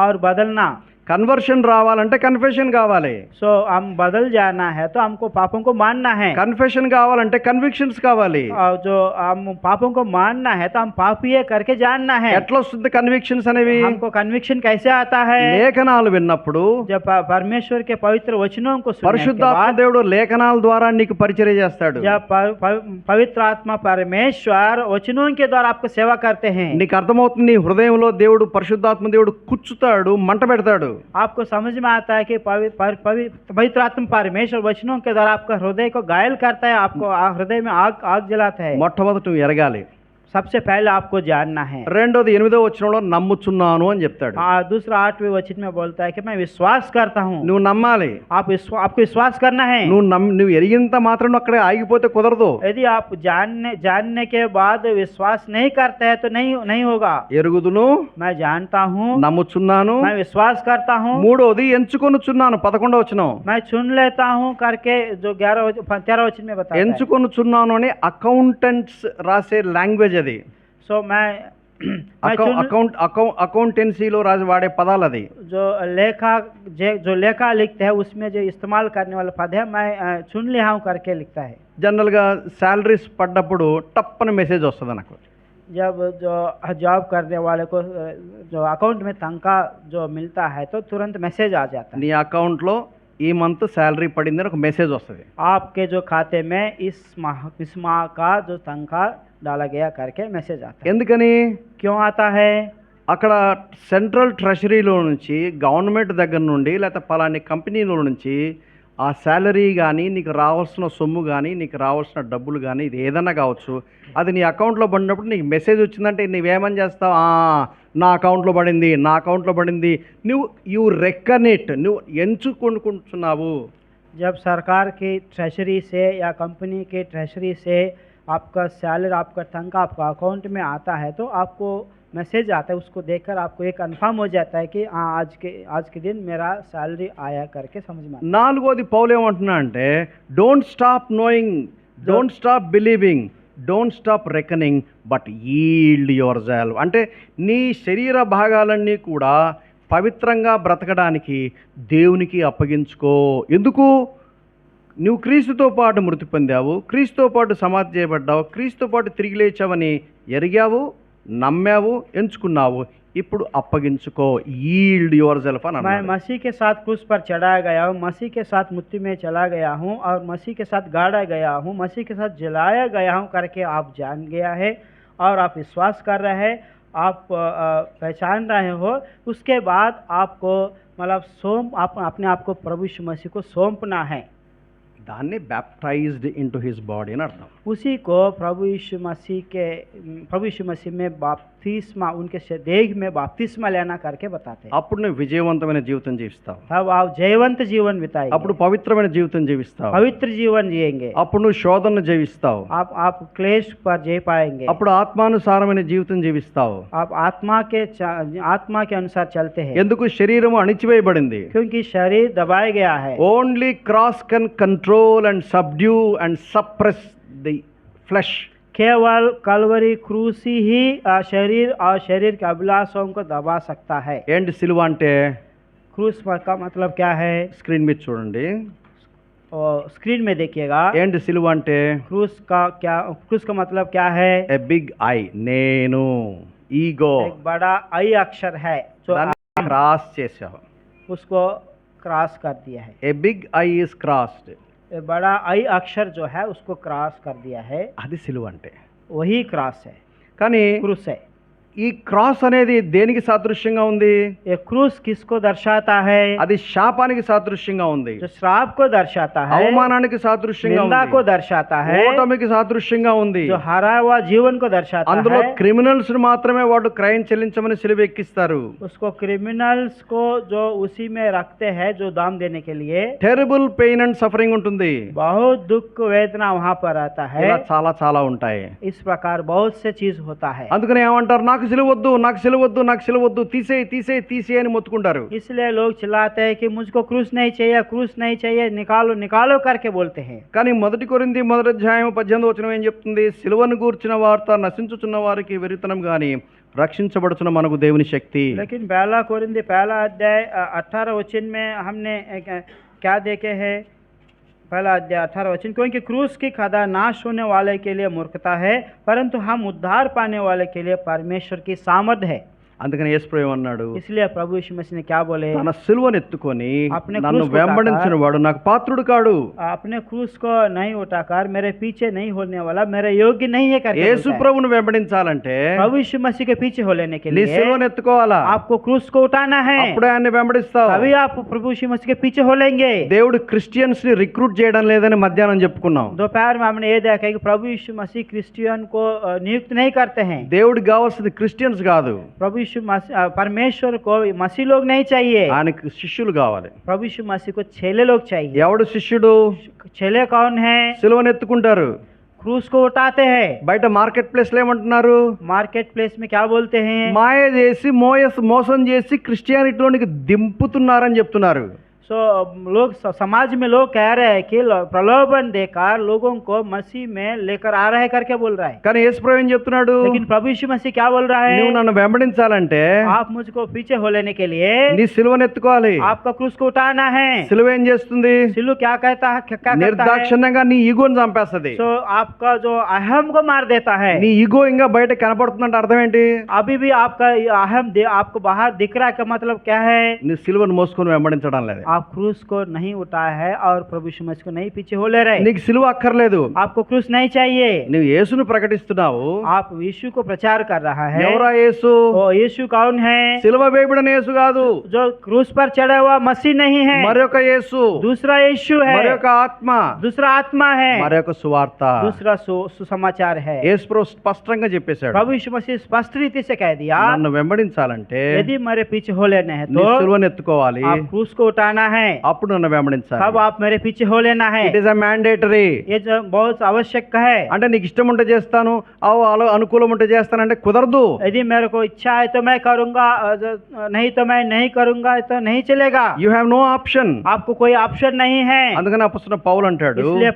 और बदलना। కన్వర్షన్ రావాలంటే కన్ఫెషన్ కావాలి, सो हम बदल जाना है तो हमको पापों को मानना है, కన్ఫెషన్ కావాలంటే కన్విక్షన్స్ కావాలి. और जो हम पापों को मानना है तो हम पापी है करके जानना है। ఎట్లా వస్తుంది కన్విక్షన్స్ అనేవి? हमको कन्विक्शन कैसे आता है? లేఖనాలు విన్నప్పుడు जब परमेश्वर के पवित्र वचनों को सुनने के పరిశుద్ధాత్మ बाद, దేవుడు లేఖనాల ద్వారా నీకు పరిచర్య చేస్తాడు. जब पवित्र आत्मा परमेश्वर वचनों के द्वारा आपको सेवा करते हैं, నీకు అర్థమవుతుంది, నీ హృదయంలో దేవుడు పరిశుద్ధాత్మ దేవుడు కుచ్చుతాడు, మంట పెడతాడు. आपको समझ में आता है कि पवित्र आत्मा परमेश्वर वचनों के द्वारा आपका हृदय को घायल करता है, आपको हृदय में आग जलाता है। మొట్టమొదట నువ్వు ఎరగాలి. सबसे पहले आपको जानना है। రెండోది 8వ వచనంలో నమ్ముచున్నాను అని చెప్తాడు. दूसरा 8वें वचन में बोलता है कि मैं विश्वास करता हूँ। నువ్వు నమ్మాలి. आपको विश्वास करना है। నువ్వు ఎరిగినంత మాత్రం నువ్వు అక్కడే ఆగిపోతే కుదరదు. यदि आप जानने के बाद विश्वास नहीं करते हैं तो नहीं होगा। ఎరుగుదును, मैं जानता हूँ, నమ్ముచున్నాను, मैं विश्वास करता हूँ, మూడోది ఎంచుకొనుచున్నాను 11వ వచనం. मैं चुन लेता हूँ करके जो 13 वचन में बताता है। ఎంచుకొనుచున్నాను అని అకౌంటెంట్స్ రాసే లాంగ్వేజ్ అది. सो मैं అకౌంటెన్సీలో రాసి వాడే పదాలు అది. जो लेखा लिखते हैं उसमें जो इस्तेमाल करने वाला पद है, मैं चुन लिया हूँ करके लिखता है। జనరల్గా శాలరీస్ పడ్డప్పుడు టప్పన మెసేజ్ వస్తుంది నాకు. जब जो जॉब करने वाले को जो अकाउंट में तनख्वाह जो मिलता है तो तुरंत मैसेज आ जाता है। నీ అకౌంట్లో ఈ మంత్ శాలరీ పడిందని ఒక మెసేజ్ వస్తుంది. आपके जो खाते में इस माह का जो तनख्वाह डाला गया करके मैसेज आता है। ఎందుకని? क्यों आता है? అక్కడ సెంట్రల్ ట్రెషరీలో నుంచి, గవర్నమెంట్ దగ్గర నుండి, లేకపోతే పలాని కంపెనీలో నుంచి ఆ శాలరీ కానీ, నీకు రావాల్సిన సొమ్ము కానీ, నీకు రావాల్సిన డబ్బులు కానీ, ఇది ఏదన్నా కావచ్చు, అది నీ అకౌంట్లో పడినప్పుడు నీకు మెసేజ్ వచ్చిందంటే నువ్వేమని చేస్తావు? నా అకౌంట్లో పడింది, నా అకౌంట్లో పడింది. యూ రెక్కన్ ఇట్, నువ్వు ఎంచుకొనుకుంటున్నావు. जब सरकार की ट्रेजरी से या कंपनी के ट्रेजरी से आपका सैलरी, आपका तनख्वाह आपका अकाउंट में आता है तो आपको मैसेज आता है, उसको देखकर आपको एक कन्फर्म हो जाता है कि हाँ आज के दिन मेरा सैलरी आया करके समझ में। నాలుగోది పౌలు ఏమంటున్నా అంటే, don't stop knowing, don't stop believing, don't stop reckoning, but yield your self. అంటే నీ శరీర భాగాలన్నీ కూడా పవిత్రంగా బ్రతకడానికి దేవునికి అప్పగించుకో. ఎందుకు? నువ్వు క్రీస్తుతో పాటు మృతి పొందావు, క్రీస్తుతో పాటు సమాధి చేయబడ్డావు, క్రీస్తుతో పాటు తిరిగి లేచావని ఎరిగావు, నమ్మావు, ఎంచుకున్నావు. ఇప్పుడు అప్పగించుకో. ఈల్డ్ యువర్ సెల్ఫ్ అని मैं అన్నాడు. मसीह के साथ क्रूस पर चढ़ाया गया हूँ, मसीह के साथ मृत्यु में चला गया हूँ और मसीह के साथ गाड़ा गया हूँ, मसीह के साथ जलाया गया हूँ करके आप जान गया है और आप विश्वास कर रहे हैं, आप पहचान रहे हो। उसके बाद आपको मतलब अपने आप को प्रभु यीशु मसीह को सौंपना है। దాన్ని బ్యాప్టైజ్డ్ ఇంటూ హిస్ బాడీ అని అర్థం. उसी को प्रभु यीशु मसीह में बपतिस्मा उनके देह में बपतिस्मा लेना करके बताते हैं. అప్పుడు నువ్వు విజయవంతమైన జీవితం జీవిస్తావు. तब आप जयवंत जीवन बिताएंगे, అప్పుడు పవిత్రమైన జీవితం జీవిస్తావు. पवित्र जीवन जिएंगे. అప్పుడు నువ్వు శోధనను జీవిస్తావు. आप क्लेश पर जय पाएंगे. అప్పుడు ఆత్మానుసారమైన జీవితం జీవిస్తావు. आप आत्मा के अनुसार चलते हैं. ఎందుకు శరీరము అణిచివేయబడింది? क्योंकि शरीर दबाया गया है. Only cross can control and subdue and suppress the flesh. केवल कलवरी क्रूसी ही शरीर और शरीर के अभिलाषों को दबा सकता है. ఏంటి సిలువ అంటే? क्रूस का मतलब क्या है? స్క్రీన్ మీద చూడండి. और स्क्रीन में देखिएगा. ఏంటి సిలువ అంటే? क्रूस का मतलब क्या है? ఏ బిగ్ ఐ, నేను, ఈగో, एक बड़ा आई अक्षर है जो క్రాస్ చేసావు. उसको क्रॉस कर दिया है. A big I is crossed. बड़ा आई अक्षर जो है उसको क्रॉस कर दिया है, అది సిలువ అంటే. वही क्रॉस है, కానీ क्रूस है. ఈ క్రాస్ అనేది దేనికి సాదృశ్యంగా ఉంది? ये क्रूस किसको दर्शाता है? అది శాపానికి సాదృశ్యంగా ఉంది. जो श्राप को दर्शाता है, అవమానానికి సాదృశ్యంగా निंदा को ఉంది. दर्शाता है, ఓటమికి సాదృశ్యంగా ఉంది. जो हारा हुआ जीवन को दर्शाता అందులో है. క్రిమినల్స్ మాత్రమే వాడు క్రయం చెల్లించమని సిలువ ఎక్కిస్తారు. उसको क्रिमिनल्स को जो उसी में रखते हैं, जो दाम देने के लिए టెరిబుల్ పెయిన్ అండ్ సఫరింగ్ ఉంటుంది. बहुत दुख वेदना वहाँ पर आता है. ఇలా చాలా చాలా ఉంటాయి. इस प्रकार बहुत से चीज होता है. అందుకని ఏమంటారు? నాకు సిలువ వద్దు, నాకు సిలువ వద్దు, నాకు సిలువ వద్దు, తీసేయి తీసేయి తీసేయి అని మొత్తుకుంటారు. इसलिए लोग चिल्लाते हैं कि मुझको क्रूस नहीं चाहिए, क्रूस नहीं चाहिए, निकालो निकालो करके बोलते हैं. కానీ 1 కొరింథీ 1:18 ఏం చెప్తుంది? సిలువను గూర్చిన వార్త నశించుచున్న వారికి వెరితనం గాని రక్షించబడుచున్న మనకు దేవుని శక్తి. लेकिन पहला कोरिन्थी पहला अध्याय 18 वचन में हमने क्या देखे हैं? पहला अध्याय 18 वचन, क्योंकि क्रूस की खदा नाश होने वाले के लिए मूर्खता है, परंतु हम उद्धार पाने वाले के लिए परमेश्वर की सामर्थ है. అందుకని యేసు అన్నాడు, इसलिए प्रभु यीशु मसीह ने क्या बोले? తన సిలువను ఎత్తుకొని अपने నన్ను क्रूस को వెంబడించిన వాడు నాకు పాత్రుడు కాడు. अपने क्रूस को नहीं उठाकर मेरे पीछे नहीं होने वाला मेरे योग्य नहीं है करके యేసు बोलता है. ప్రభువును వెంబడించాలంటే प्रभु यीशु मसीह के पीछे हो लेने के నీ लिए సిలువను ఎత్తుకోవాలా? आपको क्रूस को उठाना है, అప్పుడే ఆయన్ని వెంబడిస్తావు. तभी आप प्रभु यीशु मसीह के पीछे हो लेंगे. దేవుడు క్రిస్టియన్స్ ని రిక్రూట్ చేయడం లేదని మధ్యాహ్నం చెప్పుకున్నాం. दोपहर में हमने ये देखा कि प्रभु यीशु मसीह क्रिश्चियन को नियुक्त नहीं करते हैं. దేవుడికి కావాల్సింది క్రిస్టియన్స్ కాదు, प्रभु यीशु मसीह परमेश्वर को मसीह लोग नहीं चाहिए. ఆయనకు శిష్యులు కావాలి. प्रभु यीशु मसीह को चेले लोग चाहिए. ఎవడు శిష్యుడు? चेले कौन है? సిలువను ఎత్తుకుంటారు. क्रूस को उठाते हैं. బయట మార్కెట్ ప్లేస్ లో ఏమంటున్నారు? मार्केट प्लेस में क्या बोलते हैं? మాయ చేసి మోసం చేసి క్రిస్టియానిటీలోనికి దింపుతున్నారని చెప్తున్నారు. सो लोग समाज में लोग कह रहे हैं कि प्रलोभन देकर लोगों को मसीह में लेकर आ रहे हैं करके बोल रहा है. కానీ యేసు ఏం చెప్తున్నాడు? लेकिन प्रभु यीशु मसीह क्या बोल रहा है? నువ్వు నన్ను వెంబడించాలంటే आप मुझको पीछे हो लेने के लिए నీ సిలువను ఎత్తుకోవాలి. आपका क्रूस को उठाना है. సిలువ ఏం చేస్తుంది? सिलू क्या कहता है? क्या करता है? నిర్దాక్షిణ్యంగా నీ ఈగోని చంపేస్తది. सो आपका जो अहम को मार देता है. నీ ఈగో ఇంకా బయట కనపడుతుందంటే అర్థం ఏంటి? अभी भी आपका अहम आपको बाहर दिख रहा है का मतलब क्या है? నీ సిలువను మోసుకొని వెంబడించడం లేదు. आप क्रूस को नहीं उठाया है और प्रभु यीशु मसीह को नहीं पीछे हो ले रहे. నీకు సిలువ అక్కర్లేదు, आपको क्रूस नहीं चाहिए. నువ్వు యేసును ప్రకటిస్తున్నావు. आप यीशु को प्रचार कर रहा है. ఎవరా యేసు? वो यीशु कौन है? సిలువ వేయబడిన యేసు కాదు, जो क्रूस पर चढ़ा हुआ मसीह नहीं है. మరొక యేసు, दूसरा यीशु है. మరొక ఆత్మ, दूसरा आत्मा है. మరొక సువార్త. दूसरा सुसमाचार है. యేసు ప్రభు స్పష్టంగా చెప్పేశాడు, प्रभु यीशु मसीह स्पष्ट रीति से कह दिया, నన్ను వెంబడించాలంటే यदि मेरे पीछे हो लेना है నీ तो సిలువను ఎత్తుకోవాలి, आप क्रूस को उठाना है. అప్పుడు నన్ను వెంబడించాలి. तब आप मेरे पीछे हो लेना है. It is a mandatory. ये जो बहुत आवश्यक है. అంటే నీకు ఇష్టం ఉంటే చేస్తాను, అనుకూలం ఉంటే చేస్తానంటే కుదరదు. यदि मेरे को इच्छा है तो मैं करूंगा, नहीं तो मैं नहीं करूंगा, तो नहीं चलेगा. You have no option. आपको कोई ऑप्शन नहीं है. అందుకని అపొస్తలుడు పౌలు అంటాడు, इसलिए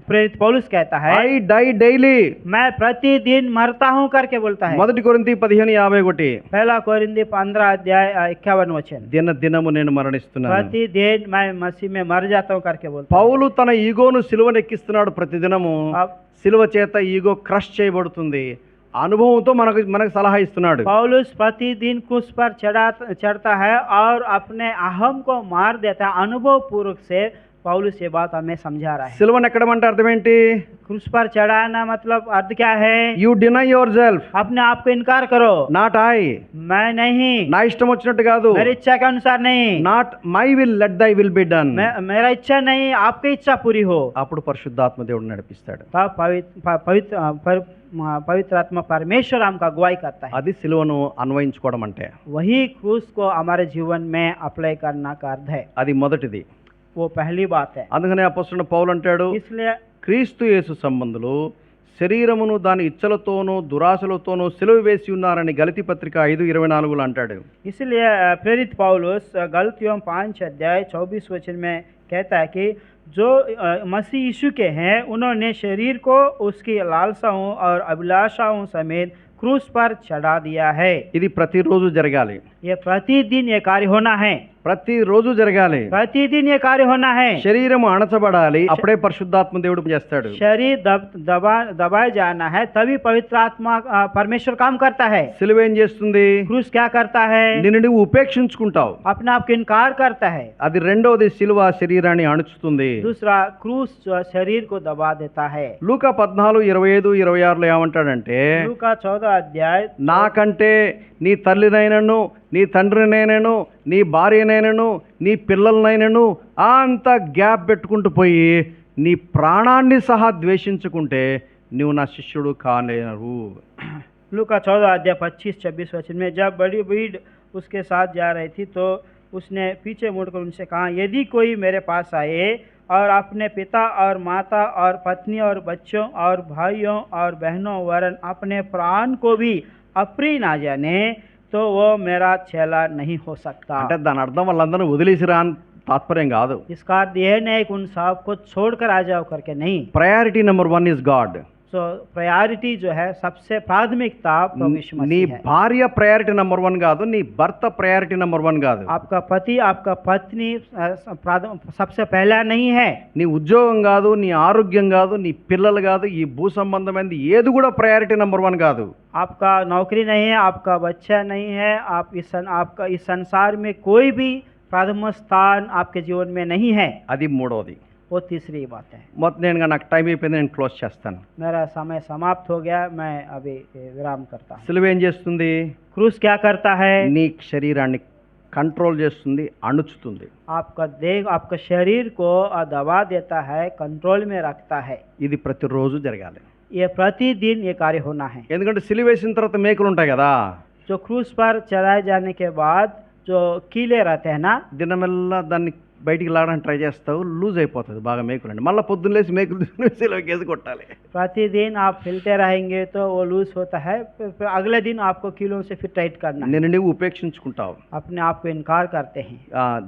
प्रेरित पौलुस कहता है, ఐ డై డైలీ. मैं प्रतिदिन मरता हूँ करके बोलता है. 1 కొరింథీ 15:51. पहला कोरिन्थी 15 अध्याय 51 वचन, దినము నేను మరణిస్తున్నాను. प्रतिदिन मैं मसीह में मर जाता हूँ करके बोलता है. పౌలు తన ఈగోను సిలువను ఎక్కిస్తున్నాడు. ప్రతిదినము సిలువ చేత ఈగో క్రష్ చేయబడుతుంది. అనుభవంతో మనకు సలహా ఇస్తున్నాడు. पौलुस प्रतिदिन क्रूस पर चढ़ता है और अपने अहम को मार देता है. अनुभव पूर्वक से पौलुस ये बात हमें समझा रहा है। సిలువను ఎక్కడమంటే అర్థం ఏంటి? क्रूस पर चढ़ाना मतलब अर्थ क्या है? యు డినై యువర్ సెల్ఫ్, अपने आप को इनकार करो। నాట్ ఐ, मैं नहीं, నా ఇష్టం వచ్చినట్టు కాదు, मेरी इच्छा के अनुसार नहीं, not my will, let thy will be done. मेरा इच्छा नहीं, आपकी इच्छा पूरी हो। అప్పుడు పరిశుద్ధాత్మ దేవుడు నడిపిస్తాడు. तब पवित्र आत्मा परमेश्वर हमको अगुवाई करता है। అది సిలువను అన్వయించుకోవడం అంటే. वही क्रूस को हमारे जीवन में अप्लाई करना का अर्थ है। అది మొదటిది. वो पहली बात है। అందుకనే అపొస్తలుడు పౌలు అంటాడు, इसलिए క్రీస్తు యేసు సంబంధులు శరీరమును దాని ఇచ్చలతోనూ దురాశలతోనూ సిలువ వేసి ఉన్నారని గలతీ పత్రిక 5:24 అంటాడు. इसलिए प्रेरित पौलुस गलतियों 5 अध्याय 24 वचन में कहता है कि जो मसीह यीशु के हैं उन्होंने शरीर को उसकी लालसाओं और अभिलाषाओं समेत क्रूस पर चढ़ा दिया है। ఇది ప్రతిరోజు జరగాలి. ये प्रतिदिन ये कार्य होना है। ప్రతిరోజు జరగాలి. प्रतिदिन ये कार्य होना है। శరీరం అణచబడాలి, అప్పుడే పరిశుద్ధాత్మ దేవుడు చేస్తాడు. शरीर दबाए जाना है, तभी पवित्र आत्मा परमेश्वर काम करता है। సిలువ ఏం చేస్తుంది? क्रूस क्या करता है? నిన్ను నువ్వు ఉపేక్షించుకుంటావు. अपने आप को इनकार करता है। అది రెండవది, సిలువ శరీరాన్ని అణుచుతుంది. दूसरा, क्रूस शरीर को दबा देता है। లూకా 14:25-26 ఏమంటాడంటే, लूका 14 अध्याय, నాకంటే నీ తల్లినైనను, నీ తండ్రినైనను, నీ భార్యనైనను, నీ పిల్లలనైనను అంత గ్యాప్ పెట్టుకుంటూ పోయి నీ ప్రాణాన్ని సహా ద్వేషించుకుంటే నువ్వు నా శిష్యుడు కాలేరు. लूका 14 अध्याय 25-26 वचन में, जब बड़ी भीड़ उसके साथ जा रही थी तो उसने पीछे मुड़कर उनसे कहा, यदि कोई मेरे पास आए और अपने पिता और माता और पत्नी और बच्चों और भाइयों और बहनों वरन अपने प्राण को भी अप्रिय ना जाने तो वो मेरा चेला नहीं हो सकता। అంటే దాని అర్థం వాళ్ళందరూ వదిలేసిరా అని తాత్పర్యం కాదు. इसका अर्थ यह नहीं कि उन सब को छोड़कर आ जाओ करके नहीं। Priority number 1 is God. तो प्रायोरिटी जो है, सबसे प्राथमिकता प्रभु यीशु నీ मसीह है। భార్య ప్రయారిటీ నెంబర్ 1 కాదు, నీ భర్త ప్రయారిటీ నెంబర్ 1 కాదు. आपका पति, आपका पत्नी सबसे पहला नहीं है। నీ ఉద్యోగం కాదు, నీ ఆరోగ్యం కాదు, నీ పిల్లలు కాదు, ఈ భూ సంబంధమైనది ఏది కూడా ప్రయారిటీ నెంబర్ 1 కాదు. आपका नौकरी नहीं है, आपका बच्चा नहीं है, आपका इस संसार में कोई भी प्राथमिक स्थान आपके जीवन में नहीं है। అది మూడవది. वो तीसरी बात है। మొత్తం నేను నాకు టైం అయిపోయింది, నేను క్లోజ్ చేస్తాను. मेरा समय समाप्त हो गया, मैं अभी विराम करता हूँ। సిలువ ఏం చేస్తుంది? क्रूस क्या करता है? నీ శరీరాన్ని కంట్రోల్ చేస్తుంది, అణుచుతుంది. आपका शरीर को दबा देता है, कंट्रोल में रखता है। ఇది ప్రతిరోజు జరగాలి. ये प्रतिदिन ये कार्य होना है। ఎందుకంటే సిలువ వేసిన తర్వాత మేకులు ఉంటాయి కదా, जो क्रूस पर चढ़ाए जाने के बाद जो कीले रहते हैं ना, దినమెల్లా దాన్ని బయటికి లాగడానికి ట్రై చేస్తావు, లూజ్ అయిపోతుంది బాగా మేకులండి. మళ్ళీ పొద్దున్న లేసి మేకులు సిలువకి వేసి కొట్టాలి. प्रतिदिन आप हिलते रहेंगे तो वो लूज होता है, फिर अगले दिन आपको कीलों से फिर टाइट करना है। నేను నువ్వు ఉపేక్షించుకుంటావు. अपने आप को इनकार करते हैं।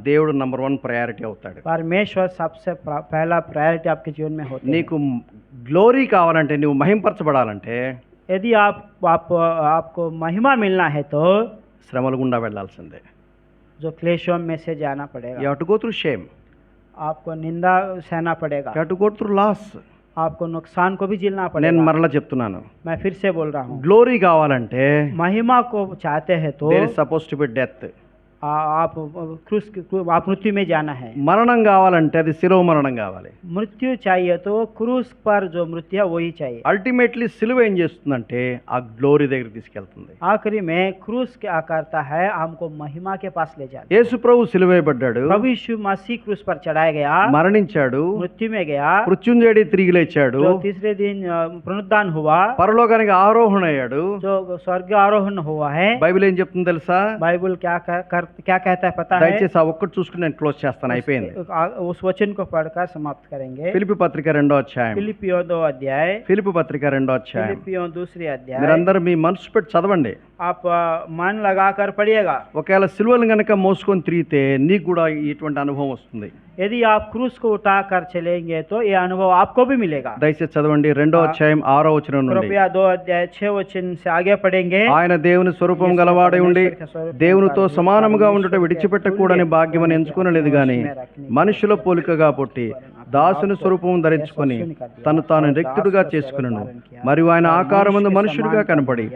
దేవుడు నెంబర్ 1 ప్రయారిటీ అవుతాడు. परमेश्वर सबसे पहला प्रायोरिटी आपके जीवन में होता है। నీకు గ్లోరీ కావాలంటే, నువ్వు మహింపరచబడాలంటే, यदि आपको महिमा मिलना है तो శ్రమల గుండా వెళ్ళాల్సిందే. जो क्लेशों में से जाना पड़ेगा। You have to go through shame, आपको निंदा सहना पड़ेगा, you have to go through loss. आपको नुकसान को भी झेलना నేను पड़ेगा। మరలా చెప్తున్నాను, मैं फिर से बोल रहा हूँ, గ్లోరీ కావాలంటే महिमा को चाहते हैं तो there is suppose to be death. आप आप मृत्यु में जाना है। మరణం కావాలంటే అది శిలువ మరణం కావాలి. मृत्यु चाहिए तो क्रूस पर जो मृत्यु है वही चाहिए। అల్టిమేట్లీ సిలువ ఏం చేస్తుందంటే ఆ గ్లోరీ దగ్గరికి తీసుకెళ్తుంది. आखिरी में क्रूस क्या करता है? हमको महिमा के पास ले जाता है। యేసు ప్రభు సిలువ వేయబడ్డాడు, प्रभु यीशु मसीह क्रूस पर चढ़ाया गया, మరణించాడు, मृत्यु में गया, మృత్యుంజయుడి తిరిగి లేచాడు, जो तीसरे दिन पुनरुत्थान हुआ, పరలోకానికి ఆరోహణ అయ్యాడు. जो स्वर्ग आरोहण हुआ है। బైబిల్ ఏం చెప్తుంది తెలుసా? बाइबल क्या कहता है पता है? దయచేసి ఆ ఒక్కటి చూసుకుని నేను క్లోజ్ చేస్తాను, అయిపోయింది. उस वचन को पढ़कर समाप्त करेंगे। ఫిలిప్పీ పత్రిక 2వ అధ్యాయం, फिलिपियों 2 अध्याय, ఫిలిప్పీ పత్రిక 2వ అధ్యాయం. फिलिपियों 2 अध्याय। మీరందరూ మీ మనసు పెట్టి చదవండి. आप मन लगाकर पढ़िएगा। ఒకవేళ సిలువను గనక మోసుకొని తిరిగితే నీకు కూడా ఇటువంటి అనుభవం వస్తుంది. यदि आप क्रूस को उठाकर चलेंगे तो ये अनुभव आपको भी मिलेगा। దయచేసి చదవండి 2వ అధ్యాయం 6వ వచనం నుండి. कृपया 2 अध्याय 6 वचन से आगे पढ़ेंगे। ఆయన దేవుని స్వరూపం గలవాడై ఉండి దేవునితో సమానముగా ఉండుట విడిచిపెట్టకూడని భాగ్యమని ఎంచుకొనలేదు గాని మనుషుల పోలికగా పుట్టి దాసుని స్వరూపం ధరించుకొని తను తాను రిక్తుడుగా చేసుకునను. మరియు ఆయన ఆకారమందు మనుషుడిగా కనపడి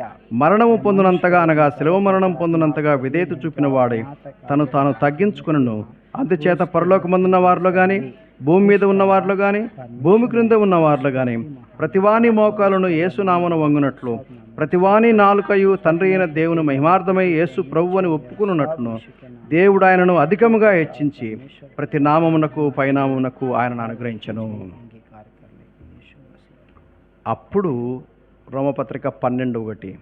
మరణము పొందినంతగా, అనగా శిలువ మరణం పొందినంతగా విధేయత చూపిన వాడై తను తాను తగ్గించుకునను. అందుచేత పరలోకమందున్న వారిలో గాని భూమి మీద ఉన్న వారిలో కానీ భూమి క్రింద ఉన్న వారిలో కానీ ప్రతివాని మోకాలను యేసునామమున వంగునట్లు ప్రతివాని నాలుకయు తండ్రి అయిన దేవుని మహిమార్థమై యేసు ప్రభు అని ఒప్పుకున్నట్లును దేవుడు ఆయనను అధికముగా హెచ్చించి ప్రతి నామమునకు పైనామమునకు ఆయనను అనుగ్రహించను. अंगीकार करने की यीशु मसीह అప్పుడు రోమపత్రిక 12:1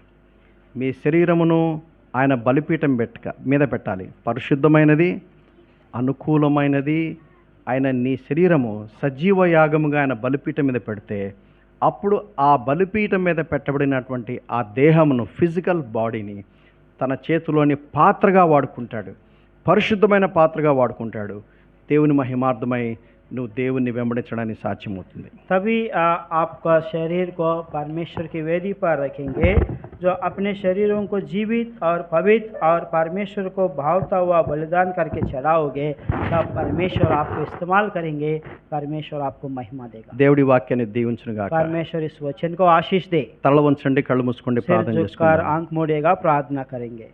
మీ శరీరమును ఆయన బలిపీఠం మీద పెట్టాలి, పరిశుద్ధమైనది అనుకూలమైనది ఆయన నీ శరీరము సజీవ యాగముగా ఆయన బలిపీఠం మీద పెడితే అప్పుడు ఆ బలిపీఠం మీద పెట్టబడినటువంటి ఆ దేహమును ఫిజికల్ బాడీని తన చేతిలోని పాత్రగా వాడుకుంటాడు, పరిశుద్ధమైన పాత్రగా వాడుకుంటాడు. దేవుని మహిమార్థమై నువ్వు దేవుణ్ణి వెంబడించడానికి సాధ్యమవుతుంది. तभी आपका शरीर को परमेश्वर की वेदी पर रखेंगे, जो अपने शरीरों को जीवित और पवित्र और परमेश्वर को भावता हुआ बलिदान करके चढ़ाओगे, तब परमेश्वर आपको इस्तेमाल करेंगे, परमेश्वर आपको महिमा देगा. దేవుడి వాక్యాన్ని దీవించును గాక. परमेश्वर इस वचन को आशीष दे. తల వంచండి, కళ్ళు మూసుకోండి, सिर ప్రార్థన झुककर చేసుకుందాం. आंख मूड़ेगा, प्रार्थना करेंगे.